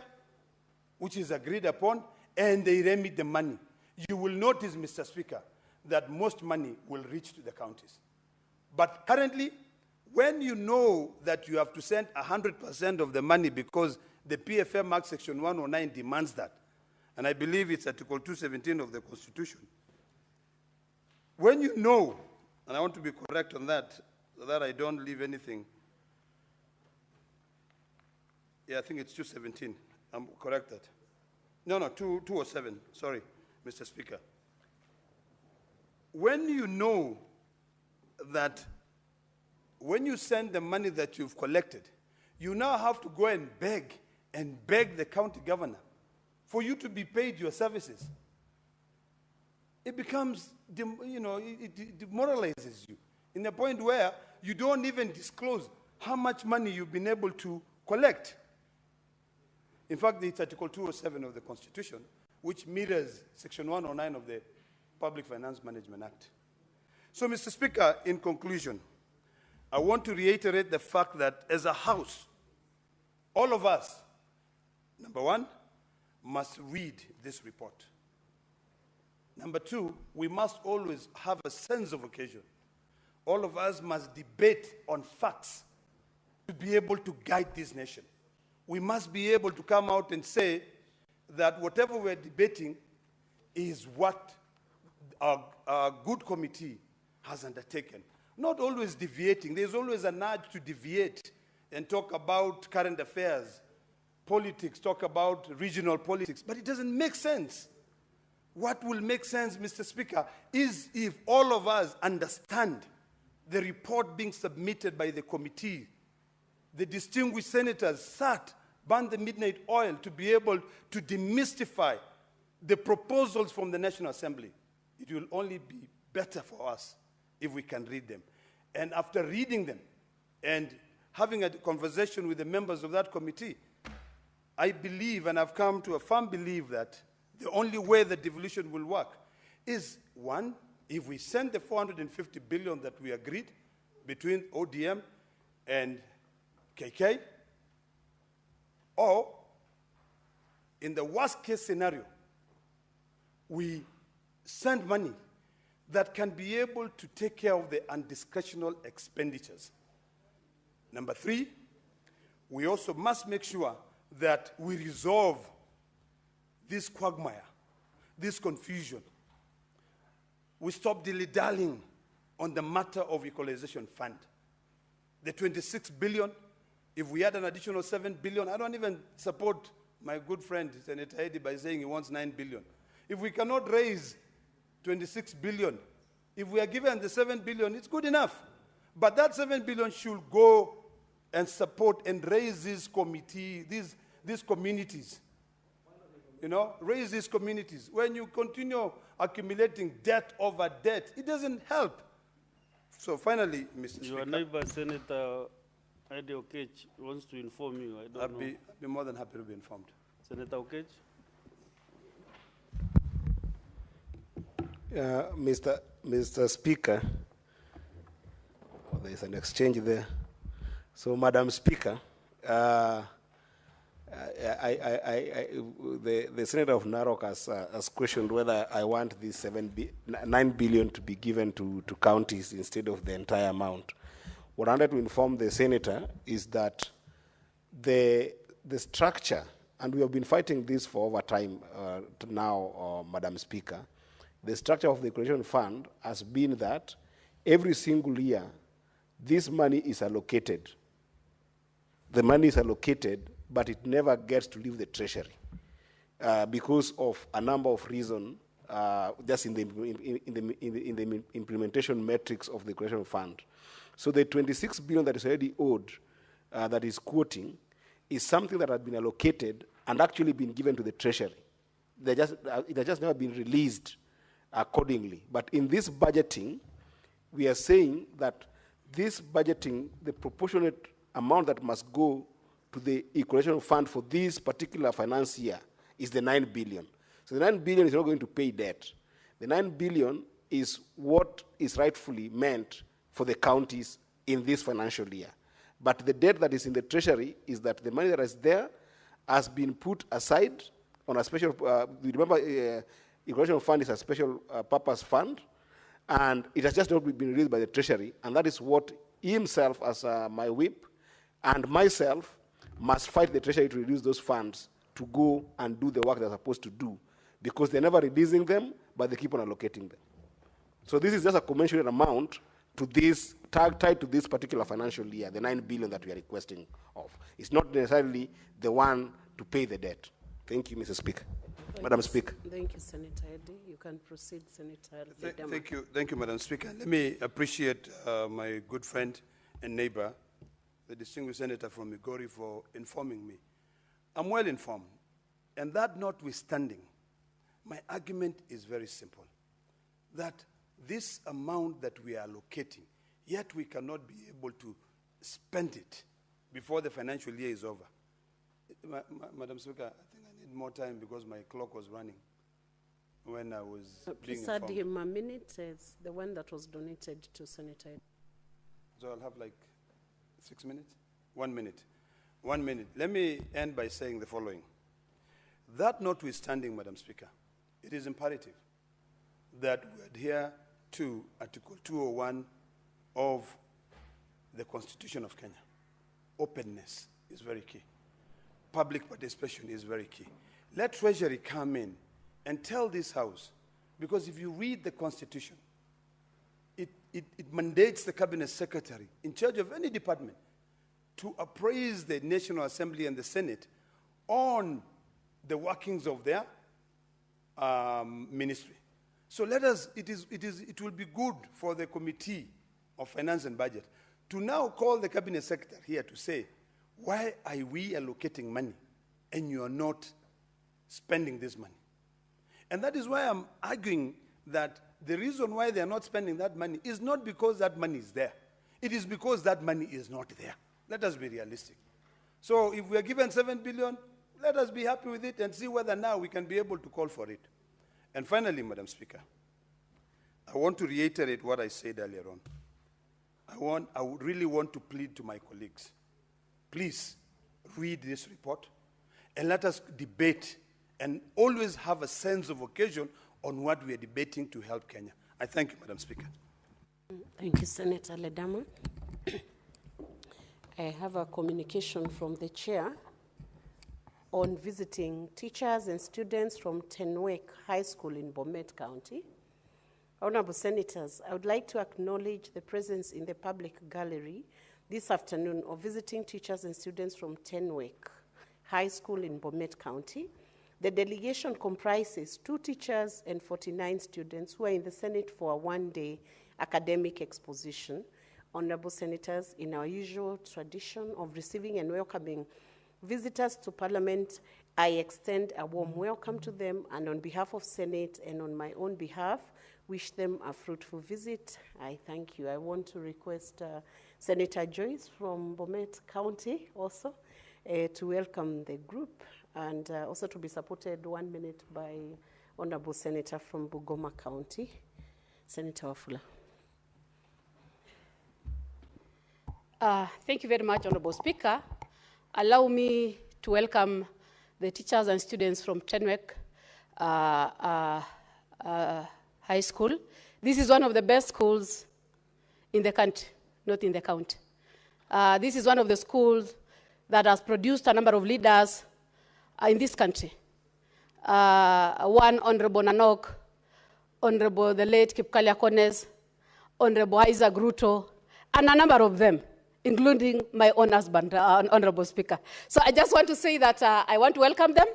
which is agreed upon, and they remit the money, you will notice, Mr. Speaker, that most money will reach to the counties. But currently, when you know that you have to send 100% of the money because the PFM Act Section 109 demands that, and I believe it's Article 217 of the Constitution, when you know, and I want to be correct on that, so that I don't leave anything. Yeah, I think it's 217. I'm correct that. No, 207. Sorry, Mr. Speaker. When you know that when you send the money that you've collected, you now have to go and beg the county governor for you to be paid your services. It becomes, it demoralizes you in the point where you don't even disclose how much money you've been able to collect. In fact, it's Article 207 of the Constitution, which mirrors Section 109 of the Public Finance Management Act. So, Mr. Speaker, in conclusion, I want to reiterate the fact that as a House, all of us, number one, must read this report. Number two, we must always have a sense of occasion. All of us must debate on facts to be able to guide this nation. We must be able to come out and say that whatever we're debating is what our good committee has undertaken. Not always deviating. There's always an urge to deviate and talk about current affairs, politics, talk about regional politics, but it doesn't make sense. What will make sense, Mr. Speaker, is if all of us understand the report being submitted by the committee. The distinguished senators sat, burned the midnight oil to be able to demystify the proposals from the National Assembly. It will only be better for us if we can read them. And after reading them and having a conversation with the members of that committee, I believe, and I've come to a firm belief, that the only way the devolution will work is, one, if we send the 450 billion that we agreed between ODM and KK, or in the worst case scenario, we send money that can be able to take care of the undiscretional expenditures. Number three, we also must make sure that we resolve this quagmire, this confusion. We stop dilly-dallying on the matter of equalization fund. The 26 billion, if we add an additional 7 billion, I don't even support my good friend Senator Eddy by saying he wants 9 billion. If we cannot raise 26 billion, if we are given the 7 billion, it's good enough. But that 7 billion should go and support and raise these communities. Raise these communities. When you continue accumulating debt over debt, it doesn't help. So finally, Mr. Speaker. Your neighbor, Senator Ade Okech, wants to inform you. I'd be more than happy to be informed. Senator Okech? Mr. Speaker, there's an exchange there. So, Madam Speaker, the Senator of Narok has questioned whether I want this 9 billion to be given to counties instead of the entire amount. What I wanted to inform the Senator is that the structure, and we have been fighting this for over time now, Madam Speaker, the structure of the Equalization Fund has been that every single year, this money is allocated. The money is allocated, but it never gets to leave the treasury because of a number of reasons, just in the implementation metrics of the Equalization Fund. So the 26 billion that is already owed, that is quoting, is something that had been allocated and actually been given to the treasury. It has just never been released accordingly. But in this budgeting, we are saying that this budgeting, the proportionate amount that must go to the Equalization Fund for this particular finance year is the 9 billion. So the 9 billion is not going to pay debt. The 9 billion is what is rightfully meant for the counties in this financial year. But the debt that is in the treasury is that the money that is there has been put aside on a special, remember, equalization fund is a special purpose fund, and it has just not been released by the Treasury, and that is what he himself, as my whip, and myself must fight the Treasury to release those funds to go and do the work they're supposed to do, because they're never releasing them, but they keep on allocating them. So this is just a commensurate amount to this, tied to this particular financial year, the 9 billion that we are requesting of. It's not necessarily the one to pay the debt. Thank you, Mr. Speaker. Madam Speaker. Thank you, Senator Eddy. You can proceed, Senator Ledama. Thank you, Madam Speaker. Let me appreciate my good friend and neighbor, the distinguished senator from Migori, for informing me. I'm well informed, and that notwithstanding, my argument is very simple, that this amount that we are allocating, yet we cannot be able to spend it before the financial year is over. Madam Speaker, I think I need more time because my clock was running when I was being Please add informed. him a minute. It's the one that was donated to Senator Eddy. So I'll have like 6 minutes? 1 minute. 1 minute. Let me end by saying the following. That notwithstanding, Madam Speaker, it is imperative that we adhere to Article 201 of the Constitution of Kenya. Openness is very key. Public participation is very key. Let Treasury come in and tell this House, because if you read the Constitution, it mandates the Cabinet Secretary in charge of any department to appraise the National Assembly and the Senate on the workings of their ministry. So let us, it will be good for the Committee of Finance and Budget to now call the Cabinet Secretary here to say, why are we allocating money and you are not spending this money? And that is why I'm arguing that the reason why they are not spending that money is not because that money is there. It is because that money is not there. Let us be realistic. So if we are given 7 billion, let us be happy with it and see whether now we can be able to call for it. And finally, Madam Speaker, I want to reiterate what I said earlier on. I would really want to plead to my colleagues. Please read this report and let us debate and always have a sense of occasion on what we are debating to help Kenya. I thank you, Madam Speaker. Thank you, Senator Ledama. I have a communication from the chair on visiting teachers and students from Tenwek High School in Bomet County. Honorable Senators, I would like to acknowledge the presence in the public gallery this afternoon of visiting teachers and students from Tenwek High School in Bomet County. The delegation comprises 2 teachers and 49 students who are in the Senate for a one-day academic exposition. Honorable Senators, in our usual tradition of receiving and welcoming visitors to Parliament, I extend a warm welcome to them, and on behalf of Senate and on my own behalf, wish them a fruitful visit. I thank you. I want to request Senator Joyce from Bomet County also to welcome the group, and also to be supported 1 minute by Honorable Senator from Bungoma County, Senator Wafula. Thank you very much, Honorable Speaker. Allow me to welcome the teachers and students from Tenwek High School. This is one of the best schools in the country, not in the county. This is one of the schools that has produced a number of leaders in this country. One, Honorable Nanok, Honorable the late Kipkalia Kones, Honorable Isaac Ruto, and a number of them, including my own husband, Honorable Speaker. So I just want to say that I want to welcome them,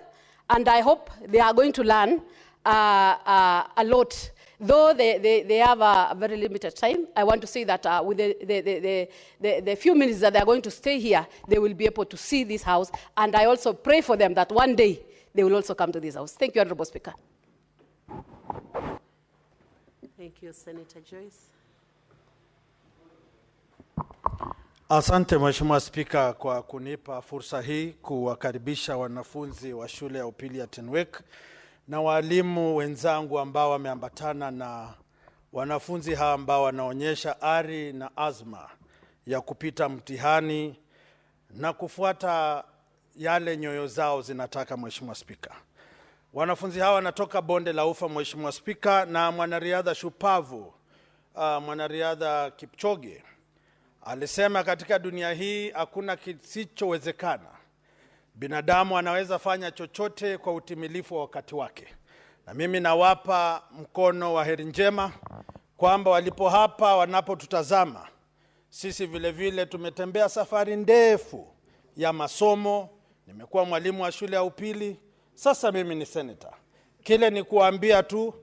and I hope they are going to learn a lot. Though they have a very limited time, I want to say that with the few minutes that they are going to stay here, they will be able to see this house, and I also pray for them that one day they will also come to this house. Thank you, Honorable Speaker. Thank you, Senator Joyce. Asante Mheshimiwa Spika kwa kunipa fursa hii kuwakaribisha wanafunzi wa shule ya upili ya Tenwek na walimu wenzangu ambao wameambatana na wanafunzi hawa ambao wanaonyesha ari na azma ya kupita mtihani na kufuata yale nyoyo zao zinataka. Mheshimiwa Spika, Wanafunzi hawa wanatoka bonde la Ufa, Mheshimiwa Spika, na mwanariadha shupavu mwanariadha Kipchoge alisema katika dunia hii hakuna kisichowezekana. Binadamu anaweza fanya chochote kwa utimilifu wa wakati wake. Na mimi nawapa mkono wa heri njema kwamba walipo hapa wanapotutazama, sisi vile vile tumetembea safari ndefu ya masomo. Nimekuwa mwalimu wa shule ya upili, sasa mimi ni senator. Kile ni kuambia tu,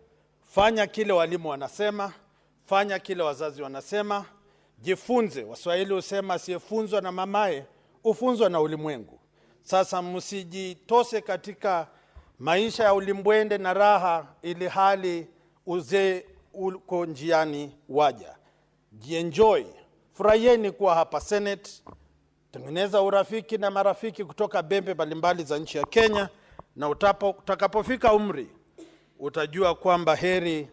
fanya kile walimu wanasema, fanya kile wazazi wanasema, jifunze. Waswahili husema asiyefunzwa na mamaye ufunzwa na ulimwengu. Sasa msijitose katika maisha ya ulimbwende na raha ili hali uzee uko njiani waja. Jienjoy, furahieni kuwa hapa Senate, tengeneza urafiki na marafiki kutoka bembe mbalimbali za nchi ya Kenya, na utakapofika umri utajua kwamba heri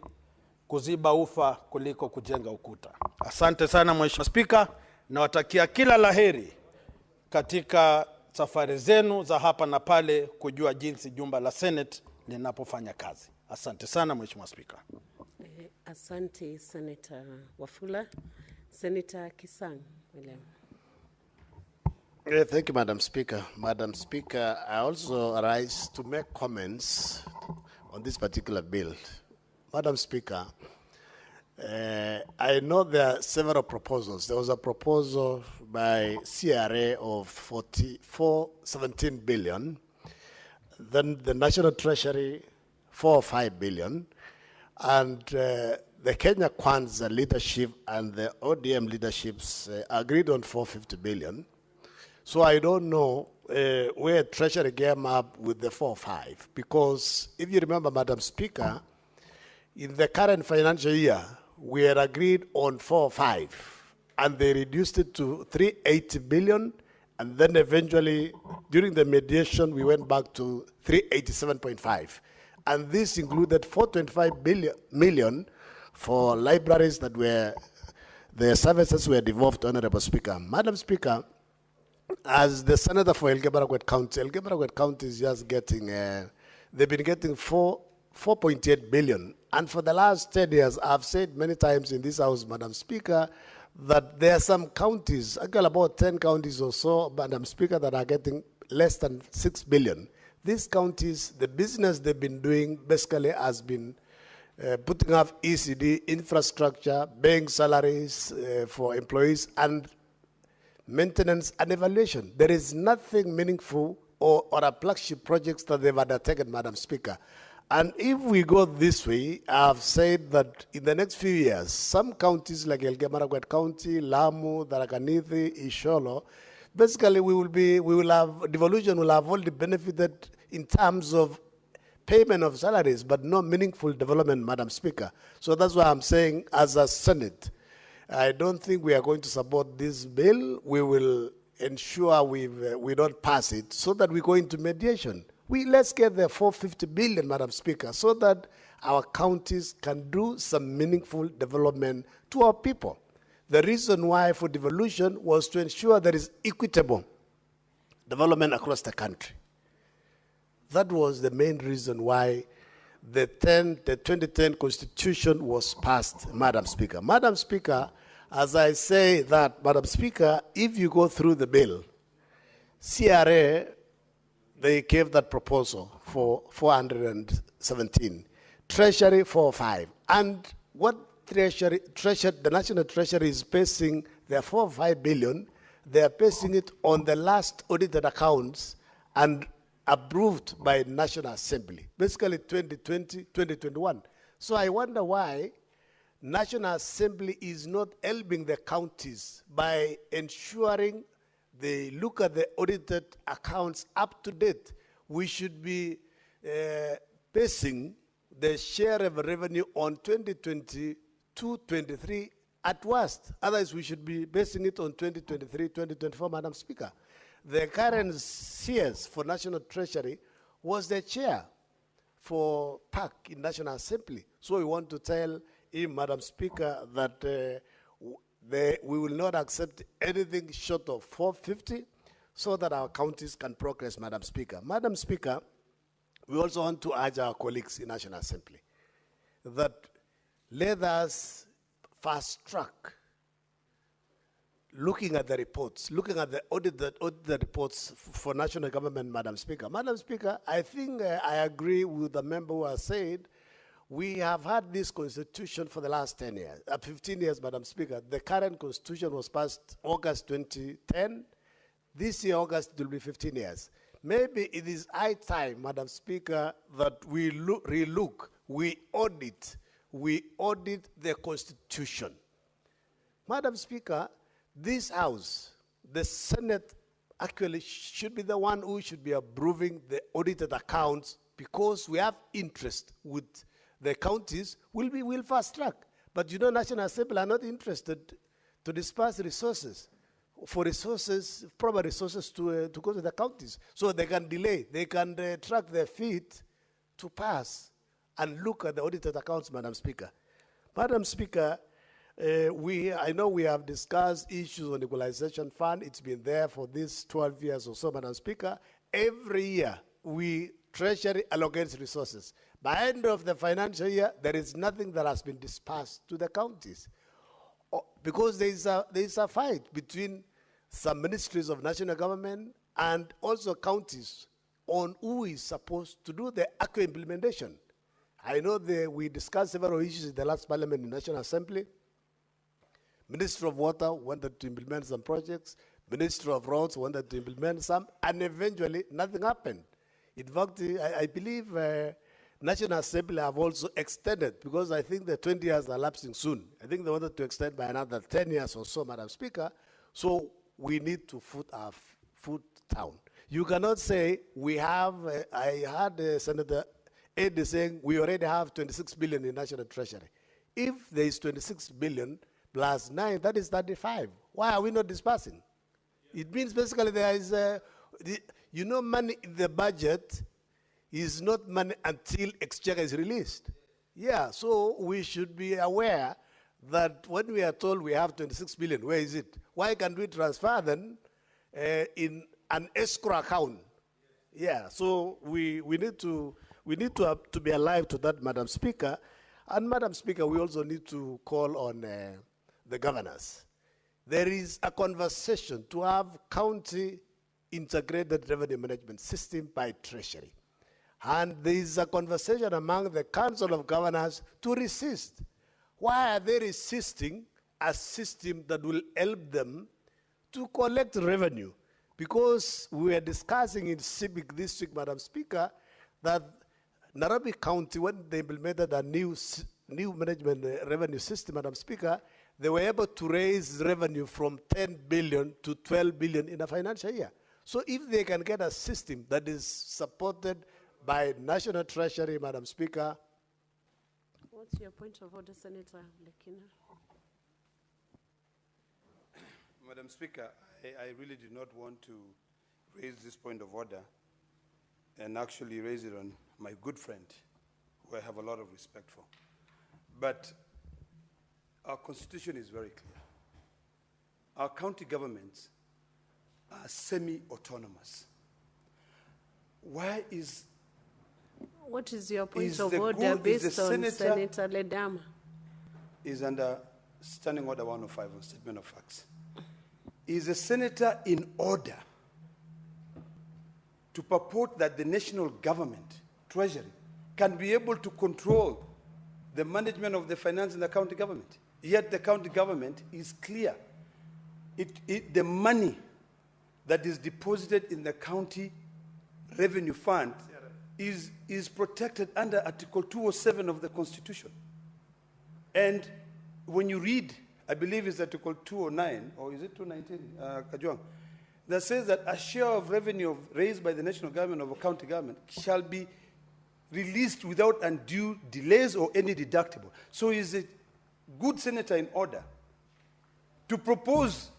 kuziba ufa kuliko kujenga ukuta. Asante sana Mheshimiwa Spika, na watakia kila laheri katika safari zenu za hapa na pale kujua jinsi jumba la Senate linapofanya kazi. Asante sana Mheshimiwa Spika. Asante Senator Wafula. Senator Kisang William. Thank you, Madam Speaker. Madam Speaker, I also arise to make comments on this particular bill. Madam Speaker, I know there are several proposals. There was a proposal by CRA of 17 billion, then the National Treasury 4 or 5 billion, and the Kenya Kwanza leadership and the ODM leaderships agreed on 450 billion. So I don't know where Treasury came up with the 4 or 5, because if you remember, Madam Speaker, in the current financial year, we had agreed on 4 or 5, and they reduced it to 380 billion, and then eventually, during the mediation, we went back to 387.5. And this included 425 million for libraries that were, their services were devolved to Honorable Speaker. Madam Speaker, as the senator for Elgeyo-Marakwet County is just getting, they've been getting 4.8 billion. And for the last 10 years, I've said many times in this house, Madam Speaker, that there are some counties, actually about 10 counties or so, Madam Speaker, that are getting less than 6 billion. These counties, the business they've been doing basically has been putting up ECD, infrastructure, paying salaries for employees, and maintenance and evaluation. There is nothing meaningful or a flagship projects that they've undertaken, Madam Speaker. And if we go this way, I've said that in the next few years, some counties like Elgeyo-Marakwet County, Lamu, Tharaka-Nithi, Isiolo, basically devolution will have only benefited in terms of payment of salaries, but no meaningful development, Madam Speaker. So that's why I'm saying, as a Senate, I don't think we are going to support this bill. We will ensure we don't pass it so that we go into mediation. Let's get the 450 billion, Madam Speaker, so that our counties can do some meaningful development to our people. The reason why for devolution was to ensure there is equitable development across the country. That was the main reason why the 2010 Constitution was passed, Madam Speaker. Madam Speaker, as I say that, Madam Speaker, if you go through the bill, CRA, they gave that proposal for 417, Treasury 405, and what the National Treasury is basing their 4 or 5 billion, they are basing it on the last audited accounts and approved by National Assembly, basically 2020, 2021. So I wonder why National Assembly is not helping the counties by ensuring they look at the audited accounts up to date. We should be basing the share of revenue on 2022-23 at worst. Otherwise, we should be basing it on 2023-2024, Madam Speaker. The current CS for National Treasury was the chair for PAC in National Assembly. So we want to tell him, Madam Speaker, that we will not accept anything short of 450 so that our counties can progress, Madam Speaker. Madam Speaker, we also want to urge our colleagues in National Assembly that let us fast track looking at the reports, looking at the audited reports for national government, Madam Speaker. Madam Speaker, I think I agree with the member who has said we have had this constitution for the last 10 years, 15 years, Madam Speaker. The current constitution was passed August 2010. This year, August, it will be 15 years. Maybe it is high time, Madam Speaker, that we relook, we audit the constitution. Madam Speaker, this House, the Senate, actually should be the one who should be approving the audited accounts because we have interest with the counties. We'll fast track. But you know, National Assembly are not interested to disperse resources, proper resources to go to the counties. So they can delay, they can track their feet to pass and look at the audited accounts, Madam Speaker. Madam Speaker, I know we have discussed issues on the equalization fund. It's been there for these 12 years or so, Madam Speaker. Every year, Treasury allocates resources. By end of the financial year, there is nothing that has been dispersed to the counties. Because there is a fight between some ministries of national government and also counties on who is supposed to do the actual implementation. I know we discussed several issues in the last parliament in the National Assembly. Minister of Water wanted to implement some projects. Minister of Roads wanted to implement some, and eventually nothing happened. In fact, I believe National Assembly have also extended, because I think the 20 years are lapsing soon. I think they wanted to extend by another 10 years or so, Madam Speaker. So we need to put our foot down. You cannot say we have, I heard Senator Eddie saying we already have 26 billion in National Treasury. If there is 26 billion plus 9, that is 35. Why are we not dispersing? It means basically there is, money in the budget is not money until exchequer is released. Yeah, so we should be aware that when we are told we have 26 billion, where is it? Why can't we transfer then in an escrow account? Yeah, so we need to be alive to that, Madam Speaker. And Madam Speaker, we also need to call on the governors. There is a conversation to have county integrated revenue management system by Treasury. And there is a conversation among the Council of Governors to resist. Why are they resisting a system that will help them to collect revenue? Because we are discussing in Civic this week, Madam Speaker, that Nairobi County, when they implemented a new management revenue system, Madam Speaker, they were able to raise revenue from 10 billion to 12 billion in a financial year. So if they can get a system that is supported by National Treasury, Madam Speaker. What's your point of order, Senator Lekina? Madam Speaker, I really did not want to raise this point of order and actually raise it on my good friend, who I have a lot of respect for. But our constitution is very clear. Our county governments are semi-autonomous. What is your point of order based on Senator Ledama? Is under Standing Order 105 on Statement of Facts. Is a senator in order to purport that the national government, Treasury, can be able to control the management of the finance in the county government? Yet the county government is clear. The money that is deposited in the county revenue fund is protected under Article 207 of the Constitution. And when you read, I believe it's Article 209, or is it 219, Kajwang, that says that a share of revenue raised by the national government or a county government shall be released without undue delays or any deductible. So is a good senator in order to propose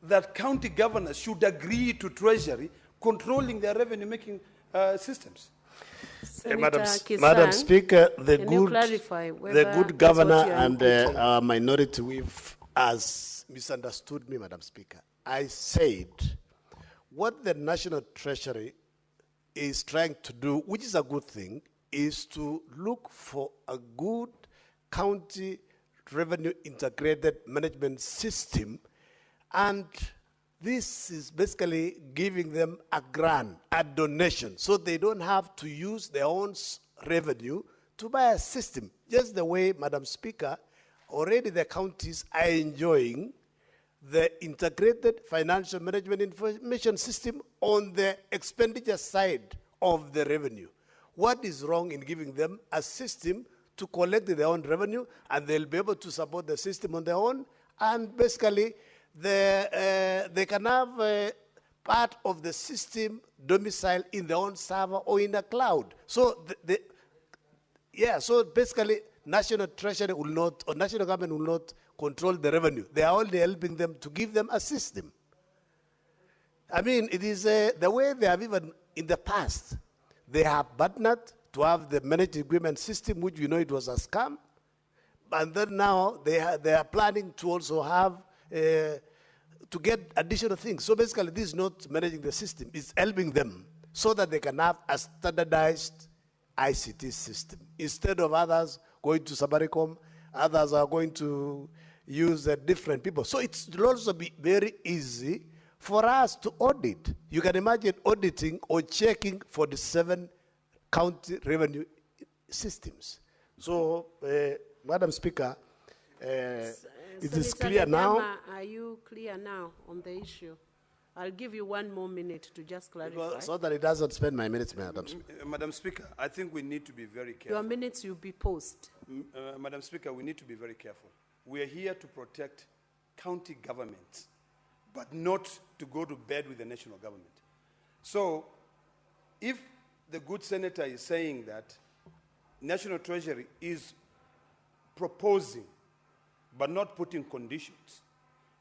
that county governors should agree to Treasury controlling their revenue-making systems? Madam Speaker, the good governor and our minority whip has misunderstood me, Madam Speaker. I said what the National Treasury is trying to do, which is a good thing, is to look for a good county revenue integrated management system, and this is basically giving them a grant, a donation, so they don't have to use their own revenue to buy a system. Just the way, Madam Speaker, already the counties are enjoying the integrated financial management information system on the expenditure side of the revenue. What is wrong in giving them a system to collect their own revenue, and they'll be able to support the system on their own, and basically they can have part of the system domicile in their own server or in the cloud. So so basically national treasury will not, or national government will not control the revenue. They are only helping them to give them a system. I mean, it is the way they have even in the past, they have partnered to have the managed agreement system, which we know it was a scam. And then now they are planning to also have, to get additional things. So basically this is not managing the system, it's helping them so that they can have a standardized ICT system. Instead of others going to Safaricom, others are going to use different people. So it will also be very easy for us to audit. You can imagine auditing or checking for the 7 county revenue systems. So, Madam Speaker, it is clear now. Are you clear now on the issue? I'll give you 1 more minute to just clarify. So that it doesn't spend my minutes, Madam Speaker. Madam Speaker, I think we need to be very careful. Your minutes will be paused. Madam Speaker, we need to be very careful. We are here to protect county governments, but not to go to bed with the national government. So, if the good senator is saying that National Treasury is proposing but not putting conditions,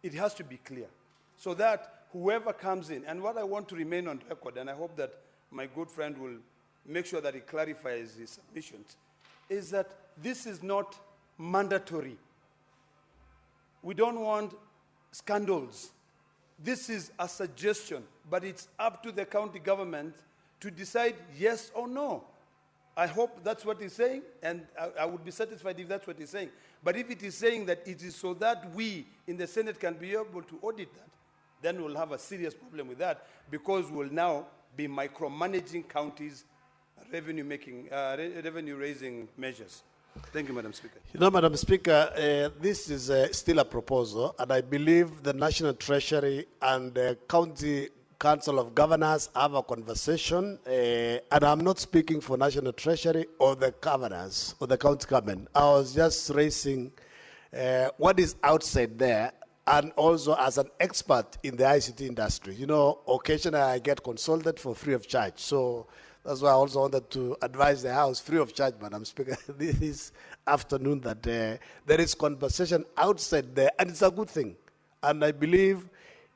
it has to be clear so that whoever comes in, and what I want to remain on record, and I hope that my good friend will make sure that he clarifies his submissions, is that this is not mandatory. We don't want scandals. This is a suggestion, but it's up to the county government to decide yes or no. I hope that's what he's saying, and I would be satisfied if that's what he's saying. But if it is saying that it is so that we in the Senate can be able to audit that, then we'll have a serious problem with that, because we'll now be micromanaging counties' revenue-raising measures. Thank you, Madam Speaker. You know, Madam Speaker, this is still a proposal, and I believe the National Treasury and the County Council of Governors have a conversation, and I'm not speaking for National Treasury or the governors or the county government. I was just raising what is outside there, and also as an expert in the ICT industry. You know, occasionally I get consulted for free of charge. So that's why I also wanted to advise the House free of charge, Madam Speaker, this afternoon, that there is conversation outside there, and it's a good thing. And I believe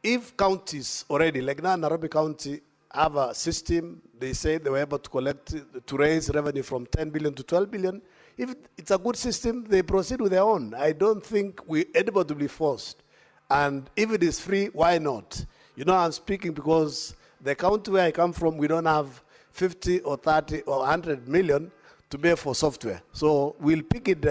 if counties already, like now Nairobi County, have a system, they say they were able to collect, to raise revenue from 10 billion to 12 billion. If it's a good system, they proceed with their own. I don't think anybody will be forced. And if it is free, why not? You know, I'm speaking because the county where I come from, we don't have 50 or 30 or 100 million to pay for software. So we'll pick it,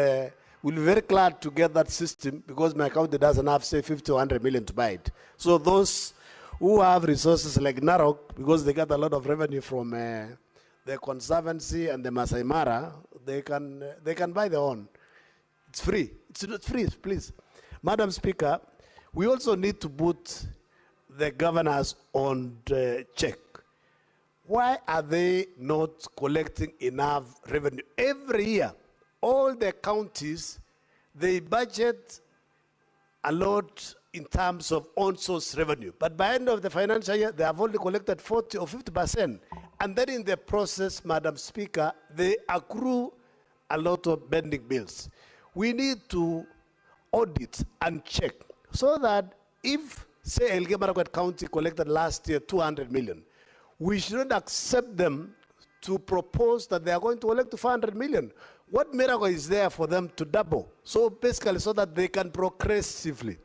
we'll be very glad to get that system, because my county doesn't have, say, 50 or 100 million to buy it. So those who have resources like Narok, because they get a lot of revenue from the Conservancy and the Masai Mara, they can buy their own. It's free. It's not free, please. Madam Speaker, we also need to put the governors on the check. Why are they not collecting enough revenue? Every year, all the counties, they budget a lot in terms of on-source revenue. But by the end of the financial year, they have only collected 40 or 50%. And then in the process, Madam Speaker, they accrue a lot of pending bills. We need to audit and check so that if, say, Elgeyo Marakwet County collected last year 200 million, we shouldn't accept them to propose that they are going to collect 500 million. What miracle is there for them to double? So basically, so that they can progressively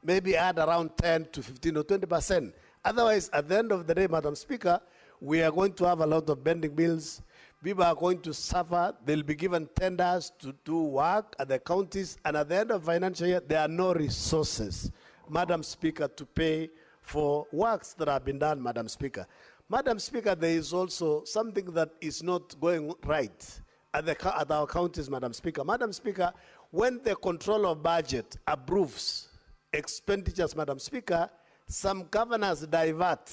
maybe add around 10 to 15 or 20%. Otherwise, at the end of the day, Madam Speaker, we are going to have a lot of pending bills. People are going to suffer. They'll be given tenders to do work at the counties, and at the end of financial year, there are no resources, Madam Speaker, to pay for works that have been done, Madam Speaker. Madam Speaker, there is also something that is not going right at our counties, Madam Speaker. Madam Speaker, when the control of budget approves expenditures, Madam Speaker, some governors divert.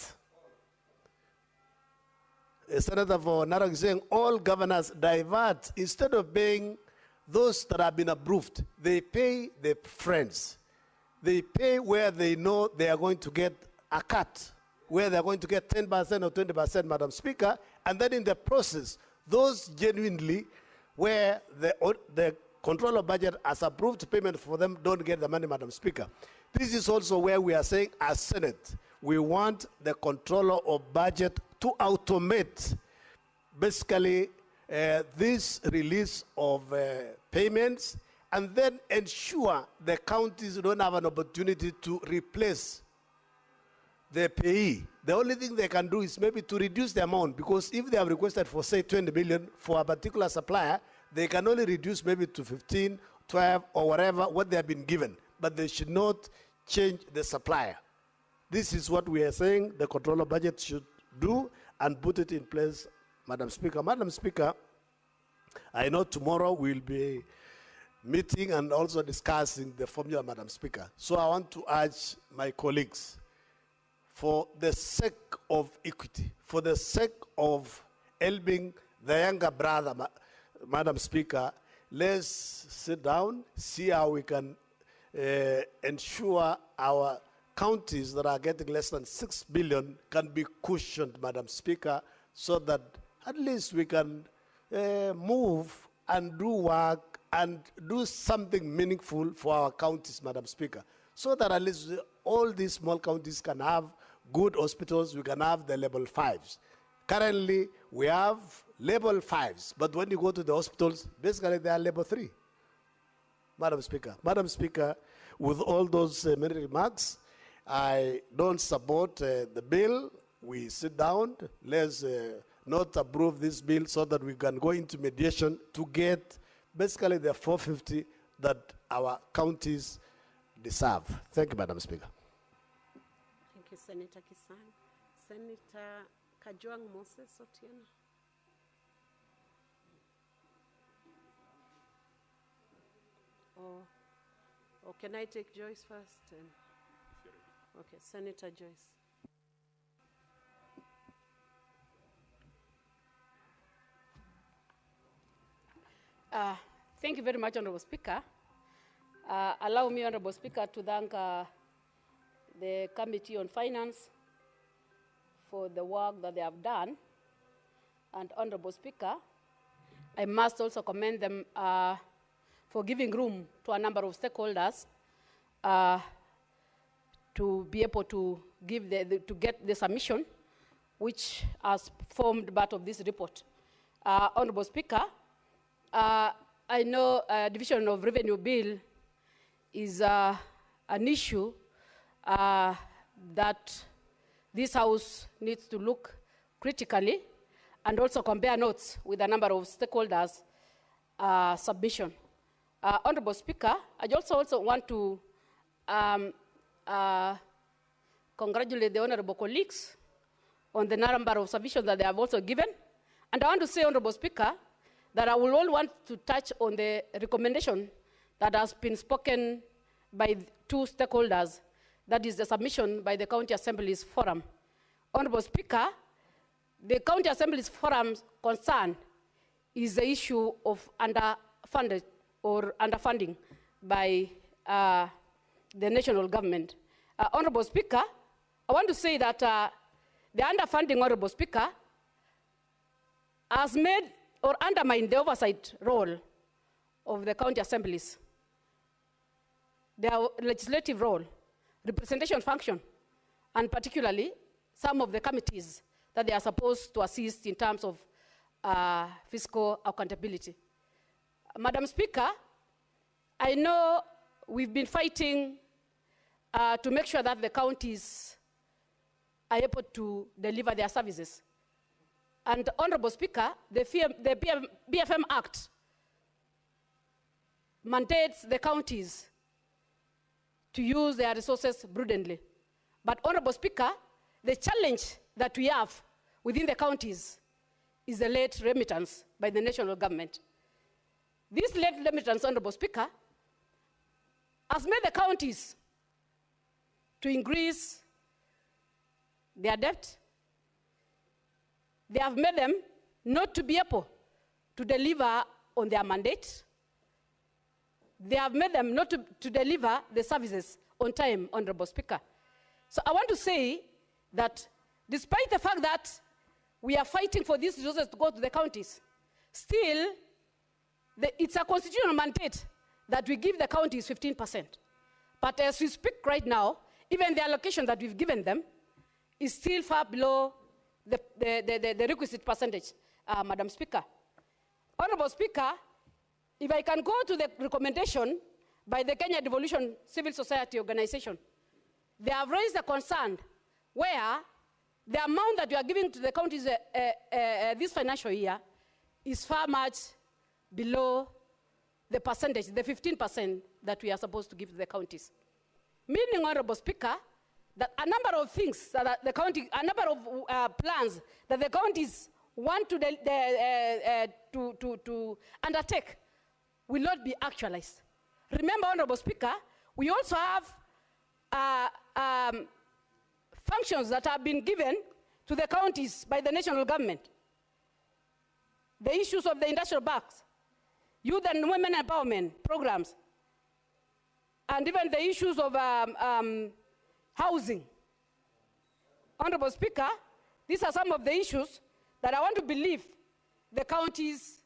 Senator for Narok is saying all governors divert. Instead of paying those that have been approved, they pay their friends. They pay where they know they are going to get a cut, where they're going to get 10% or 20%, Madam Speaker, and then in the process, those genuinely where the control of budget has approved payment for them don't get the money, Madam Speaker. This is also where we are saying as Senate, we want the controller of budget to automate basically this release of payments and then ensure the counties don't have an opportunity to replace the payee. The only thing they can do is maybe to reduce the amount, because if they have requested for, say, 20 million for a particular supplier, they can only reduce maybe to 15, 12, or whatever, what they have been given. But they should not change the supplier. This is what we are saying the controller budget should do and put it in place, Madam Speaker. Madam Speaker, I know tomorrow we'll be meeting and also discussing the formula, Madam Speaker. So I want to urge my colleagues, for the sake of equity, for the sake of helping the younger brother, Madam Speaker, let's sit down, see how we can ensure our counties that are getting less than 6 billion can be cushioned, Madam Speaker, so that at least we can move and do work and do something meaningful for our counties, Madam Speaker, so that at least all these small counties can have good hospitals, we can have the level 5s. Currently, we have level 5s, but when you go to the hospitals, basically they are level 3. Madam Speaker. Madam Speaker, with all those many remarks, I don't support the bill. We sit down, let's not approve this bill so that we can go into mediation to get basically the 450 that our counties deserve. Thank you, Madam Speaker. Thank you, Senator Kisan. Senator Kajwang Moses Otieno. Or can I take Joyce first? Okay, Senator Joyce. Thank you very much, Honorable Speaker. Allow me, Honorable Speaker, to thank the Committee on Finance for the work that they have done. And Honorable Speaker, I must also commend them for giving room to a number of stakeholders to be able to get the submission, which has formed part of this report. Honorable Speaker, I know division of revenue bill is an issue that this House needs to look critically and also compare notes with a number of stakeholders' submission. Honorable Speaker, I also want to congratulate the honorable colleagues on the number of submissions that they have also given. And I want to say, Honorable Speaker, that I will all want to touch on the recommendation that has been spoken by two stakeholders, that is the submission by the County Assemblies Forum. Honorable Speaker, the County Assemblies Forum's concern is the issue of underfunded or underfunding by the national government. Honorable Speaker, I want to say that the underfunding, Honorable Speaker, has made or undermined the oversight role of the county assemblies, their legislative role, representation function, and particularly some of the committees that they are supposed to assist in terms of fiscal accountability. Madam Speaker, I know we've been fighting to make sure that the counties are able to deliver their services. And Honorable Speaker, the BFM Act mandates the counties to use their resources prudently. But Honorable Speaker, the challenge that we have within the counties is the late remittance by the national government. This late remittance, Honorable Speaker, has made the counties to increase their debt. They have made them not to be able to deliver on their mandate. They have made them not to deliver the services on time, Honorable Speaker. So I want to say that despite the fact that we are fighting for these resources to go to the counties, still, it's a constitutional mandate that we give the counties 15%. But as we speak right now, even the allocation that we've given them is still far below the requisite percentage, Madam Speaker. Honorable Speaker, if I can go to the recommendation by the Kenya Devolution Civil Society Organization, they have raised a concern where the amount that you are giving to the counties this financial year is far much below the percentage, the 15% that we are supposed to give to the counties. Meaning, Honorable Speaker, that a number of things that the county, a number of plans that the counties want to undertake will not be actualized. Remember, Honorable Speaker, we also have functions that have been given to the counties by the national government. The issues of the industrial parks, youth and women empowerment programs, and even the issues of housing. Honorable Speaker, these are some of the issues that I want to believe the counties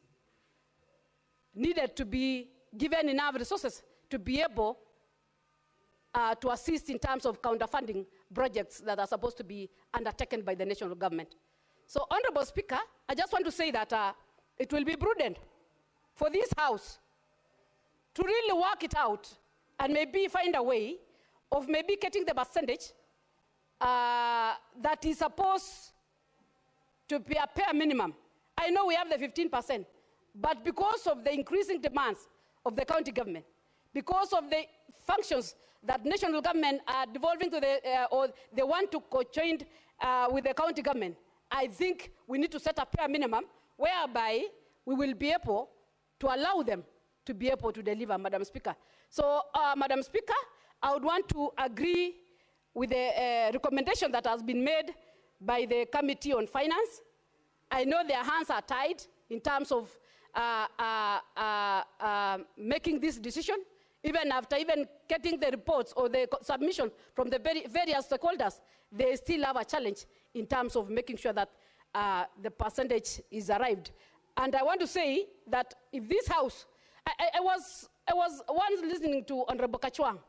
needed to be given enough resources to be able to assist in terms of counterfunding projects that are supposed to be undertaken by the national government. So, Honorable Speaker, I just want to say that it will be prudent for this House to really work it out and maybe find a way of maybe getting the percentage that is supposed to be a bare minimum. I know we have the 15%, but because of the increasing demands of the county government, because of the functions that national government are devolving to the, or they want to co-join with the county government, I think we need to set a bare minimum whereby we will be able to allow them to be able to deliver, Madam Speaker. So, Madam Speaker, I would want to agree with the recommendation that has been made by the Committee on Finance. I know their hands are tied in terms of making this decision, even after even getting the reports or the submission from the various stakeholders, they still have a challenge in terms of making sure that the percentage is arrived. And I want to say that if this House, I was once listening to Honorable Kachwang,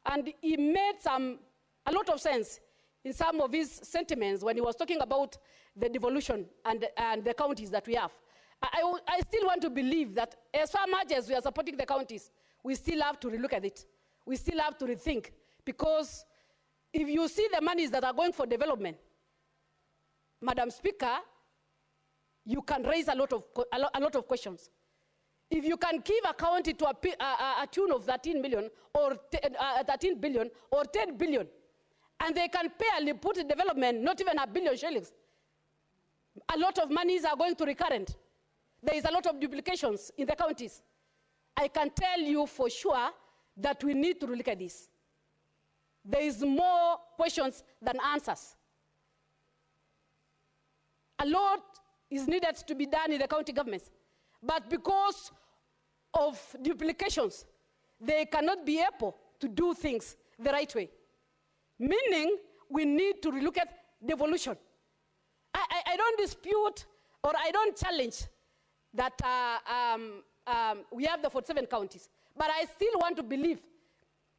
and he made a lot of sense in some of his sentiments when he was talking about the devolution and the counties that we have. I still want to believe that as far as we are supporting the counties, we still have to relook at it. We still have to rethink, because if you see the monies that are going for development, Madam Speaker, you can raise a lot of questions. If you can give a county to a tune of 13 million or 13 billion or 10 billion, and they can barely put in development not even $1 billion shillings, a lot of monies are going to recurrent. There is a lot of duplications in the counties. I can tell you for sure that we need to look at this. There is more questions than answers. A lot is needed to be done in the county governments. But because of duplications, they cannot be able to do things the right way. Meaning, we need to look at devolution. I don't dispute or I don't challenge that we have the 47 counties. But I still want to believe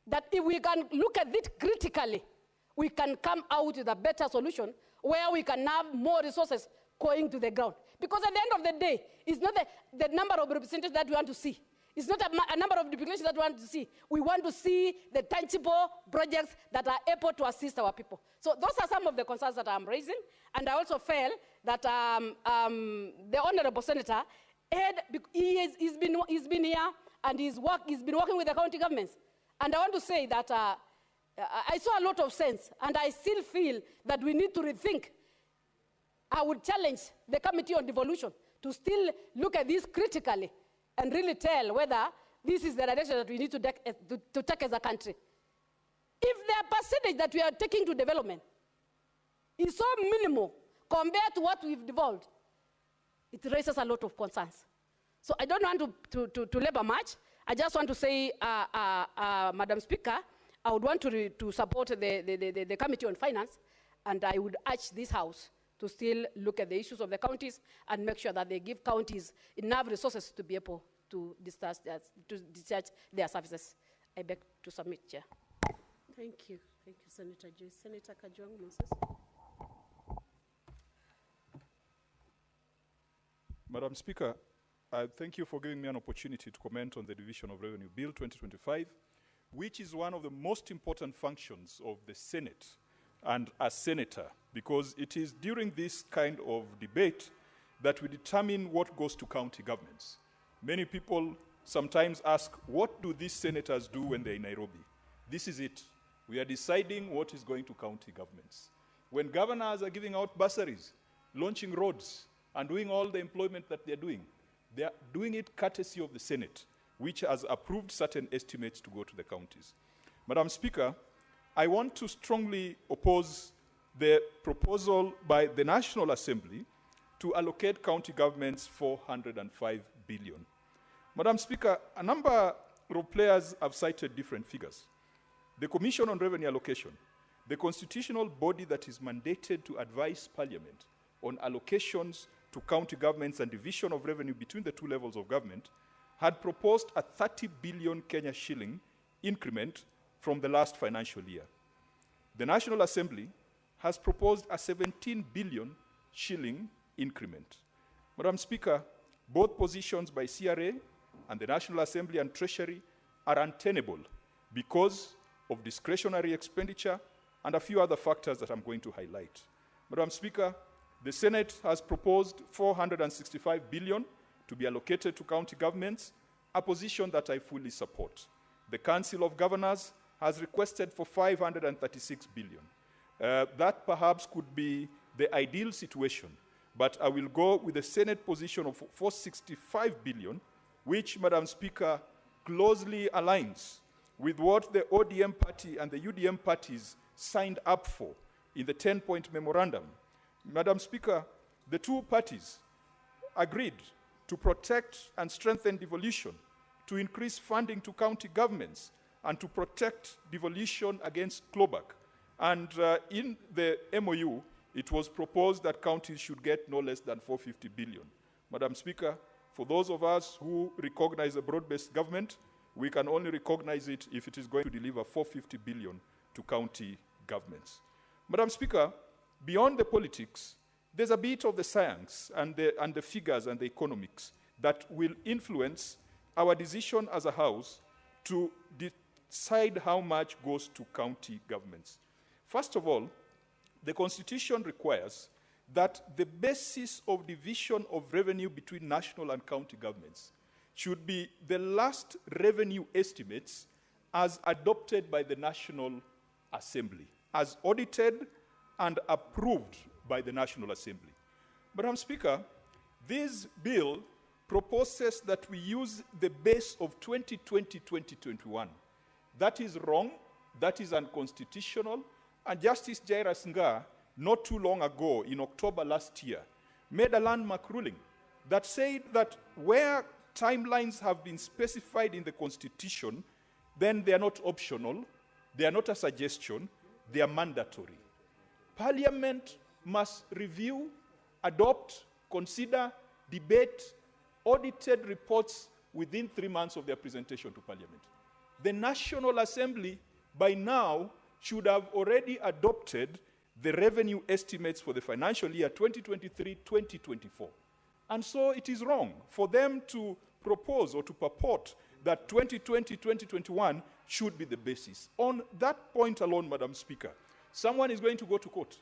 that if we can look at it critically, we can come out with a better solution where we can have more resources going to the ground. Because at the end of the day, it's not the number of representatives that we want to see. It's not a number of declarations that we want to see. We want to see the tangible projects that are able to assist our people. So those are some of the concerns that I'm raising. And I also felt that the Honorable Senator, he's been here and he's been working with the county governments. And I want to say that I saw a lot of sense, and I still feel that we need to rethink. I would challenge the Committee on Devolution to still look at this critically and really tell whether this is the direction that we need to take as a country. If the percentage that we are taking to development is so minimal compared to what we've devolved, it raises a lot of concerns. So I don't want to labor much. I just want to say, Madam Speaker, I would want to support the Committee on Finance, and I would urge this House to still look at the issues of the counties and make sure that they give counties enough resources to be able to discharge their services. I beg to submit, Chair. Thank you. Thank you, Senator Joyce. Senator Kajwang Moses. Madam Speaker, I thank you for giving me an opportunity to comment on the Division of Revenue Bill 2025, which is one of the most important functions of the Senate and a senator, because it is during this kind of debate that we determine what goes to county governments. Many people sometimes ask, what do these senators do when they're in Nairobi? This is it. We are deciding what is going to county governments. When governors are giving out bursaries, launching roads, and doing all the employment that they're doing it courtesy of the Senate, which has approved certain estimates to go to the counties. Madam Speaker, I want to strongly oppose the proposal by the National Assembly to allocate county governments 405 billion. Madam Speaker, a number of players have cited different figures. The Commission on Revenue Allocation, the constitutional body that is mandated to advise Parliament on allocations to county governments and division of revenue between the two levels of government, had proposed a 30 billion Kenya shilling increment from the last financial year. The National Assembly has proposed a 17 billion shilling increment. Madam Speaker, both positions by CRA and the National Assembly and Treasury are untenable because of discretionary expenditure and a few other factors that I'm going to highlight. Madam Speaker, the Senate has proposed 465 billion to be allocated to county governments, a position that I fully support. The Council of Governors has requested for 536 billion. That perhaps could be the ideal situation, but I will go with the Senate position of 465 billion, which, Madam Speaker, closely aligns with what the ODM party and the UDM parties signed up for in the 10-point memorandum. Madam Speaker, the two parties agreed to protect and strengthen devolution, to increase funding to county governments, and to protect devolution against clawback. And in the MOU, it was proposed that counties should get no less than 450 billion. Madam Speaker, for those of us who recognize a broad-based government, we can only recognize it if it is going to deliver 450 billion to county governments. Madam Speaker, beyond the politics, there's a bit of the science and the figures and the economics that will influence our decision as a House to decide how much goes to county governments. First of all, the Constitution requires that the basis of division of revenue between national and county governments should be the last revenue estimates as adopted by the National Assembly, as audited and approved by the National Assembly. Madam Speaker, this bill proposes that we use the base of 2020-2021. That is wrong, that is unconstitutional, and Justice Jairus Ngaah, not too long ago, in October last year, made a landmark ruling that said that where timelines have been specified in the Constitution, then they are not optional, they are not a suggestion, they are mandatory. Parliament must review, adopt, consider, debate, audited reports within 3 months of their presentation to Parliament. The National Assembly, by now, should have already adopted the revenue estimates for the financial year 2023-2024. And so it is wrong for them to propose or to purport that 2020-2021 should be the basis. On that point alone, Madam Speaker, someone is going to go to court.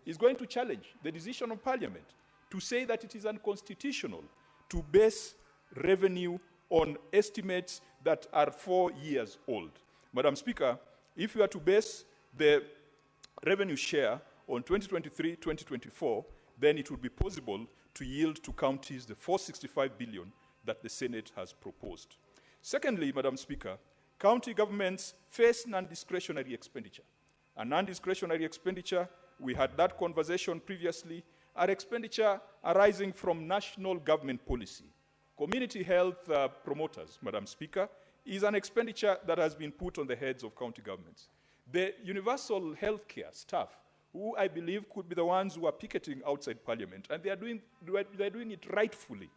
Is going to challenge the decision of Parliament to say that it is unconstitutional to base revenue on estimates that are 4 years old. Madam Speaker, if you are to base the revenue share on 2023-2024, then it would be possible to yield to counties the 465 billion that the Senate has proposed. Secondly, Madam Speaker, county governments face non-discretionary expenditure. A non-discretionary expenditure, we had that conversation previously, are expenditure arising from national government policy. Community health promoters, Madam Speaker, is an expenditure that has been put on the heads of county governments. The universal health care staff, who I believe could be the ones who are picketing outside Parliament, and they're doing it rightfully,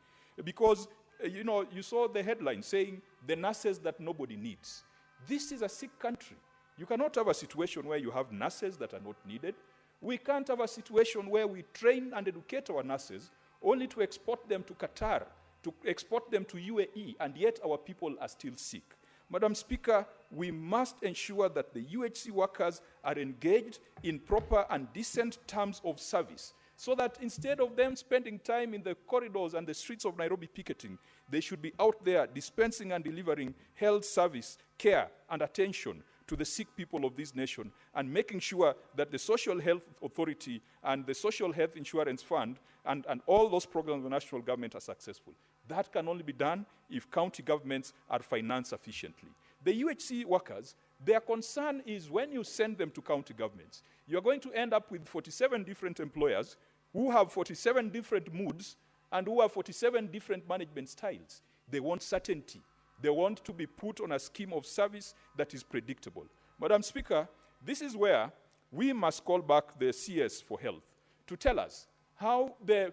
because you saw the headline saying the nurses that nobody needs. This is a sick country. You cannot have a situation where you have nurses that are not needed. We can't have a situation where we train and educate our nurses only to export them to Qatar, to export them to UAE, and yet our people are still sick. Madam Speaker, we must ensure that the UHC workers are engaged in proper and decent terms of service, so that instead of them spending time in the corridors and the streets of Nairobi picketing, they should be out there dispensing and delivering health service, care, and attention to the sick people of this nation, and making sure that the Social Health Authority and the Social Health Insurance Fund and all those programs of the national government are successful. That can only be done if county governments are financed sufficiently. The UHC workers, their concern is when you send them to county governments, you're going to end up with 47 different employers who have 47 different moods and who have 47 different management styles. They want certainty. They want to be put on a scheme of service that is predictable. Madam Speaker, this is where we must call back the CS for Health to tell us how the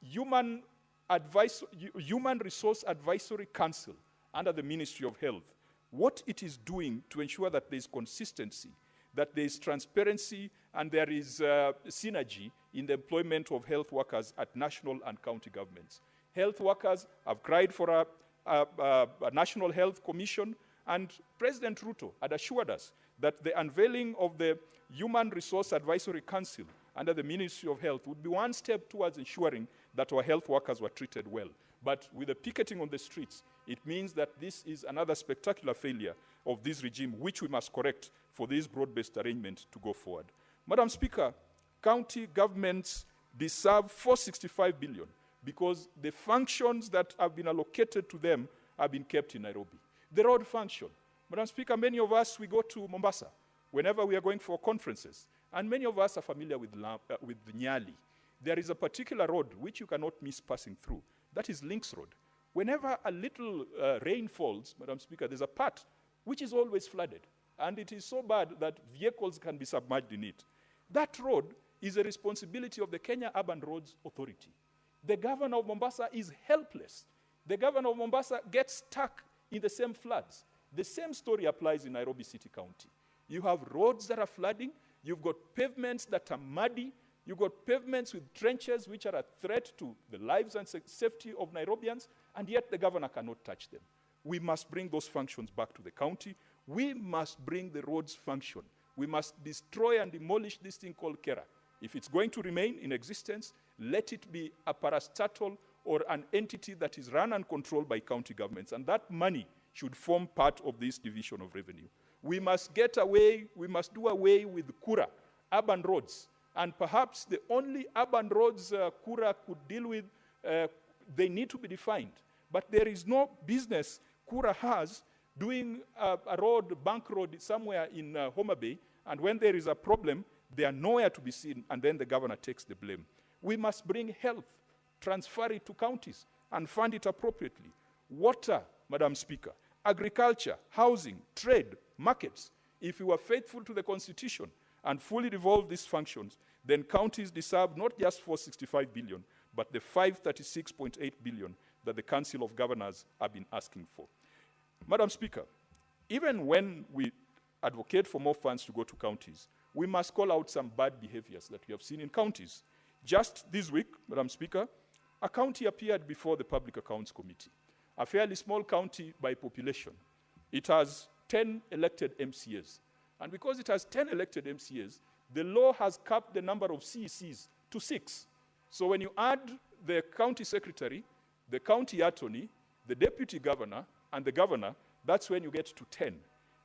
Human Resource Advisory Council under the Ministry of Health, what it is doing to ensure that there is consistency, that there is transparency, and there is synergy in the employment of health workers at national and county governments. Health workers have cried for a National Health Commission, and President Ruto had assured us that the unveiling of the Human Resource Advisory Council under the Ministry of Health would be one step towards ensuring that our health workers were treated well. But with the picketing on the streets, it means that this is another spectacular failure of this regime, which we must correct for this broad-based arrangement to go forward. Madam Speaker, county governments deserve 465 billion because the functions that have been allocated to them have been kept in Nairobi. The road function. Madam Speaker, many of us, we go to Mombasa whenever we are going for conferences, and many of us are familiar with Nyali. There is a particular road which you cannot miss passing through. That is Links Road. Whenever a little rain falls, Madam Speaker, there's a part which is always flooded, and it is so bad that vehicles can be submerged in it. That road is a responsibility of the Kenya Urban Roads Authority. The governor of Mombasa is helpless. The governor of Mombasa gets stuck in the same floods. The same story applies in Nairobi City County. You have roads that are flooding, you've got pavements that are muddy, you've got pavements with trenches which are a threat to the lives and safety of Nairobians, and yet the governor cannot touch them. We must bring those functions back to the county. We must bring the roads function. We must destroy and demolish this thing called KERA. If it's going to remain in existence, let it be a parastatal or an entity that is run and controlled by county governments, and that money should form part of this division of revenue. We must get away, we must do away with KURA, urban roads, and perhaps the only urban roads KURA could deal with, they need to be defined. But there is no business KURA has doing a road, bank road somewhere in Homa Bay, and when there is a problem, they are nowhere to be seen, and then the governor takes the blame. We must bring health, transfer it to counties, and fund it appropriately. Water, Madam Speaker, agriculture, housing, trade, markets. If we were faithful to the Constitution and fully devolve these functions, then counties deserve not just 465 billion, but the 536.8 billion that the Council of Governors have been asking for. Madam Speaker, even when we advocate for more funds to go to counties, we must call out some bad behaviors that we have seen in counties. Just this week, Madam Speaker, a county appeared before the Public Accounts Committee, a fairly small county by population. It has 10 elected MCAs. And because it has 10 elected MCAs, the law has capped the number of CECs to 6. So when you add the county secretary, the county attorney, the deputy governor, and the governor, that's when you get to 10.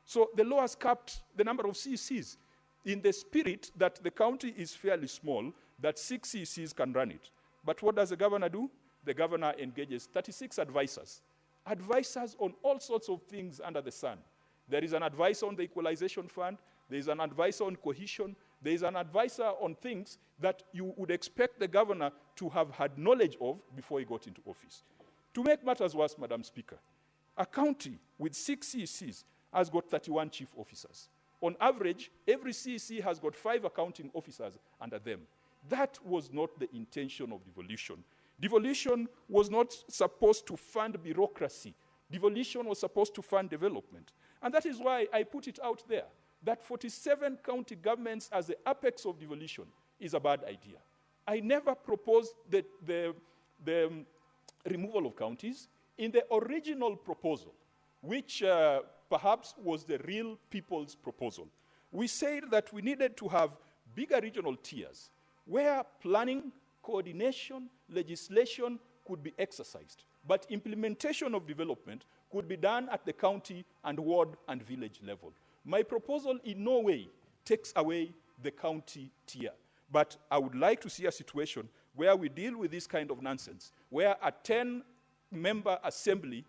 So the law has capped the number of CECs in the spirit that the county is fairly small, that 6 CECs can run it. But what does the governor do? The governor engages 36 advisors on all sorts of things under the sun. There is an advisor on the equalization fund, there is an advisor on cohesion, there is an advisor on things that you would expect the governor to have had knowledge of before he got into office. To make matters worse, Madam Speaker, a county with 6 CECs has got 31 chief officers. On average, every CEC has got 5 accounting officers under them. That was not the intention of devolution. Devolution was not supposed to fund bureaucracy. Devolution was supposed to fund development. And that is why I put it out there that 47 county governments as the apex of devolution is a bad idea. I never proposed the removal of counties. In the original proposal, which perhaps was the real people's proposal, we said that we needed to have bigger regional tiers where planning, coordination, legislation could be exercised, but implementation of development could be done at the county and ward and village level. My proposal in no way takes away the county tier, but I would like to see a situation where we deal with this kind of nonsense, where a 10-member assembly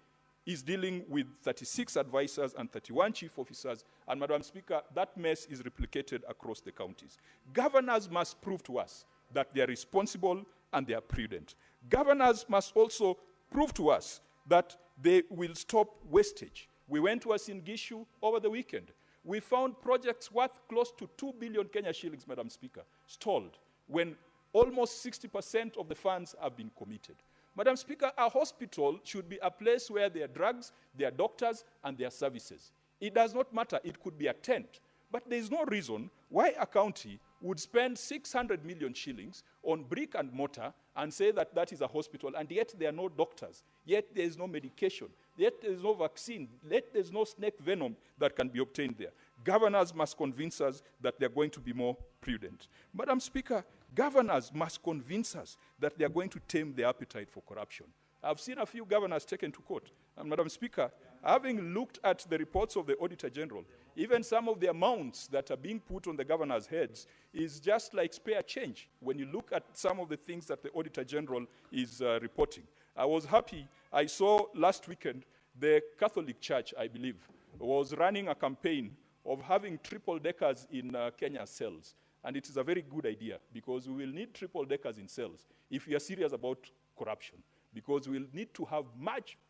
is dealing with 36 advisors and 31 chief officers, and Madam Speaker, that mess is replicated across the counties. Governors must prove to us that they are responsible and they are prudent. Governors must also prove to us that they will stop wastage. We went to Uasin Gishu over the weekend. We found projects worth close to 2 billion Kenya shillings, Madam Speaker, stalled when almost 60% of the funds have been committed. Madam Speaker, a hospital should be a place where there are drugs, there are doctors, and there are services. It does not matter. It could be a tent. But there is no reason why a county would spend 600 million shillings on brick and mortar and say that that is a hospital, and yet there are no doctors, yet there is no medication, yet there is no vaccine, yet there is no snake venom that can be obtained there. Governors must convince us that they are going to be more prudent. Madam Speaker, governors must convince us that they are going to tame their appetite for corruption. I've seen a few governors taken to court. And Madam Speaker, having looked at the reports of the Auditor General, even some of the amounts that are being put on the governors' heads is just like spare change when you look at some of the things that the Auditor General is reporting. I was happy. I saw last weekend the Catholic Church, I believe, was running a campaign of having triple deckers in Kenya cells. And it is a very good idea because we will need triple deckers in cells if we are serious about corruption, because we will need to have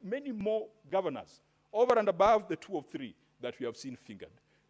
many more governors over and above the 2 or 3 that we have seen fingered.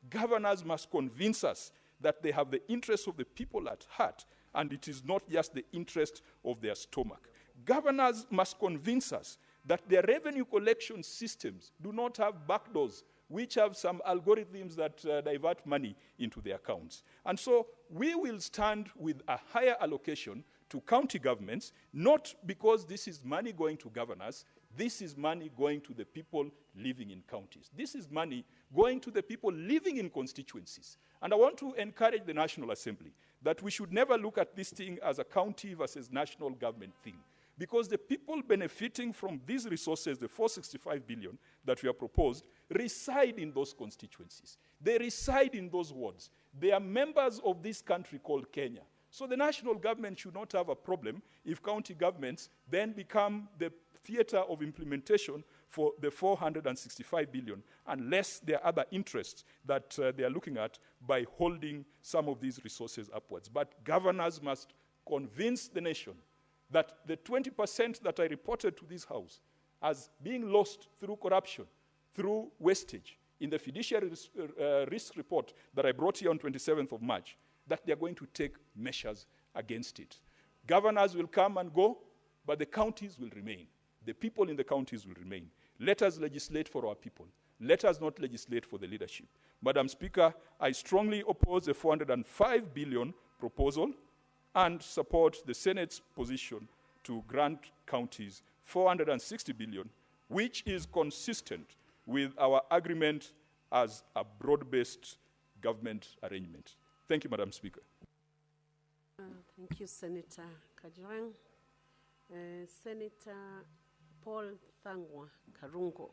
Governors must convince us that they have the interests of the people at heart, and it is not just the interest of their stomach. Governors must convince us that their revenue collection systems do not have backdoors which have some algorithms that divert money into their accounts. And so we will stand with a higher allocation to county governments, not because this is money going to governors, this is money going to the people living in counties. This is money going to the people living in constituencies. And I want to encourage the National Assembly that we should never look at this thing as a county versus national government thing, because the people benefiting from these resources, the 465 billion that we have proposed, reside in those constituencies. They reside in those wards. They are members of this country called Kenya. So the national government should not have a problem if county governments then become the theater of implementation for the 465 billion, unless there are other interests that they are looking at by holding some of these resources upwards. But governors must convince the nation that the 20% that I reported to this House as being lost through corruption, through wastage, in the fiduciary risk report that I brought here on 27th of March, that they're going to take measures against it. Governors will come and go, but the counties will remain. The people in the counties will remain. Let us legislate for our people. Let us not legislate for the leadership. Madam Speaker, I strongly oppose the 405 billion proposal and support the Senate's position to grant counties 460 billion which is consistent with our agreement as a broad-based government arrangement. Thank you, Madam Speaker. Thank you, Senator Kajwang. Senator Paul Thangwa Karungo.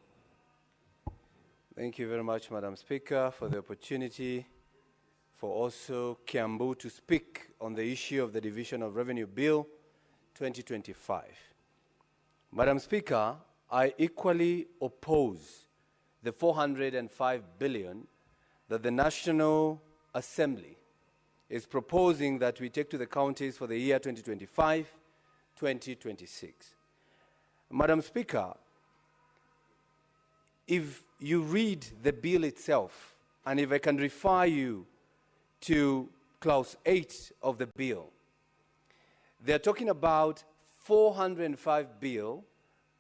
Thank you very much, Madam Speaker, for the opportunity for also Kiambu to speak on the issue of the Division of Revenue Bill 2025. Madam Speaker, I equally oppose the 405 billion that the National Assembly is proposing that we take to the counties for the year 2025-2026. Madam Speaker, if you read the bill itself, and if I can refer you to clause 8 of the bill, they're talking about 405 bill,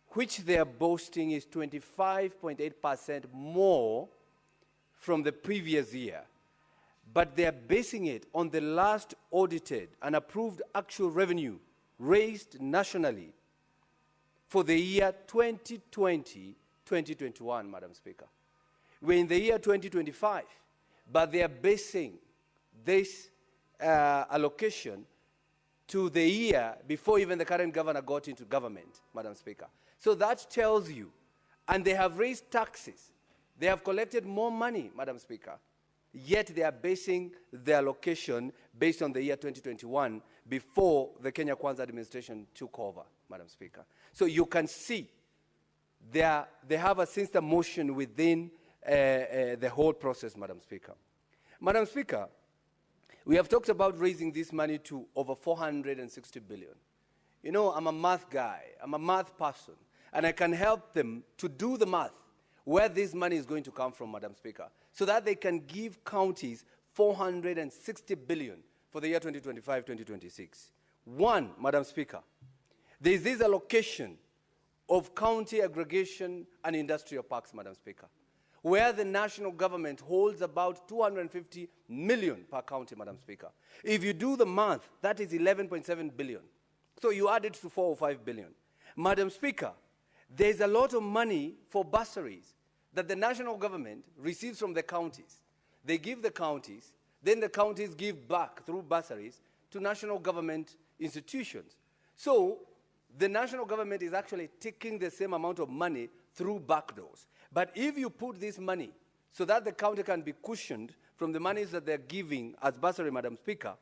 which they are boasting is 25.8% more from the previous year. But they are basing it on the last audited and approved actual revenue raised nationally for the year 2020-2021, Madam Speaker. We're in the year 2025, but they are basing this allocation to the year before even the current governor got into government, Madam Speaker. So that tells you, and they have raised taxes. They have collected more money, Madam Speaker, yet they are basing their allocation based on the year 2021 before the Kenya Kwanza administration took over, Madam Speaker. So you can see they have a sinister motion within the whole process, Madam Speaker. Madam Speaker, we have talked about raising this money to over 460 billion. You know, I'm a math guy, I'm a math person, and I can help them to do the math where this money is going to come from, Madam Speaker, so that they can give counties 460 billion for the year 2025-2026. One, Madam Speaker, there is this allocation of county aggregation and industrial parks, Madam Speaker, where the national government holds about 250 million per county, Madam Speaker. If you do the math, that is 11.7 billion. So you add it to 405 billion. Madam Speaker, there's a lot of money for bursaries that the national government receives from the counties. They give the counties, then the counties give back through bursaries to national government institutions. So the national government is actually taking the same amount of money through backdoors. But if you put this money so that the county can be cushioned from the monies that they're giving as bursary, Madam Speaker,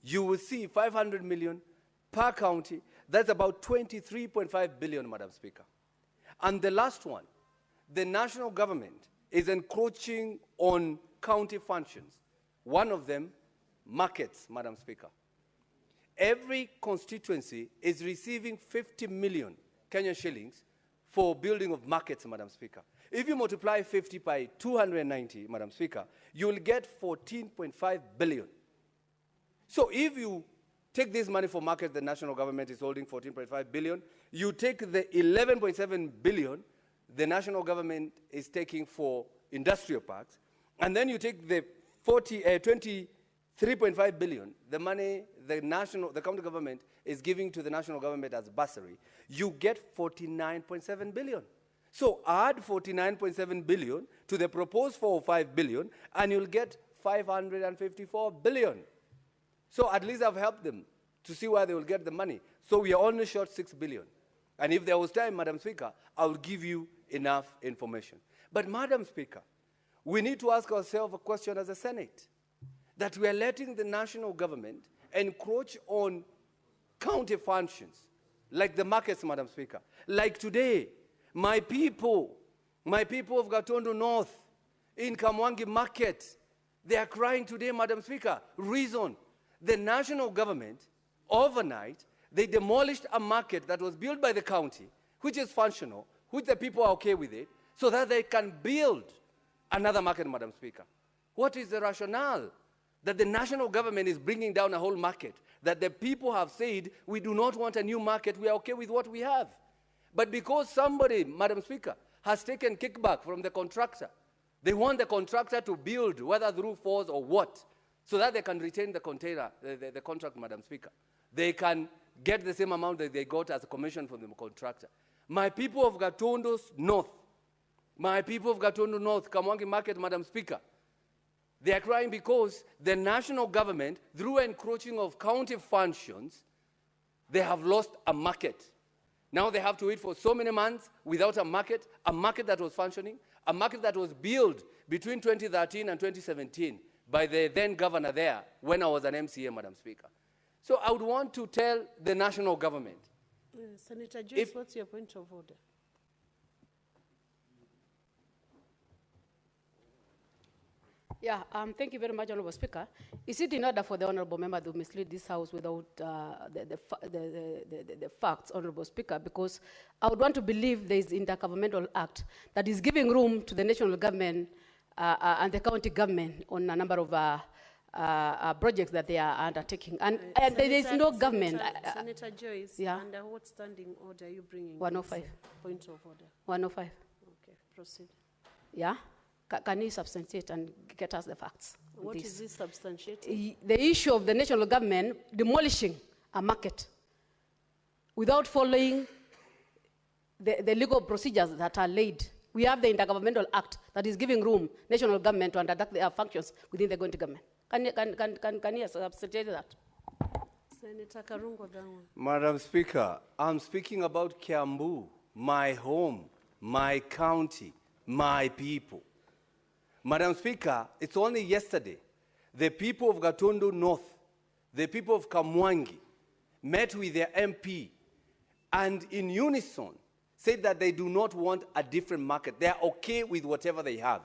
you will see 500 million per county. That's about 23.5 billion, Madam Speaker. And the last one, the national government is encroaching on county functions. One of them, markets, Madam Speaker. Every constituency is receiving 50 million Kenyan shillings for building of markets, Madam Speaker. If you multiply 50 by 290, Madam Speaker, you will get 14.5 billion. So if you take this money for markets, the national government is holding 14.5 billion. You take the 11.7 billion the national government is taking for industrial parks, and then you take the 23.5 billion, the money the county government is giving to the national government as bursary, you get 49.7 billion. So add 49.7 billion to the proposed 405 billion, and you'll get 554 billion. So at least I've helped them to see where they will get the money. So we are only short 6 billion. And if there was time, Madam Speaker, I will give you enough information. But Madam Speaker, we need to ask ourselves a question as a Senate, that we are letting the national government encroach on county functions, like the markets, Madam Speaker. Like today, my people of Gatondo North, in Kamwangi Market, they are crying today, Madam Speaker. Reason, the national government, overnight, they demolished a market that was built by the county, which is functional, which the people are okay with it, so that they can build another market, Madam Speaker. What is the rationale that the national government is bringing down a whole market, that the people have said, we do not want a new market, we are okay with what we have? But because somebody, Madam Speaker, has taken kickback from the contractor, they want the contractor to build, whether through force or what, so that they can retain the contract, Madam Speaker. They can get the same amount that they got as a commission from the contractor. My people of Gatundu North, Kamwangi Market, Madam Speaker, they are crying because the national government, through encroaching of county functions, they have lost a market. Now they have to wait for so many months without a market that was functioning, a market that was built between 2013 and 2017 by the then governor there when I was an MCA, Madam Speaker. So I would want to tell the national government. Senator Joyce, what's your point of order? Yeah, thank you very much, Honourable Speaker. Is it in order for the Honourable Member to mislead this House without the facts, Honourable Speaker? Because I would want to believe there is intergovernmental act that is giving room to the national government and the county government on a number of projects that they are undertaking. And there is no government. Senator Joyce, yeah. Under what standing order are you bringing 105. this point of order? 105. Okay, proceed. Yeah? Can you substantiate and get us the facts? What is this substantiating? The issue of the national government demolishing a market without following the legal procedures that are laid. We have the Intergovernmental Act that is giving room national government to undertake their functions within the county government. Can you substantiate that? Senator Karungo, that one. Madam Speaker, I'm speaking about Kiambu, my home, my county, my people. Madam Speaker, it's only yesterday the people of Gatundu North, the people of Kamwangi, met with their MP and in unison said that they do not want a different market. They are okay with whatever they have.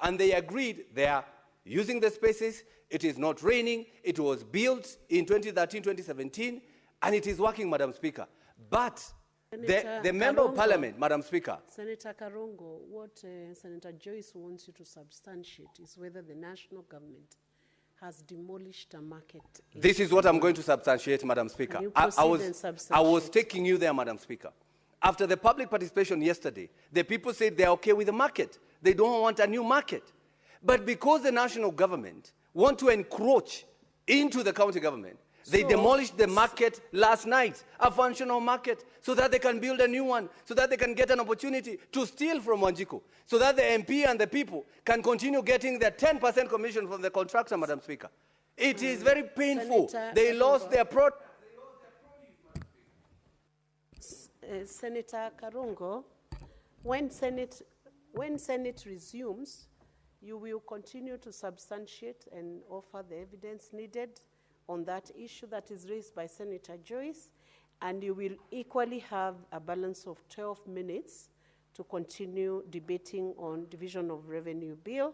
And they agreed they are using the spaces. It is not raining. It was built in 2013, 2017, and it is working, Madam Speaker. But the Member of Parliament, Madam Speaker. Senator Karongo, what Senator Joyce wants you to substantiate is whether the national government has demolished a market. This is what I'm going to substantiate, Madam Speaker. I was taking you there, Madam Speaker. After the public participation yesterday, the people said they're okay with the market. They don't want a new market. But because the national government want to encroach into the county government, they demolished the market last night, a functional market, so that they can build a new one, so that they can get an opportunity to steal from Wanjiku, so that the MP and the people can continue getting their 10% commission from the contractor, Madam Speaker. It is very painful. They lost their product. Senator Karungo, when Senate resumes, you will continue to substantiate and offer the evidence needed on that issue that is raised by Senator Joyce, and you will equally have a balance of 12 minutes to continue debating on Division of Revenue Bill.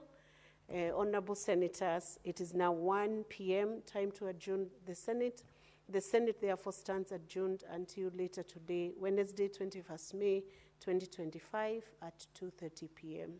Honorable Senators, it is now 1 p.m., time to adjourn the Senate. The Senate therefore stands adjourned until later today, Wednesday, 21st May, 2025 at 2:30 p.m.